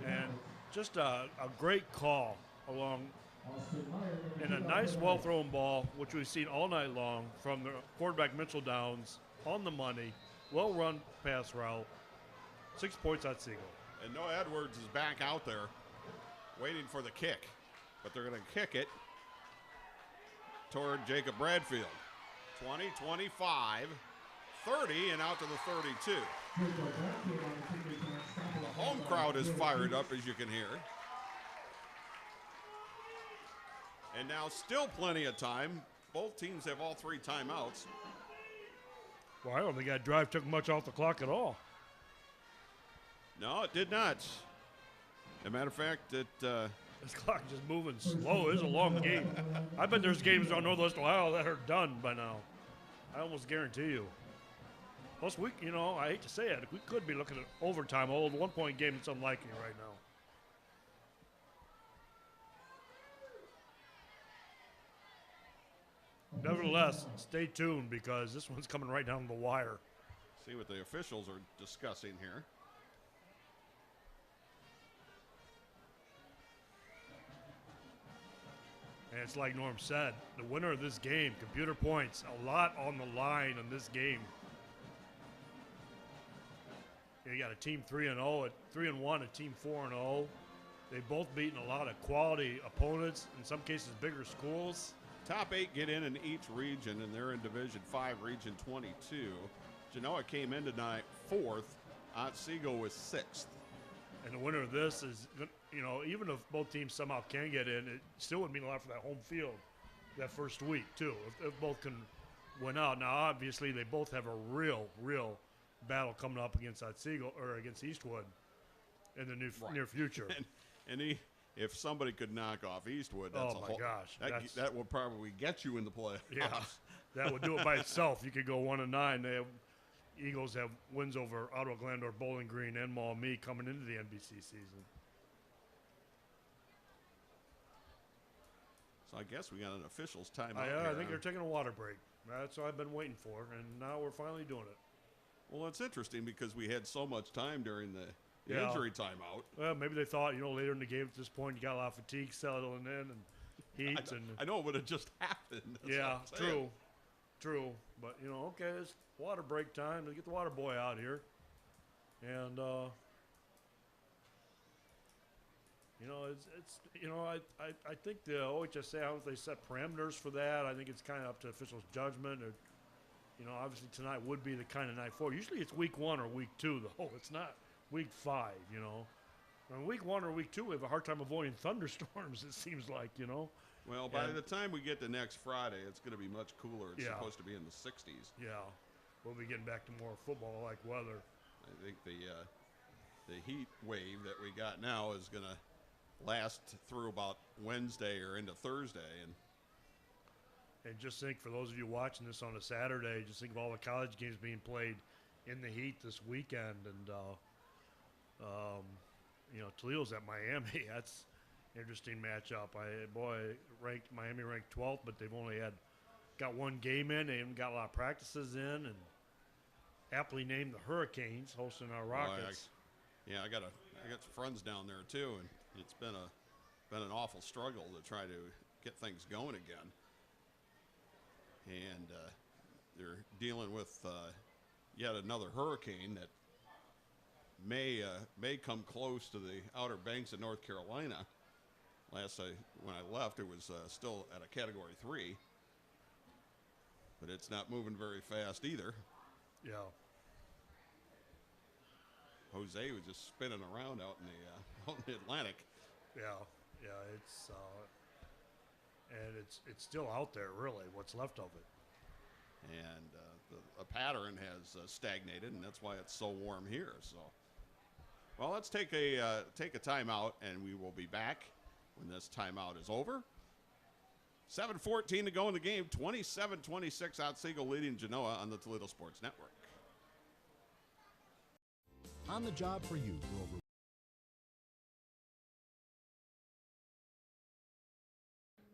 And just a great call along. And a nice, well-thrown ball, which we've seen all night long from the quarterback Mitchell Downs, on the money, well-run pass route. 6 points on Otsego. And Noah Edwards is back out there waiting for the kick. But they're going to kick it toward Jacob Bradfield. 20, 25, 30, and out to the 32. The home crowd is fired up, as you can hear. And now still plenty of time. Both teams have all 3 timeouts. Well, I don't think that drive took much off the clock at all. No, it did not. As a matter of fact, this clock just moving slow. It's a long game. I bet there's games on Northwest Ohio that are done by now. I almost guarantee you. Plus, I hate to say it, we could be looking at overtime. A 1-point game, it's unlikely right now. Nevertheless, stay tuned because this one's coming right down the wire. See what the officials are discussing here. And it's like Norm said, the winner of this game, computer points, a lot on the line in this game. You got a team 3-0, 3-1, a team 4-0. They've both beaten a lot of quality opponents, in some cases bigger schools. Top 8 get in each region, and they're in Division 5, Region 22. Genoa came in tonight 4th. Otsego was 6th. And the winner of this is, even if both teams somehow can get in, it still would mean a lot for that home field that first week, too, if both can win out. Now, obviously, they both have a real battle coming up against Otsego or against Eastwood in the near future. and if somebody could knock off Eastwood, that's that would probably get you in the playoffs. Yeah, that would do it by itself. You could go 1-9. Eagles have wins over Ottawa Glandorf, Bowling Green, and Maumee coming into the NBC season. So I guess we got an officials timeout. I think they're taking a water break. That's what I've been waiting for, and now we're finally doing it. Well, it's interesting because we had so much time during the injury timeout. Well, maybe they thought, later in the game at this point, you got a lot of fatigue settling in and heat. I know it would have just happened. Yeah, true. But, okay, it's water break time. Let's get the water boy out here. And, I think the OHSA, I don't know if they set parameters for that. I think it's kind of up to officials' judgment. Or, obviously tonight would be the kind of night for. Usually it's week 1 or week 2, though. It's not week 5, On week 1 or week 2, we have a hard time avoiding thunderstorms, it seems like, Well, by the time we get to next Friday, it's going to be much cooler. It's supposed to be in the 60s. Yeah. We'll be getting back to more football-like weather. I think the heat wave that we got now is going to last through about Wednesday or into Thursday. And just think, for those of you watching this on a Saturday, just think of all the college games being played in the heat this weekend. And, Toledo's at Miami. That's an interesting matchup. Miami ranked 12th, but they've only got one game in. They haven't got a lot of practices in, and aptly named the Hurricanes, hosting our Rockets. I got some friends down there too, and it's been an awful struggle to try to get things going again. And they're dealing with yet another hurricane that may come close to the Outer Banks of North Carolina. When I left, it was still at a Category 3, but it's not moving very fast either. Yeah. Jose was just spinning around out in the Atlantic. Yeah, it's still out there, really, what's left of it. And the pattern has stagnated, and that's why it's so warm here. So, well, let's take a timeout, and we will be back when this timeout is over. 7:14 to go in the game. 27-26, Otsego leading Genoa on the Toledo Sports Network. On the job for you for over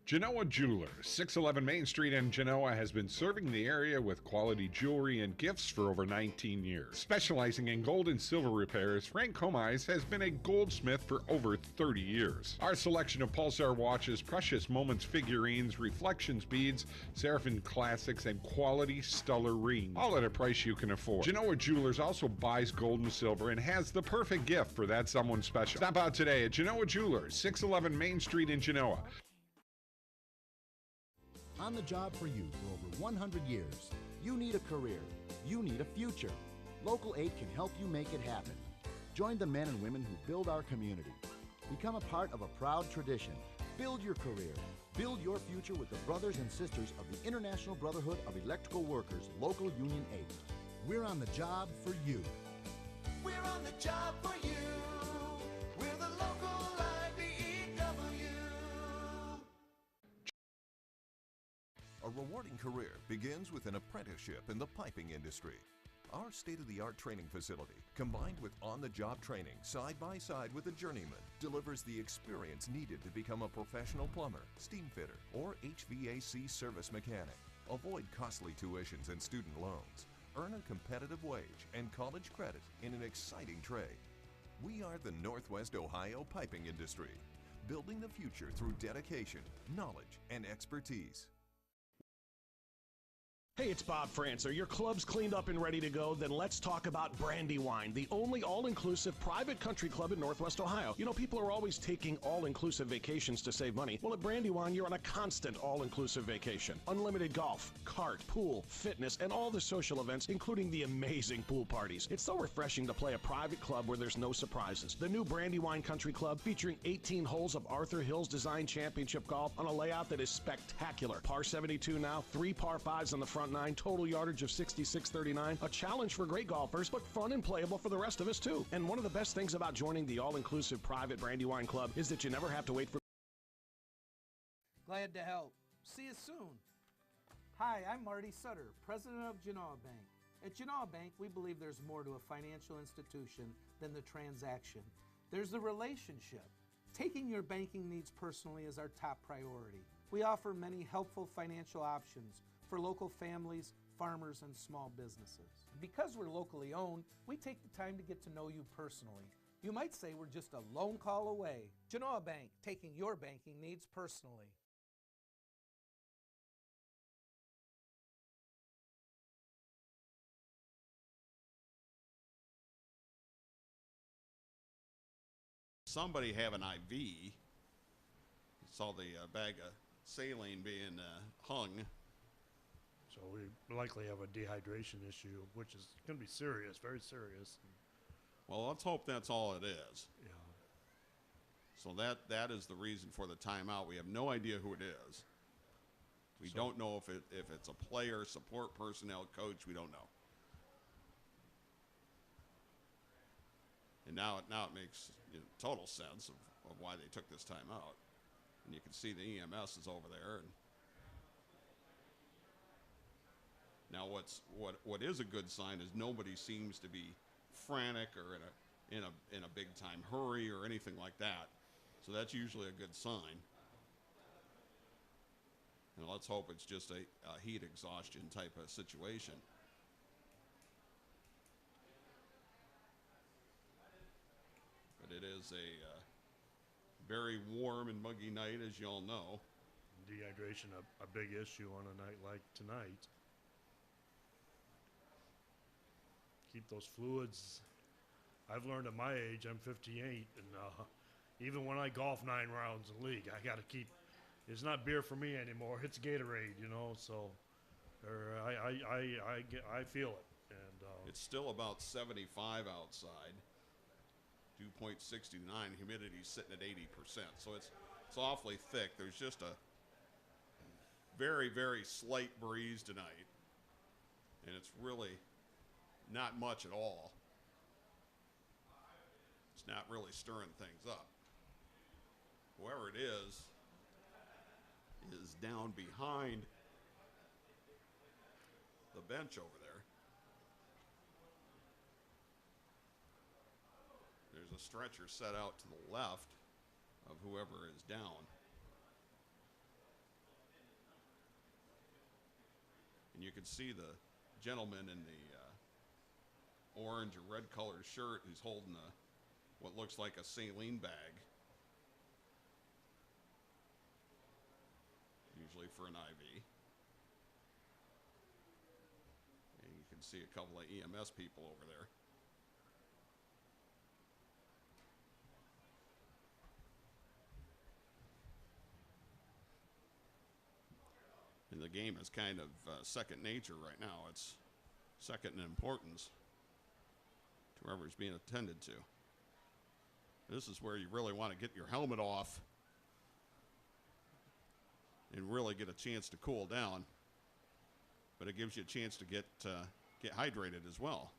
Genoa Jewelers, 611 Main Street in Genoa, has been serving the area with quality jewelry and gifts for over 19 years. Specializing in gold and silver repairs, Frank Comise has been a goldsmith for over 30 years. Our selection of Pulsar watches, Precious Moments figurines, Reflections beads, Seraphim classics, and quality stellar rings, all at a price you can afford. Genoa Jewelers also buys gold and silver and has the perfect gift for that someone special. Stop out today at Genoa Jewelers, 611 Main Street in Genoa. On the job for you for over 100 years. You need a career. You need a future. Local 8 can help you make it happen. Join the men and women who build our community. Become a part of a proud tradition. Build your career. Build your future with the brothers and sisters of the International Brotherhood of Electrical Workers, Local Union 8. We're on the job for you. We're on the job for you. We're the local IBEW. A rewarding career begins with an apprenticeship in the piping industry. Our state-of-the-art training facility, combined with on-the-job training side by side with a journeyman, delivers the experience needed to become a professional plumber, steam fitter, or HVAC service mechanic. Avoid costly tuitions and student loans. Earn a competitive wage and college credit in an exciting trade. We are the Northwest Ohio piping industry, building the future through dedication, knowledge, and expertise. Hey, it's Bob Francer. Your club's cleaned up and ready to go? Then let's talk about Brandywine, the only all-inclusive private country club in Northwest Ohio. You know, people are always taking all-inclusive vacations to save money. Well, at Brandywine, you're on a constant all-inclusive vacation. Unlimited golf, kart, pool, fitness, and all the social events, including the amazing pool parties. It's so refreshing to play a private club where there's no surprises. The new Brandywine Country Club, featuring 18 holes of Arthur Hills Design Championship golf on a layout that is spectacular. Par 72 now, 3 par 5s on the front 9, total yardage of 66.39. A challenge for great golfers, but fun and playable for the rest of us too. And one of the best things about joining the all-inclusive private Brandywine Club is that you never have to wait for... Glad to help. See you soon. Hi, I'm Marty Sutter, president of Genoa Bank. At Genoa Bank, we believe there's more to a financial institution than the transaction. There's the relationship. Taking your banking needs personally is our top priority. We offer many helpful financial options for local families, farmers, and small businesses. Because we're locally owned, we take the time to get to know you personally. You might say we're just a lone call away. Genoa Bank, taking your banking needs personally. Somebody have an IV. You saw the bag of saline being hung. So we likely have a dehydration issue, which is going to be serious, very serious. Well, let's hope that's all it is. Yeah. So that is the reason for the timeout. We have no idea who it is. We don't know if it's a player, support personnel, coach. We don't know. And now it makes total sense of why they took this timeout. And you can see the EMS is over there. And now what is a good sign is nobody seems to be frantic or in a big time hurry or anything like that. So that's usually a good sign. And let's hope it's just a heat exhaustion type of situation. But it is a very warm and muggy night, as you all know. Dehydration, a big issue on a night like tonight. Keep those fluids. I've learned at my age, I'm 58, and even when I golf 9 rounds in league, I got to keep. It's not beer for me anymore. It's Gatorade, So, I feel it. And it's still about 75 outside. Dew point 69. Humidity sitting at 80%. So it's awfully thick. There's just a very, very slight breeze tonight, and it's really not much at all. It's not really stirring things up. Whoever it is down behind the bench over there. There's a stretcher set out to the left of whoever is down. And you can see the gentleman in the orange or red colored shirt who's holding what looks like a saline bag, usually for an IV. And you can see a couple of EMS people over there. And the game is kind of second nature right now. It's second in importance to whoever's being attended to. This is where you really want to get your helmet off and really get a chance to cool down. But it gives you a chance to get hydrated as well.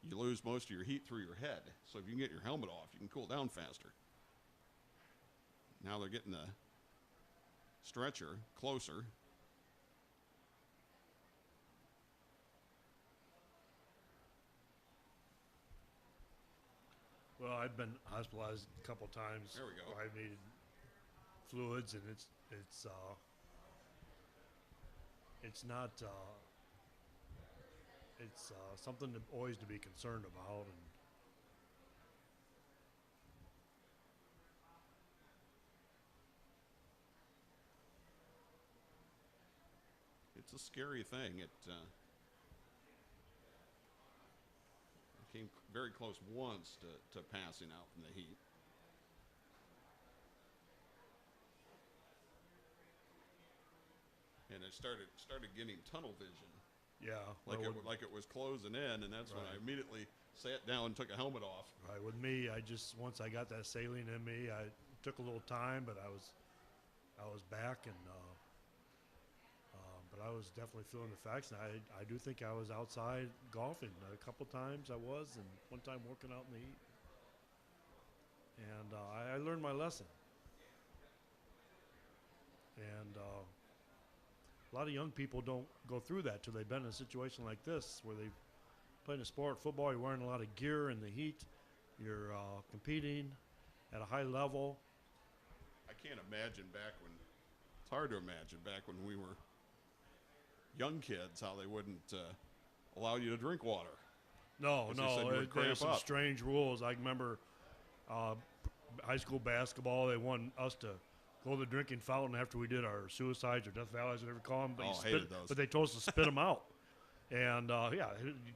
You lose most of your heat through your head. So if you can get your helmet off, you can cool down faster. Now they're getting the stretcher closer. Well, I've been hospitalized a couple times. There we go. I've needed fluids, and it's not it's something always to be concerned about. And it's a scary thing. It came very close once to passing out from the heat. And I started getting tunnel vision. Yeah, like it was closing in, and that's when I immediately sat down and took a helmet off. Right, with me, once I got that saline in me, I took a little time, but I was back, and but I was definitely feeling the effects, and I do think I was outside golfing a couple times. I was, and one time working out in the heat, and I learned my lesson. And a lot of young people don't go through that till they've been in a situation like this, where they've played a sport, football. You're wearing a lot of gear in the heat. You're competing at a high level. I can't imagine it's hard to imagine back when we were young kids, how they wouldn't allow you to drink water. No, there's some up. strange rules. I remember high school basketball, they wanted us to go to the drinking fountain after we did our suicides or death valleys, whatever you call them. But, hated those. But they told us to spit them out. And,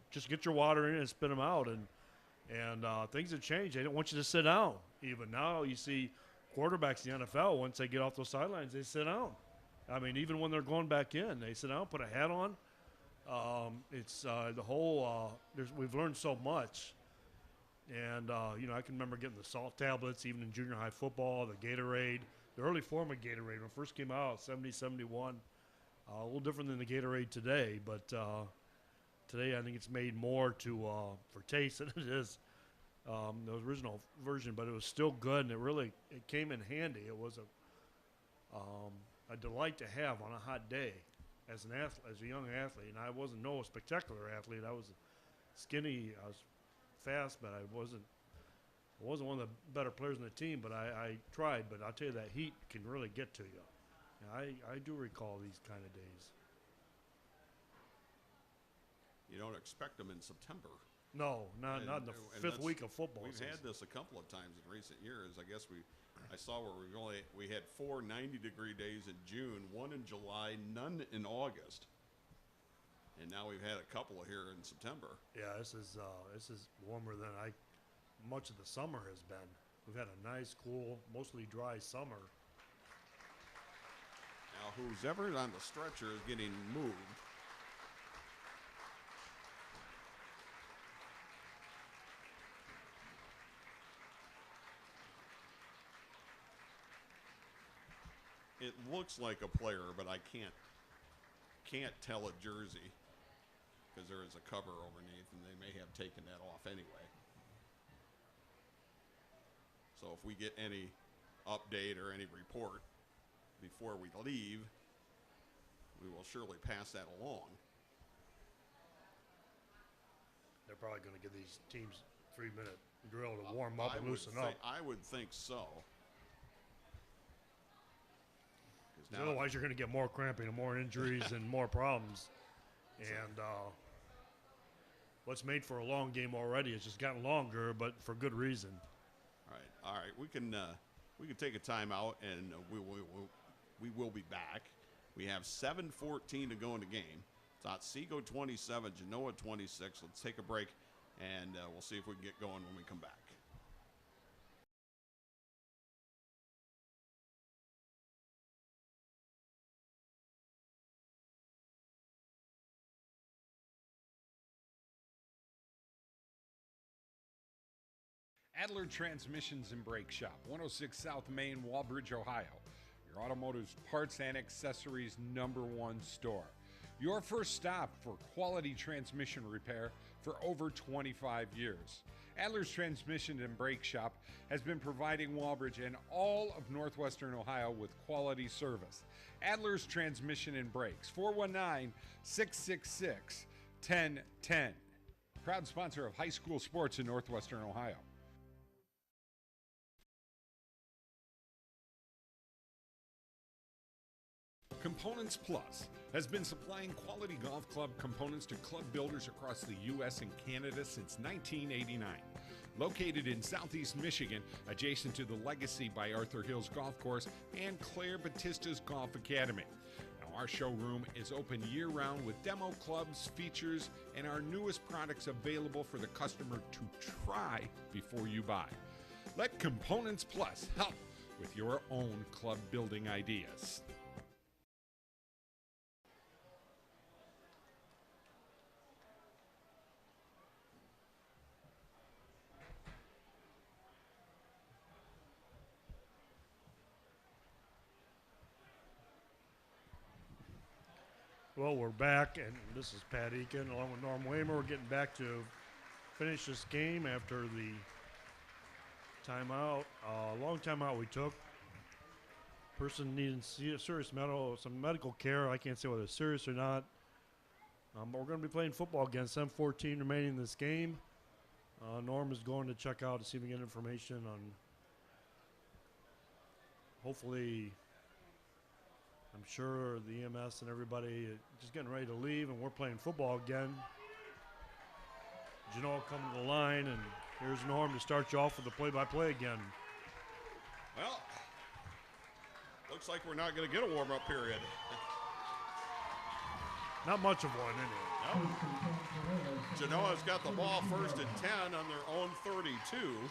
just get your water in and spit them out. And things have changed. They don't want you to sit down. Even now you see quarterbacks in the NFL, once they get off those sidelines, they sit down. I mean, even when they're going back in, they sit down, put a hat on. It's the whole we've learned so much. And, I can remember getting the salt tablets, even in junior high football, the Gatorade. The early form of Gatorade, when it first came out, 70, 71, a little different than the Gatorade today. But today I think it's made more for taste than it is the original version. But it was still good, and it came in handy. It was a delight to have on a hot day as an athlete, as a young athlete. And I wasn't no spectacular athlete. I was skinny. I was fast, but I wasn't one of the better players on the team, but I tried. But I'll tell you, that heat can really get to you. And I do recall these kind of days. You don't expect them in September. No, not in the fifth week of football. We've had this a couple of times in recent years. I guess I saw where we had 4 90-degree days in June, 1 in July, none in August. And now we've had a couple here in September. Yeah, this is warmer than much of the summer has been. We've had a nice, cool, mostly dry summer. Now, who's ever on the stretcher is getting moved. It looks like a player, but I can't tell a jersey because there is a cover underneath, and they may have taken that off anyway. So if we get any update or any report before we leave, we will surely pass that along. They're probably going to give these teams 3-minute drill to warm up and loosen up. I would think so. Now, otherwise, you're going to get more cramping and more injuries and more problems. And what's made for a long game already has just gotten longer, but for good reason. All right. We can take a timeout, and we will be back. We have 7:14 to go in the game. It's Otsego 27, Genoa 26. Let's take a break, and we'll see if we can get going when we come back. Adler Transmissions and Brake Shop, 106 South Main, Walbridge, Ohio. Your automotive parts and accessories #1 store. Your first stop for quality transmission repair for over 25 years. Adler's Transmission and Brake Shop has been providing Walbridge and all of northwestern Ohio with quality service. Adler's Transmission and Brakes, 419-666-1010. Proud sponsor of high school sports in northwestern Ohio. Components Plus has been supplying quality golf club components to club builders across the U.S. and Canada since 1989. Located in southeast Michigan, adjacent to the Legacy by Arthur Hills Golf Course and Claire Batista's Golf Academy. Now, our showroom is open year-round with demo clubs, features, and our newest products available for the customer to try before you buy. Let Components Plus help with your own club building ideas. Well, we're back, and this is Pat Eakin along with Norm Waymer. We're getting back to finish this game after the timeout. Long timeout we took. Person needing serious some medical care. I can't say whether it's serious or not. But we're going to be playing football again. 7:14 remaining in this game. Norm is going to check out to see if we can get information on hopefully. I'm sure the EMS and everybody just getting ready to leave, and we're playing football again. Genoa coming to the line, and here's Norm to start you off with the play-by-play again. Well, looks like we're not going to get a warm-up period. Not much of one, anyway. Nope. Genoa's got the ball first and 10 on their own 32.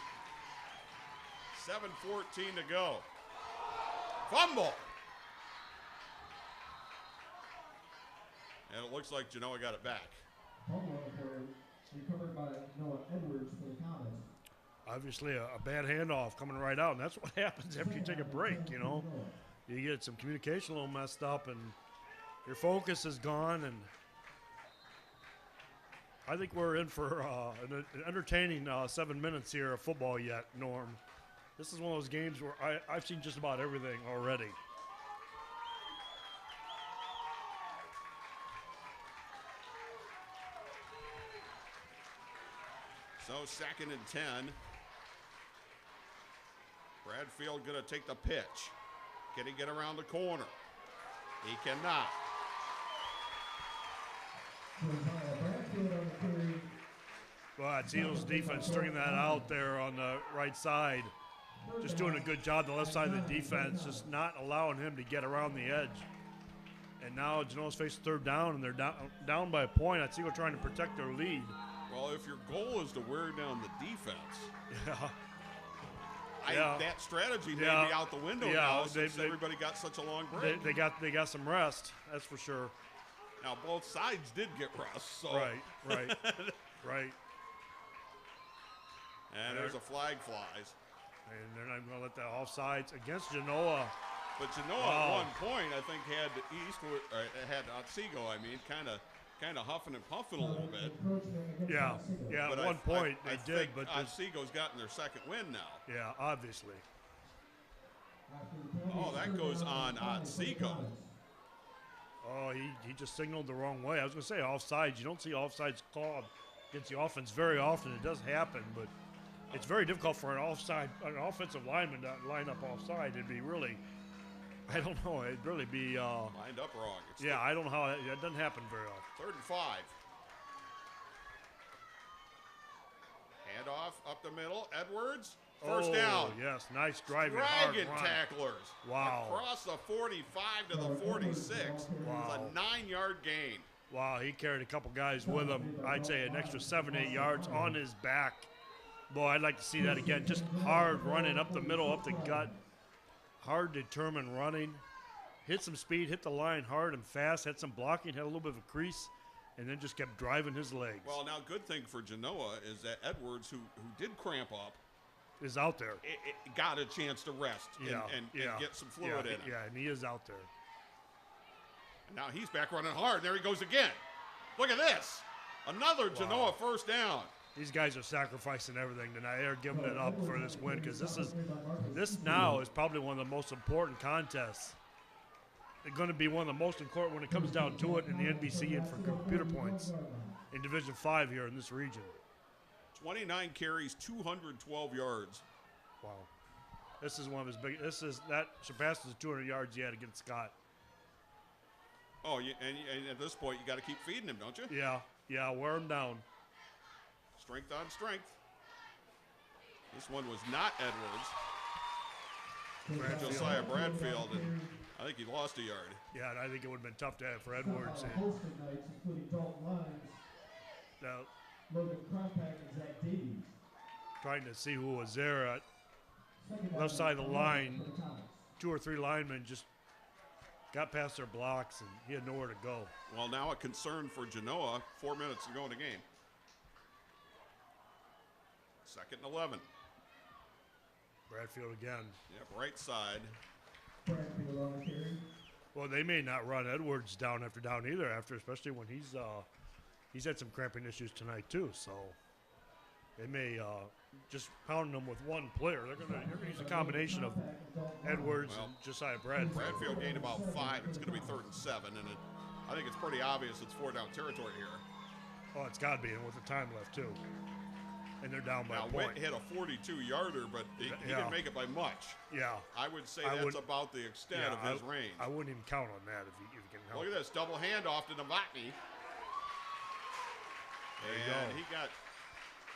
7:14 to go. Fumble. And it looks like Genoa got it back. Recovered by Noah Edwards for the Comets. Obviously, a bad handoff coming right out, and that's what happens after you take a break, you know. You get some communication a little messed up, and your focus is gone, and I think we're in for an entertaining 7 minutes here of football yet, Norm. This is one of those games where I've seen just about everything already. So 2nd and 10. Bradfield going to take the pitch. Can he get around the corner? He cannot. Well, it's Eagles defense stringing that out there on the right side. Just doing a good job. The left side of the defense just not allowing him to get around the edge. And now Genoa's facing 3rd down, and they're down by a point. Otsego trying to protect their lead. Well, if your goal is to wear down the defense, that strategy may be out the window now since everybody got such a long break. They got some rest, that's for sure. Now both sides did get rest. So. Right. And there's a flag flies. And they're not going to let that offsides against Genoa. But Genoa at one point, I think, had Otsego, kind of huffing and puffing a little bit. Yeah, but at one point I they did, think but Otsego's gotten their 2nd win now. Yeah, obviously. Oh, that goes on Otsego. Oh, he just signaled the wrong way. I was going to say offsides. You don't see offsides called against the offense very often. It does happen, but it's very difficult for an offensive lineman to line up offside. It'd be really I don't know. It'd really be. Lined up wrong. Yeah, I don't know how that doesn't happen very often. 3rd and 5. Handoff up the middle. Edwards. First down. Yes, nice driving. Hard Dragon run. tacklers. Wow. Across the 45 to the 46. Wow. It's a 9-yard gain. Wow, he carried a couple guys with him. I'd say an extra 7-8 yards on his back. Boy, I'd like to see that again. Just hard running up the middle, up the gut. Hard, determined running. Hit some speed, hit the line hard and fast. Had some blocking, had a little bit of a crease, and then just kept driving his legs. Well, now, good thing for Genoa is that Edwards, who did cramp up, is out there. It got a chance to rest and get some fluid in it. Yeah, and he is out there. And now he's back running hard. There he goes again. Look at this. Another Genoa first down. These guys are sacrificing everything tonight. They're giving it up for this win because this now is probably one of the most important contests. It's going to be one of the most important when it comes down to it in the NBC and for computer points in Division 5 here in this region. 29 carries, 212 yards. Wow. This is one of his big. That surpasses the 200 yards he had against Scott. Oh, and at this point, you got to keep feeding him, don't you? Yeah, wear him down. Strength on strength. This one was not Edwards. Josiah Bradfield, and I think he lost a yard. Yeah, and I think it would have been tough to have for Edwards. Trying to see who was there at left side of the line. 2 or 3 linemen just got past their blocks, and he had nowhere to go. Well, now a concern for Genoa. 4 minutes to go in the game. 2nd and 11. Bradfield again. Yep, right side. Well, they may not run Edwards down after down either, especially when he's had some cramping issues tonight too. So they may just pound them with one player. They're gonna use a combination of Edwards and Josiah Bradfield. Bradfield gained about 5. It's going to be 3rd and 7, and I think it's pretty obvious it's 4-down territory here. Oh, it's got to be, and with the time left too. And they're down by a point. Witt hit a 42-yarder, but he didn't make it by much. Yeah. I would say that's about the extent of his range. I wouldn't even count on that if he can help. Look at this, double handoff to Novotny. And he got,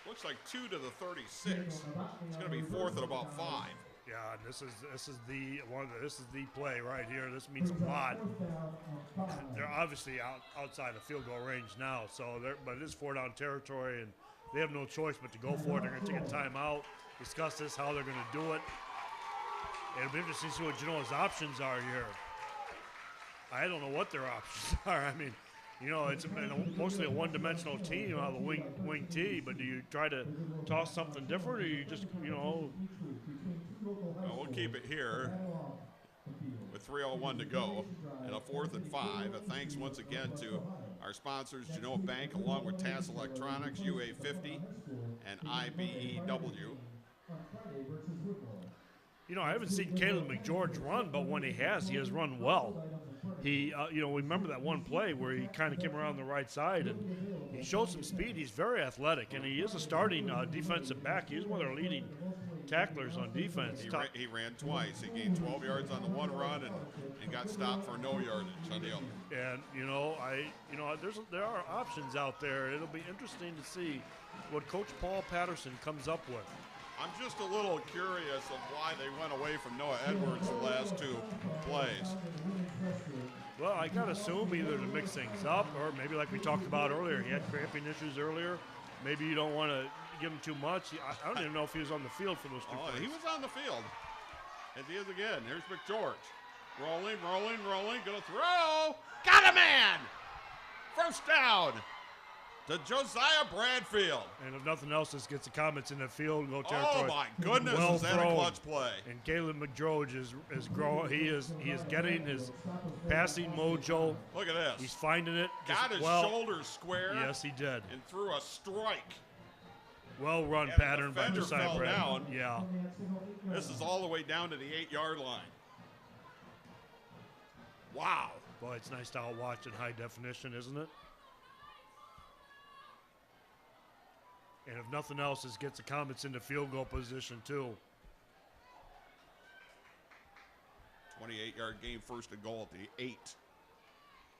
looks like 2 to the 36. It's going to be 4th and about 5. Yeah, and this is the play right here. This means a lot. They're obviously outside of field goal range now, but it is 4-down territory, and they have no choice but to go for it. They're going to take a timeout, discuss this, how they're going to do it. It'll be interesting to see what Genoa's options are here. I don't know what their options are. I mean, it's mostly a one-dimensional team out of the wing T, but do you try to toss something different, or you just, Well, we'll keep it here with 3:01 to go and a 4th and 5. A thanks once again to our sponsors, Genoa Bank, along with TAS Electronics, UA50, and IBEW. I haven't seen Caleb McGeorge run, but when he has run well. He, remember that one play where he kind of came around the right side and he showed some speed. He's very athletic, and he is a starting defensive back. He's one of their leading tacklers on defense. He ran twice. He gained 12 yards on the one run and got stopped for no yardage on the other. And there are options out there. It'll be interesting to see what Coach Paul Patterson comes up with. I'm just a little curious of why they went away from Noah Edwards the last 2 plays. Well, I got to assume either to mix things up, or maybe like we talked about earlier, he had cramping issues earlier. Maybe you don't want to give him too much. I don't even know if he was on the field for those 2 plays. He was on the field. And he is again. Here's McGeorge. Rolling. Gonna throw. Got a man! First down to Josiah Bradfield. And if nothing else, this gets the comments in the field goal territory. Oh my goodness, well is that thrown. a clutch play? And Caleb McGeorge is growing. He is getting his passing mojo. Look at this. He's finding it. Got his shoulders square. Yes, he did. And threw a strike. Well run pattern by Josiah fell Bradfield. Down. Yeah. This is all the way down to the 8-yard line. Wow. Boy, it's nice to watch in high definition, isn't it? And if nothing else, this gets the Comets into field goal position too. 78-yard gain, first and goal at the 8.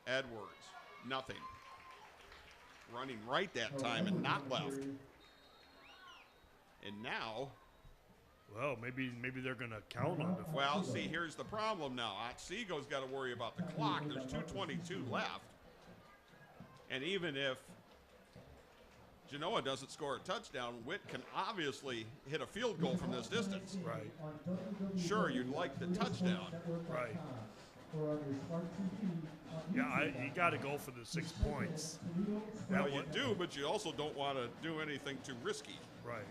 Edwards, nothing. Running right that time and not left. And now, well, maybe they're going to count on the. Well, see, here's the problem now. Otsego's got to worry about the clock. There's 2:22 left. And even if Genoa doesn't score a touchdown, Witt can obviously hit a field goal from this distance. Right. Sure, you'd like the touchdown. Right. Yeah, you got to go for the 6 points. Well, you do, but you also don't want to do anything too risky. Right.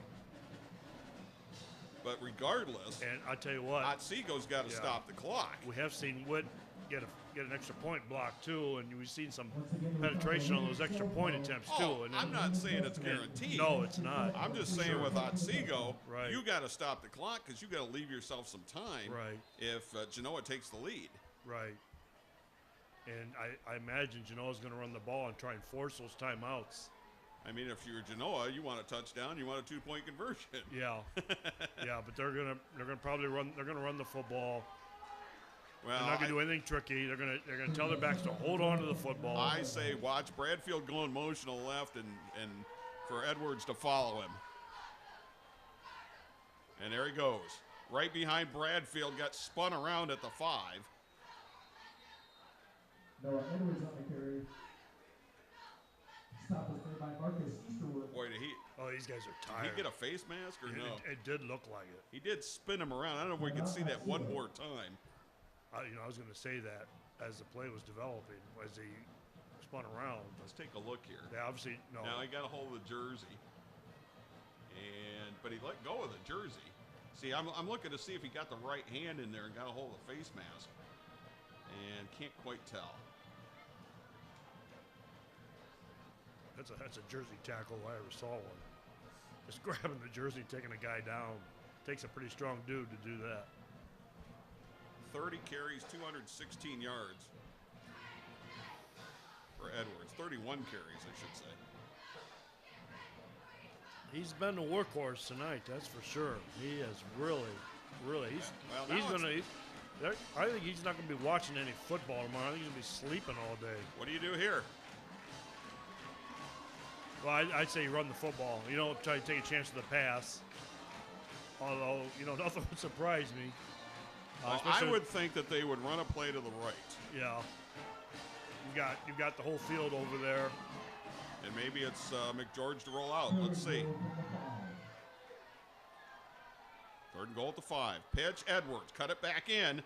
But regardless, and I tell you what, Otsego's got to stop the clock. We have seen Witt get an extra point block too, and we've seen some penetration on those extra point attempts too. And I'm not saying it's guaranteed. No, it's not. I'm just saying with Otsego, right. You got to stop the clock because you got to leave yourself some time. Right. If Genoa takes the lead. Right. And I imagine Genoa's going to run the ball and try and force those timeouts. I mean, if you're Genoa, you want a touchdown, you want a 2-point conversion. Yeah, yeah, but they're gonna probably run. They're gonna run the football. Well, they're not gonna do anything tricky. They're gonna tell their backs to hold on to the football. I say watch Bradfield go in motion to the left and for Edwards to follow him. And there he goes, right behind Bradfield. Got spun around at the 5. Noah Edwards on the carry. Stop was made by Marcus Easterwood. Boy, did he. Oh, these guys are Did tired. he get a face mask or no? It did look like it. He did spin him around. I don't know if we can see that one more time. I was going to say that as the play was developing, as he spun around. Let's take a look here. They obviously no. Now he got a hold of the jersey, but he let go of the jersey. See, I'm looking to see if he got the right hand in there and got a hold of the face mask, and can't quite tell. That's a jersey tackle if I ever saw one. Just grabbing the jersey, taking a guy down. Takes a pretty strong dude to do that. 30 carries, 216 yards for Edwards. 31 carries, I should say. He's been the workhorse tonight, that's for sure. He is really. I think he's not going to be watching any football tomorrow. I think he's going to be sleeping all day. What do you do here? Well, I'd say run the football. You don't try to take a chance with the pass. Although, nothing would surprise me. Well, I would think that they would run a play to the right. Yeah. You've got the whole field over there. And maybe it's McGeorge to roll out. Let's see. 3rd and goal at the 5. Pitch, Edwards. Cut it back in.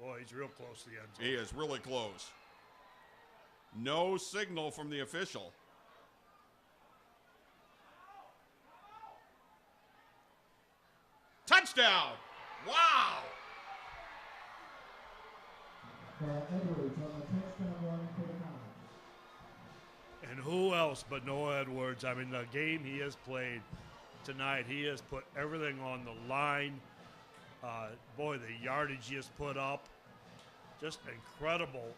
Boy, he's real close to the end zone. He is really close. No signal from the official. Touchdown! Wow! Edwards on the touchdown run for the Commons. And who else but Noah Edwards? I mean, the game he has played tonight, he has put everything on the line. Boy, the yardage he has put up. Just incredible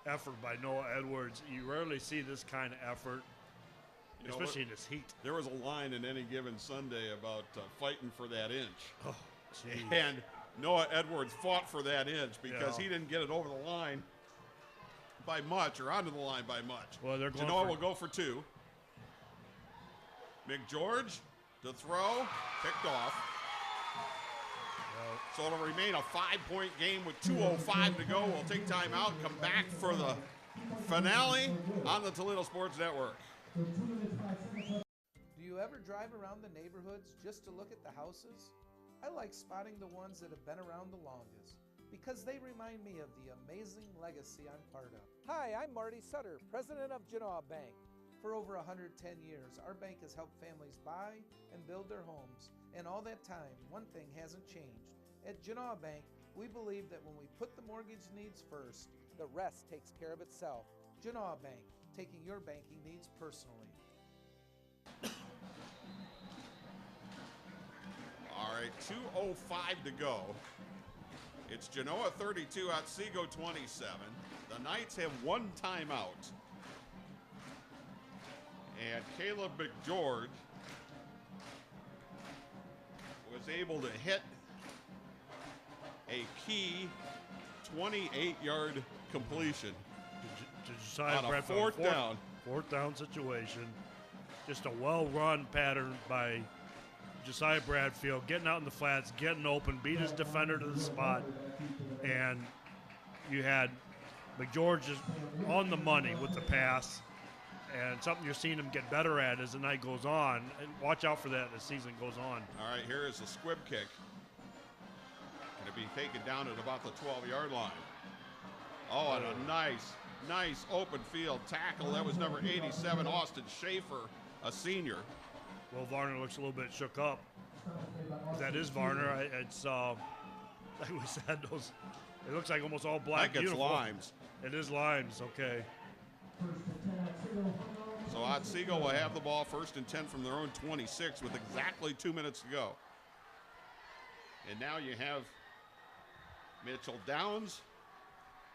effort by Noah Edwards. You rarely see this kind of effort, especially in this heat. There was a line in Any Given Sunday about fighting for that inch. Oh, geez. And Noah Edwards fought for that inch because he didn't get it over the line by much or onto the line by much. Well, they're going Genoa will go for 2. McGeorge to throw, picked off. So it'll remain a 5-point game with 2:05 to go. We'll take time out, come back for the finale on the Toledo Sports Network. Do you ever drive around the neighborhoods just to look at the houses? I like spotting the ones that have been around the longest because they remind me of the amazing legacy I'm part of. Hi, I'm Marty Sutter, president of Genoa Bank. For over 110 years, our bank has helped families buy and build their homes, and all that time, one thing hasn't changed. At Genoa Bank, we believe that when we put the mortgage needs first, the rest takes care of itself. Genoa Bank, taking your banking needs personally. All right, 2:05 to go. It's Genoa 32, Otsego 27. The Knights have 1 timeout. And Caleb McGeorge was able to hit a key 28-yard completion to Josiah on a Bradfield. Fourth down situation. Just a well-run pattern by Josiah Bradfield, getting out in the flats, getting open, beat his defender to the spot, and you had McGeorge just on the money with the pass, and something you're seeing him get better at as the night goes on. And watch out for that as the season goes on. All right, here is a squib kick. Going to be taken down at about the 12-yard line. Oh, and a nice open field tackle. That was number 87, Austin Schaefer, a senior. Well, Varner looks a little bit shook up. That is Varner. It's like we said, it looks like almost all black I think it's uniform. Limes. It is Limes, okay. So Otsego will have the ball 1st and 10 from their own 26 with exactly 2 minutes to go. And now you have Mitchell Downs,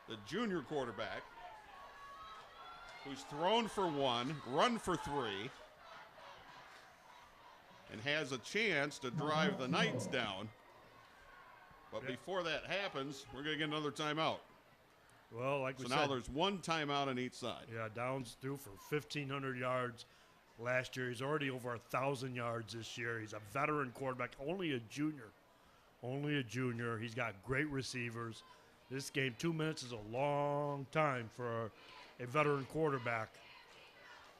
the junior quarterback, who's thrown for 1, run for 3, and has a chance to drive the Knights down. But before that happens, we're going to get another timeout. Well, like we said. So now there's one timeout on each side. Yeah, Downs threw for 1,500 yards last year. He's already over 1,000 yards this year. He's a veteran quarterback, only a junior. Only a junior. He's got great receivers. This game, 2 minutes is a long time for a veteran quarterback.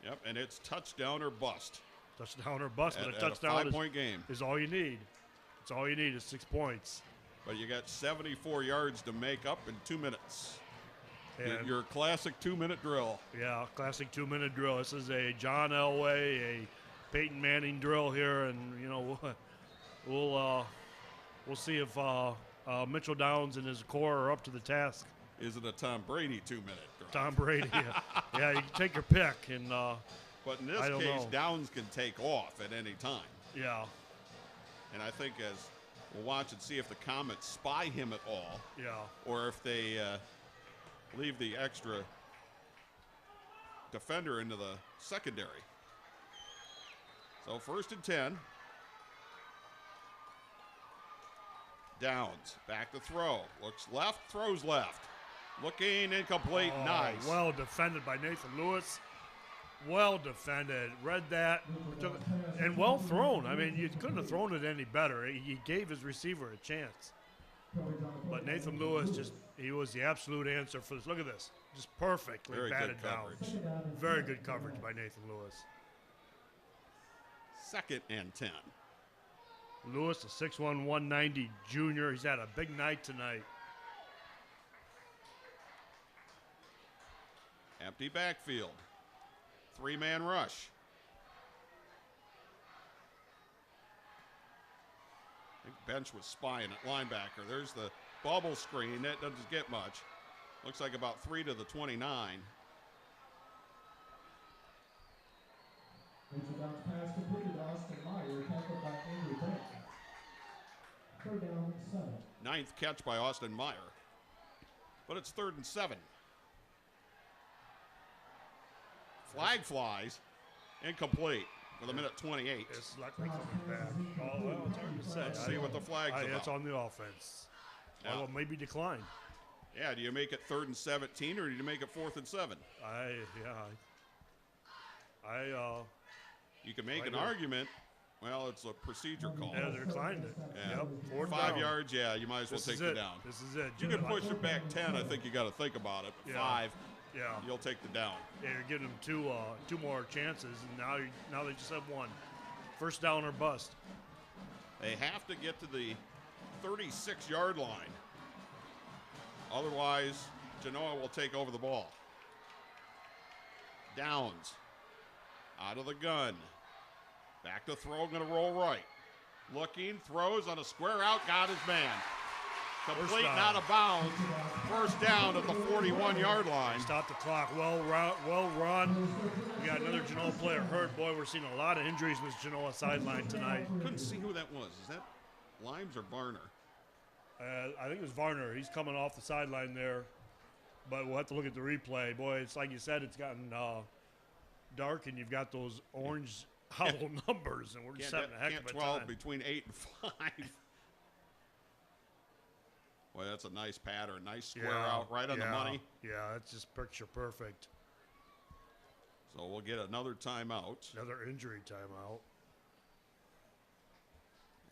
Yep, and it's touchdown or bust. Touchdown or bust, but a At touchdown a 5-point game is all you need. It's all you need is 6 points. But you got 74 yards to make up in 2 minutes. And your classic 2-minute drill. Yeah, classic 2-minute drill. This is a John Elway, a Peyton Manning drill here, and you know we'll see if Mitchell Downs and his core are up to the task. Is it a Tom Brady 2-minute drill? Tom Brady, yeah, you can take your pick, and but in this I don't case, know. Downs can take off at any time. Yeah, and I think as we'll watch and see if the Comets spy him at all. Yeah, or if they leave the extra defender into the secondary. So 1st and 10. Downs back to throw. Looks left, throws left. Looking incomplete. Oh, nice. Well defended by Nathan Lewis. Well defended. Read that. And well thrown. I mean, you couldn't have thrown it any better. He gave his receiver a chance. But Nathan Lewis he was the absolute answer for this. Look at this. Just perfectly Very batted good down. coverage. Very good coverage by Nathan Lewis. 2nd and 10. Lewis, a 6'1", 190 junior. He's had a big night tonight. Empty backfield. 3-man rush. I think Bench was spying at linebacker. There's the bubble screen. That doesn't get much. Looks like about 3 to the 29. Pass completed to Austin Meyer, tackled by Andrew Bank. 3rd down and 7. 9th catch by Austin Meyer. But it's 3rd and 7. Flag flies. Incomplete with 1:28. It's likely coming back. Oh, well, it's hard to say. Let's see what the flag's about. It's on the offense. Yeah. Well, maybe decline. Yeah, do you make it 3rd and 17 or do you make it 4th and 7? You can make an argument. Well, it's a procedure call. Yeah, they declined it. Yeah. Yep. 4th 5 down. yards, yeah, you might as well take it down. This is it. You can push it back 10. I think you got to think about it. But 5, yeah, you'll take the down. Yeah, you're giving them two more chances, and now they just have one. 1st down or bust. They have to get to the 36-yard line. Otherwise, Genoa will take over the ball. Downs out of the gun. Back to throw, going to roll right. Looking, throws on a square out, got his man. Complete and out of bounds. 1st down at the 41-yard line. Stop the clock. Well run. We got another Genoa player hurt. Boy, we're seeing a lot of injuries in this Genoa sideline tonight. Couldn't see who that was. Is that Limes or Varner? I think it was Varner. He's coming off the sideline there. But we'll have to look at the replay. Boy, it's like you said, it's gotten dark, and you've got those orange hollow numbers, and we're just having a heck of a 12 time. between 8 and 5. Boy, that's a nice pattern. Nice square out right on the money. Yeah, it's just picture perfect. So we'll get another timeout. Another injury timeout.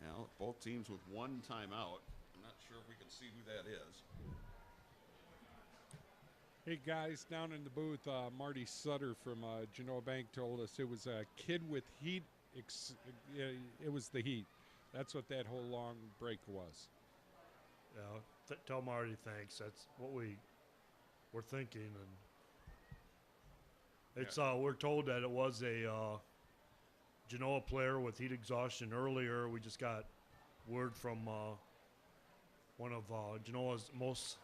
Now, both teams with one timeout. I'm not sure if we can see who that is. Hey guys, down in the booth, Marty Sutter from Genoa Bank told us it was a kid with heat. It was the heat. That's what that whole long break was. Yeah, tell Marty thanks. That's what we're thinking, and it's we're told that it was a Genoa player with heat exhaustion earlier. We just got word from one of Genoa's most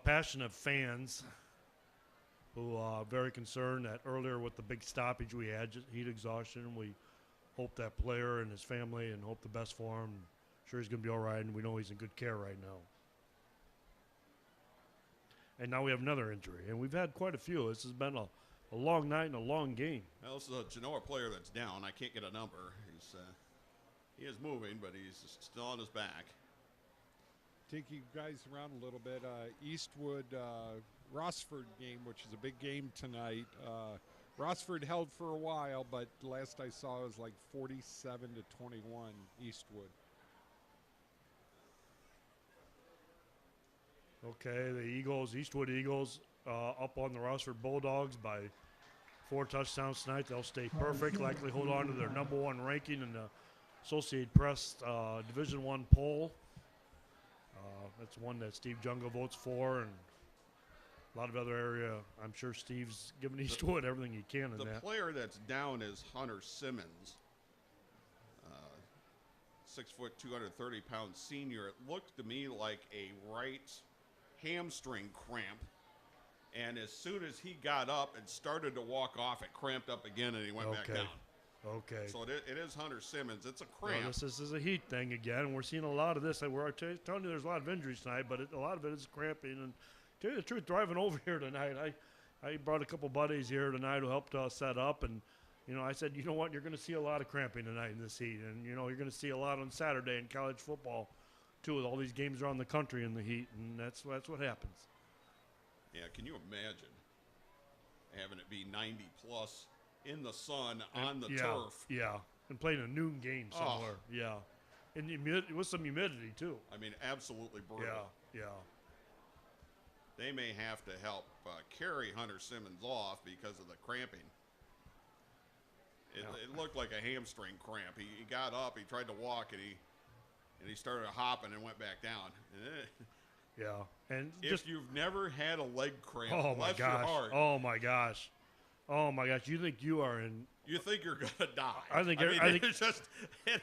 passionate fans who are very concerned that earlier with the big stoppage we had, just heat exhaustion. We hope that player and his family and hope the best for him. Sure he's going to be all right, and we know he's in good care right now. And now we have another injury, and we've had quite a few. This has been a long night and a long game. Well, this is a Genoa player that's down. I can't get a number. He is moving, but he's still on his back. Take you guys around a little bit. Eastwood Rossford game, which is a big game tonight. Rossford held for a while, but last I saw it was like 47-21 Eastwood. Okay, the Eastwood Eagles, up on the Rossford Bulldogs by 4 touchdowns tonight. They'll stay perfect, likely hold on to their #1 ranking in the Associated Press Division I poll. That's one that Steve Jungle votes for, and a lot of other area. I'm sure Steve's giving Eastwood everything he can in that. The player that's down is Hunter Simmons, 6 foot, 230-pound senior. It looked to me like a right hamstring cramp, and as soon as he got up and started to walk off, it cramped up again, and he went back down. Okay. So it is Hunter Simmons. It's a cramp. Well, this is a heat thing again, and we're seeing a lot of this. We're telling you there's a lot of injuries tonight, but a lot of it is cramping. And to tell you the truth, driving over here tonight, I brought a couple buddies here tonight who helped us set up, and I said, you know what, you're going to see a lot of cramping tonight in this heat, and you're going to see a lot on Saturday in college football too, with all these games around the country in the heat, and that's what happens. Yeah, can you imagine having it be 90 plus in the sun on the turf? Yeah, and playing a noon game somewhere. Oh. Yeah, and with some humidity too. I mean, absolutely brutal. Yeah. They may have to help carry Hunter Simmons off because of the cramping. It looked like a hamstring cramp. He got up, he tried to walk, and he started hopping and went back down. Yeah, and if you've never had a leg cramp, oh my bless your heart. Oh my gosh, you think you are in? You think you're gonna die? I think it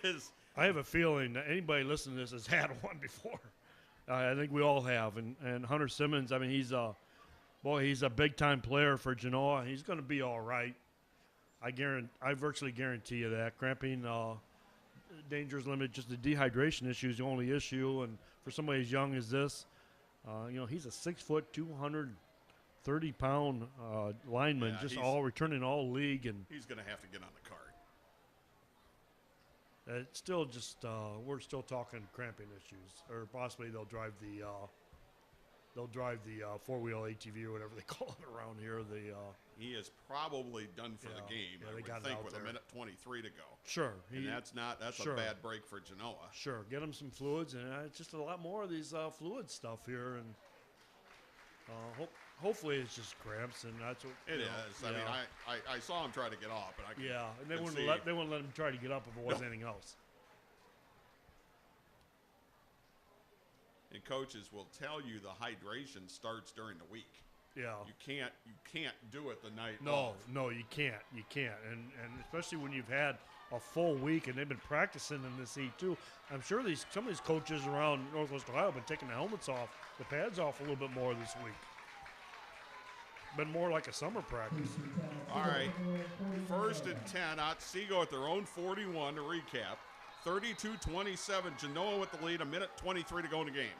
is. I have a feeling that anybody listening to this has had one before. I think we all have, and Hunter Simmons. I mean, he's a big time player for Genoa. He's going to be all right. I virtually guarantee you that. Cramping, dangerous limit. Just the dehydration issue is the only issue, and for somebody as young as this, he's a 6 foot, 230-pound lineman, all returning all league, and he's going to have to get on the card. It's still just we're still talking cramping issues, or possibly they'll drive the 4-wheel ATV or whatever they call it around here. He is probably done for the game. Yeah, I they got would it think out with there. a minute 23 to go. Sure, and that's sure. a bad break for Genoa. Sure, get him some fluids, and it's just a lot more of these fluid stuff here, and hopefully it's just cramps, and that's what it is. I mean, I saw him try to get off, but I and they wouldn't let him try to get up if it wasn't anything else. And coaches will tell you the hydration starts during the week. Yeah, you can't do it the night. No, you can't, and especially when you've had a full week and they've been practicing in this heat too. I'm sure some of these coaches around Northwest Ohio have been taking the helmets off, the pads off a little bit more this week. Been more like a summer practice. All right, 1st and 10. Otsego at their own 41 to recap. 32-27. Genoa with the lead. A minute 23 to go in the game.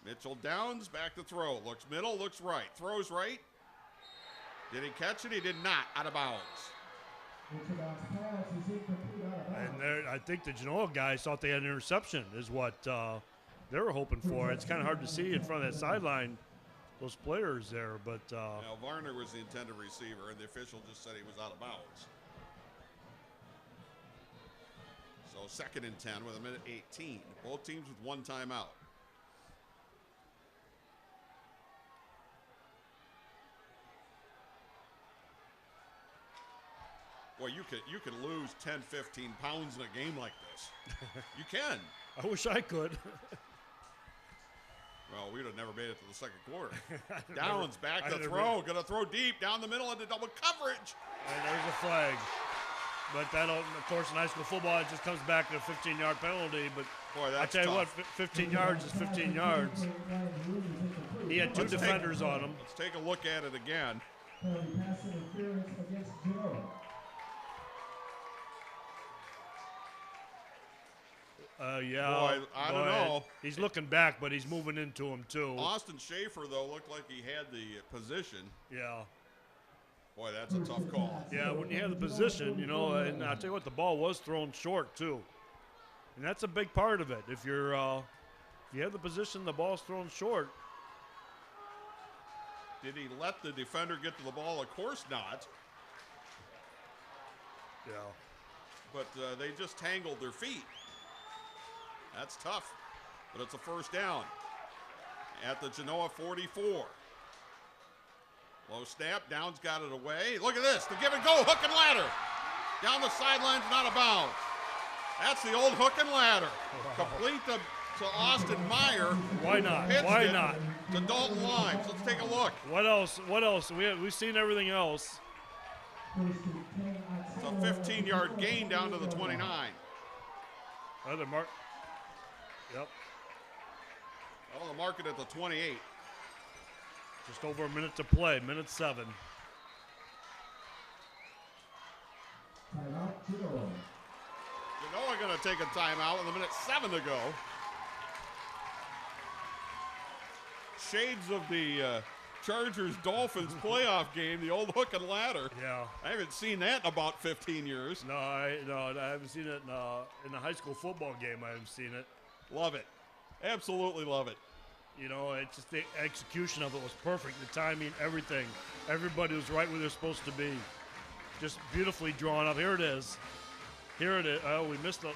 Mitchell Downs back to throw. Looks middle, looks right. Throws right. Did he catch it? He did not. Out of bounds. And And I think the Genoa guys thought they had an interception is what they were hoping for. It's kind of hard to see in front of that sideline, those players there. But now Varner was the intended receiver, and the official just said he was out of bounds. So 2nd and 10 with 1:18. Both teams with 1 timeout. Well, you can lose 10, 15 pounds in a game like this. You can. I wish I could. Well, we'd have never made it to the second quarter. Downs back to throw. Going to throw deep down the middle into double coverage. And there's a flag. But that'll, of course, in high school football, it just comes back to a 15-yard penalty. But boy, that's I tell you tough. what, 15 yards is 15 yards. He had two defenders on him. Let's take a look at it again. Pass interference against Genoa. Yeah. Boy, I don't know. He's looking back, but he's moving into him, too. Austin Schaefer, though, looked like he had the position. Yeah. Boy, that's a tough call. Yeah, when you have the position, you know, and I'll tell you what, the ball was thrown short, too. And that's a big part of it. If you're, if you have the position, the ball's thrown short. Did he let the defender get to the ball? Of course not. Yeah. But they just tangled their feet. That's tough, but it's a 1st down at the Genoa 44. Low snap, Downs got it away. Look at this, the give and go, hook and ladder. Down the sidelines, not a bounds. That's the old hook and ladder. Complete to Austin Meyer. Why not? Why not? To Dalton Limes. Let's take a look. What else? What else? We've seen everything else. It's a 15-yard gain down to the 29. Other mark. Yep. Well, they'll mark it at the 28. Just over a minute to play, minute 7. Timeout, Genoa. Genoa going to take a timeout with 1:07 to go. Shades of the Chargers-Dolphins playoff game, the old hook and ladder. Yeah. I haven't seen that in about 15 years. No, I haven't seen it in a high school football game. I haven't seen it. Love it. Absolutely love it. You know, it's just the execution of it was perfect. The timing, everything. Everybody was right where they're supposed to be. Just beautifully drawn up. Here it is. Here it is. Oh, we missed the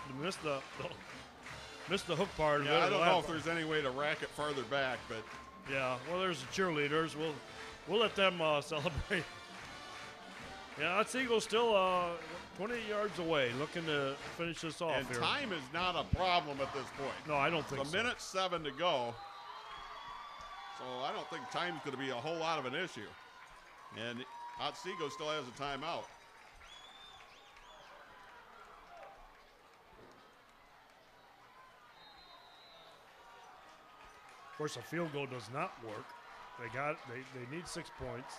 hook part of it. Yeah, I don't know if there's any way to rack it farther back, but yeah. Well, there's the cheerleaders. We'll let them celebrate. Yeah, Otsego's still 28 yards away, looking to finish this off and here. time is not a problem at this point. No, I don't think so. 1:07 to go. So I don't think time's going to be a whole lot of an issue. And Otsego still has a timeout. Of course, a field goal does not work. They need 6 points.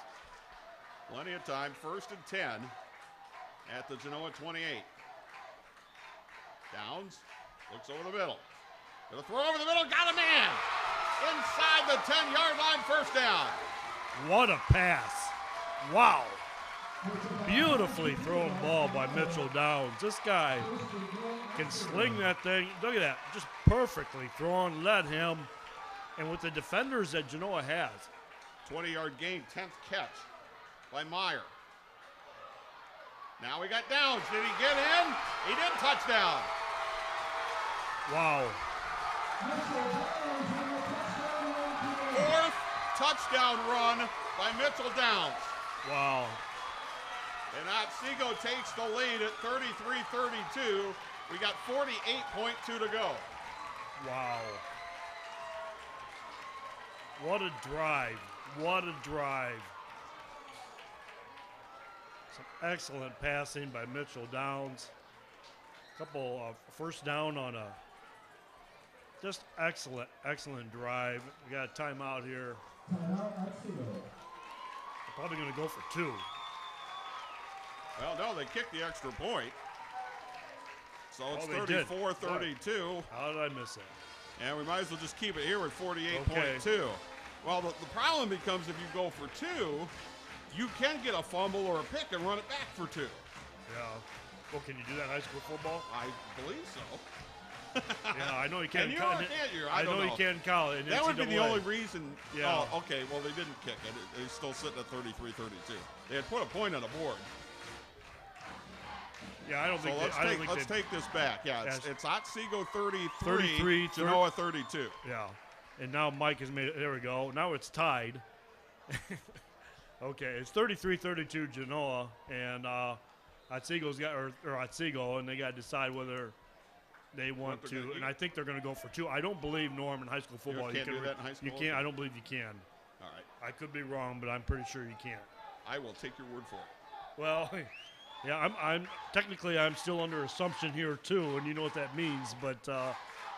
Plenty of time. 1st and 10 at the Genoa 28. Downs looks over the middle. Gonna throw over the middle. Got a man inside the 10-yard line. 1st down. What a pass! Wow. Beautifully thrown ball by Mitchell Downs. This guy can sling that thing. Look at that. Just perfectly thrown. Let him. And with the defenders that Genoa has. 20-yard gain, 10th catch by Meyer. Now we got Downs. Did he get in? He did. Touchdown. Wow. 4th touchdown run by Mitchell Downs. Wow. And Otsego takes the lead at 33-32. We got 48.2 to go. Wow. What a drive. What a drive. Some excellent passing by Mitchell Downs. Couple of 1st down on a just excellent drive. We got a timeout here. Timeout, Otsego. They're probably going to go for 2. Well, no, they kicked the extra point. So it's they 34-32. How did I miss that? And we might as well just keep it here with 48.2. Okay. Well, the problem becomes if you go for 2, you can get a fumble or a pick and run it back for 2. Yeah. Well, can you do that in high school football? I believe so. Yeah, I know you can't. Can you or can't you? I don't know you can't in college. That would be the only reason. Yeah. Oh, okay. Well, they didn't kick it. They're still sitting at 33-32. They had put a point on the board. Yeah, I don't think. Let's take this back. Yeah, it's Otsego 33, Genoa 32. Yeah, and now Mike has made it. There we go. Now it's tied. Okay, it's 33-32 Genoa, and Otsego's got or Otsego, and they got to decide whether they want to. And I think they're going to go for 2. I don't believe, Norm, in high school football you can't do that in high school. You can't. I don't believe you can. All right. I could be wrong, but I'm pretty sure you can't. I will take your word for it. Well, yeah, I'm technically I'm still under assumption here too, and you know what that means. But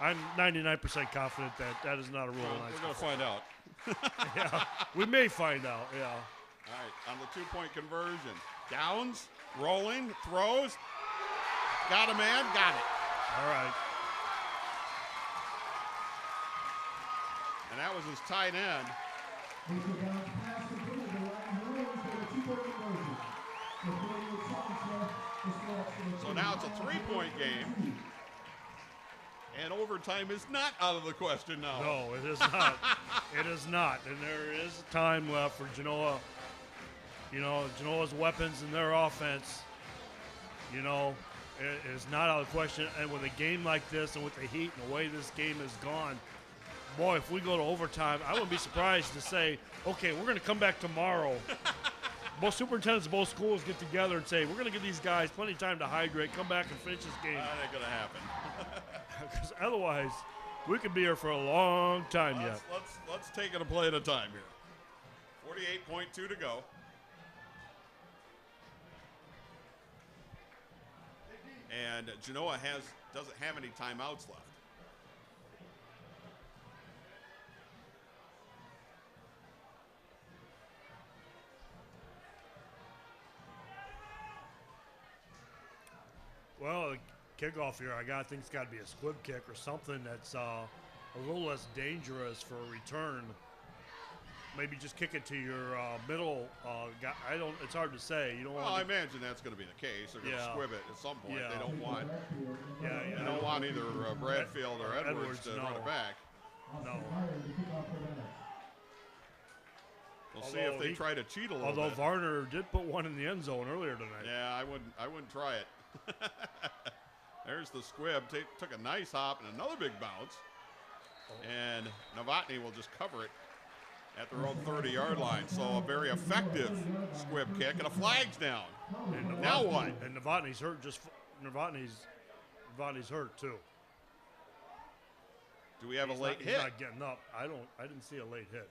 I'm 99% confident that is not a rule. We're going to find out. Yeah, we may find out. Yeah. All right, on the 2-point conversion, Downs rolling, throws, got a man, got it. All right. And that was his tight end. So now it's a 3-point game. And overtime is not out of the question now. No, it is not. It is not. And there is time left for Genoa. You know, Genoa's weapons and their offense, you know, it is not out of the question. And with a game like this and with the heat and the way this game has gone, boy, if we go to overtime, I wouldn't be surprised to say, okay, we're going to come back tomorrow. Both superintendents of both schools get together and say, we're going to give these guys plenty of time to hydrate, come back and finish this game. That ain't going to happen. Because otherwise, we could be here for a long time yet. Let's take it a play at a time here. 48.2 to go. And Genoa doesn't have any timeouts left. Well, the kickoff here, I think it's got to be a squib kick or something that's a little less dangerous for a return. Maybe just kick it to your middle guy. It's hard to say. You don't want. I imagine that's going to be the case. They're going to squib it at some point. Yeah. They don't want. Yeah. They don't want either Bradfield or Edwards to run it back. No. We'll see if they try to cheat a little bit. Although Varner did put one in the end zone earlier tonight. Yeah, I wouldn't try it. There's the squib. Took a nice hop and another big bounce. And Novotny will just cover it at their own 30-yard line. So a very effective squib kick, and a flag's down. Now what? And Novotny's hurt. Novotny's hurt too. Do we have a late hit? He's not getting up. I didn't see a late hit.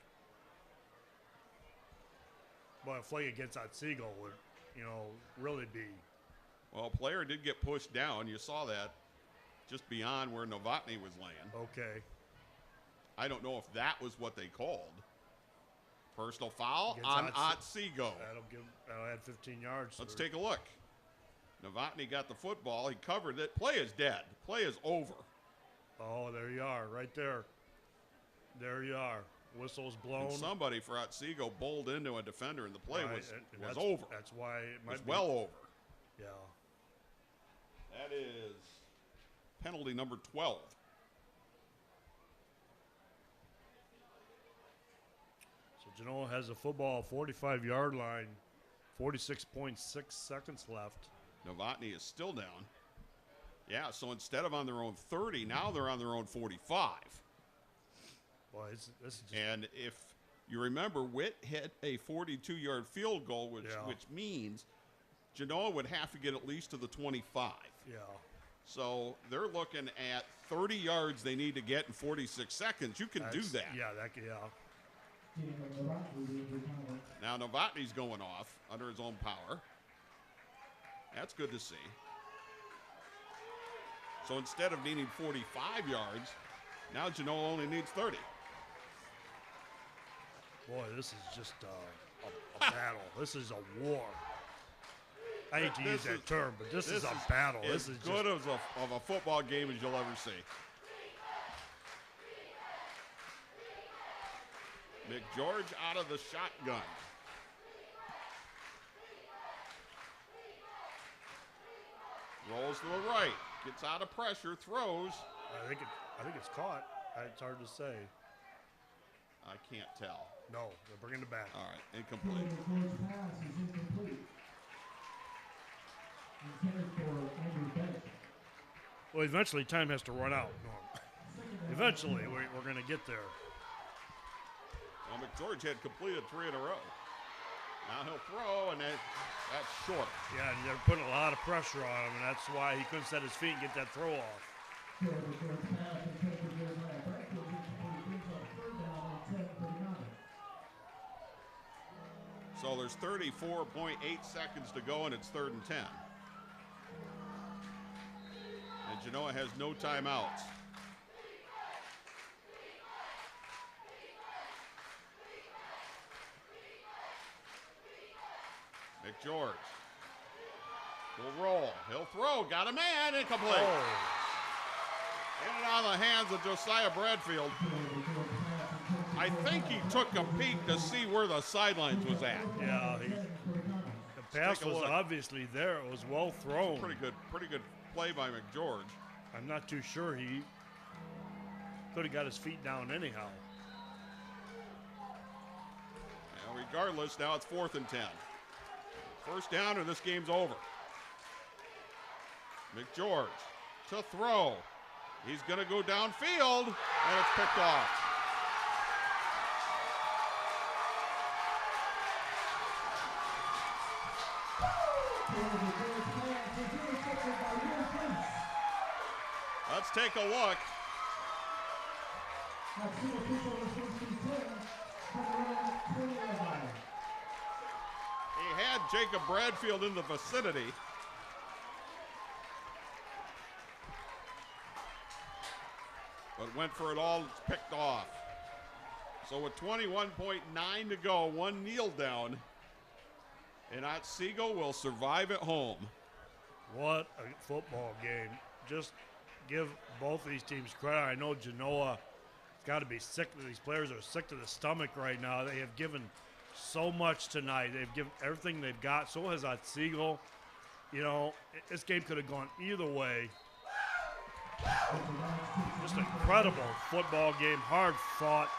But a flag against Otsego would, really be. Well, a player did get pushed down. You saw that just beyond where Novotny was laying. Okay. I don't know if that was what they called. Personal foul on Otsego. That'll add 15 yards. Let's take a look. Novotny got the football. He covered it. Play is dead. Play is over. Oh, there you are, right there. There you are. Whistle's blown. And somebody for Otsego bowled into a defender, and the play was over. That's why it might be well over. Yeah. That is penalty number 12. So Genoa has a football 45-yard line, 46.6 seconds left. Novotny is still down. Yeah, so instead of on their own 30, now they're on their own 45. Boy, this is just and if you remember, Witt hit a 42-yard field goal, which means Genoa would have to get at least to the 25. Yeah. So they're looking at 30 yards they need to get in 46 seconds. You can do that. Yeah, Now Novotny's going off under his own power. That's good to see. So instead of needing 45 yards, now Genoa only needs 30. Boy, this is just a battle. This is a war. I hate to use that term, but this is a battle. This is good of a football game as you'll ever see. McGeorge out of the shotgun. Rolls to the right. Gets out of pressure. Throws. I think it's caught. It's hard to say. I can't tell. No, they're bringing it back. All right, incomplete. McGeorge's pass is incomplete. Intended for Andrew Bennett. Well, eventually time has to run out, Norm. Eventually, we're going to get there. Well, McGeorge had completed 3 in a row. Now he'll throw, and that's short. Yeah, and they're putting a lot of pressure on him, and that's why he couldn't set his feet and get that throw off. So there's 34.8 seconds to go, and it's 3rd and 10. And Genoa has no timeouts. McGeorge will roll. He'll throw. Got a man. Incomplete. In and out of the hands of Josiah Bradfield. I think he took a peek to see where the sidelines was at. Yeah, the pass was obviously there. It was well thrown. Pretty good play by McGeorge. I'm not too sure he could have got his feet down anyhow. And regardless, now it's 4th and 10. First down or this game's over. McGeorge to throw. He's going to go downfield, and it's picked off. Let's take a look. He had Jacob Bradfield in the vicinity. But went for it all, it's picked off. So with 21.9 to go, one kneel down. And Otsego will survive at home. What a football game. Just give both these teams credit. I know Genoa has got to be sick. These players are sick to the stomach right now. They have given so much tonight. They've given everything they've got. So has Otsego. You know, this game could have gone either way. Just incredible football game. Hard fought.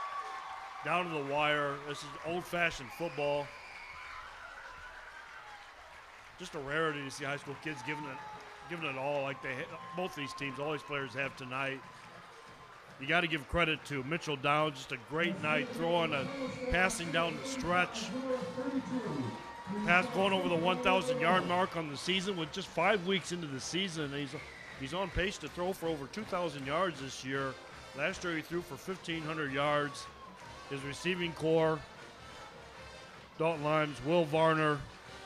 Down to the wire. This is old-fashioned football. Just a rarity to see high school kids giving it all like both these teams, all these players have tonight. You got to give credit to Mitchell Downs, just a great night, passing down the stretch. Pass going over the 1,000-yard mark on the season with just 5 weeks into the season. He's on pace to throw for over 2,000 yards this year. Last year he threw for 1,500 yards. His receiving core, Dalton Limes, Will Varner.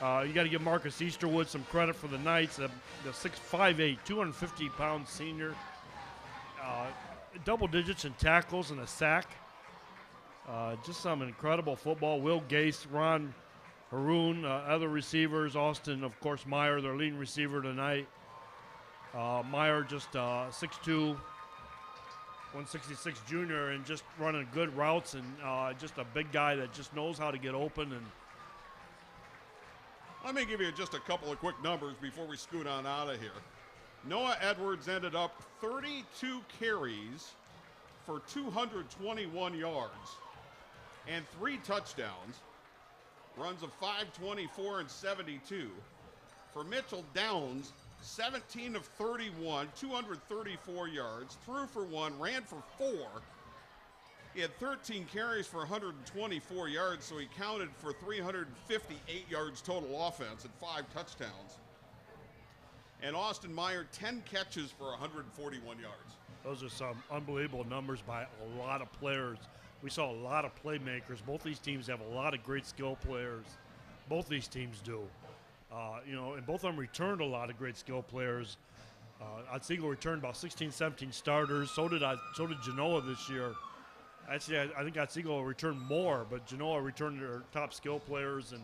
You got to give Marcus Easterwood some credit for the Knights, the 6'5'8", 250-pound senior. Double digits in tackles and a sack. Just some incredible football. Will Gase, Ron Haroon, other receivers. Austin, of course, Meyer, their leading receiver tonight. Meyer just 6'2", 166 junior, and just running good routes, and just a big guy that just knows how to get open. And let me give you just a couple of quick numbers before we scoot on out of here. Noah Edwards ended up 32 carries for 221 yards and 3 touchdowns. Runs of 524 and 72. For Mitchell Downs, 17 of 31, 234 yards, threw for 1, ran for 4. He had 13 carries for 124 yards, so he counted for 358 yards total offense and 5 touchdowns. And Austin Meyer, 10 catches for 141 yards. Those are some unbelievable numbers by a lot of players. We saw a lot of playmakers. Both these teams have a lot of great skill players. Both these teams do. And both of them returned a lot of great skill players. Otsego returned about 16, 17 starters. So did Genoa this year. Actually, I think Otsego returned more, but Genoa returned their top skill players, and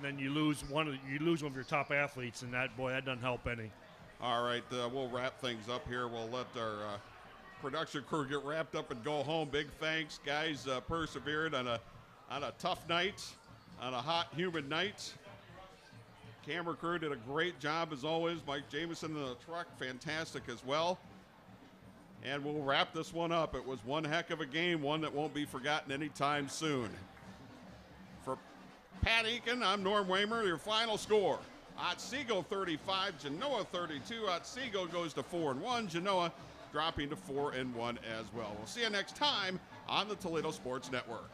then you lose one of your top athletes, and that doesn't help any. All right, we'll wrap things up here. We'll let our production crew get wrapped up and go home. Big thanks, guys. Persevered on a tough night, on a hot, humid night. Camera crew did a great job as always. Mike Jameson in the truck, fantastic as well. And we'll wrap this one up. It was one heck of a game, one that won't be forgotten anytime soon. For Pat Eakin, I'm Norm Waymer. Your final score: Otsego 35, Genoa 32. Otsego goes to 4-1. Genoa dropping to 4-1 as well. We'll see you next time on the Toledo Sports Network.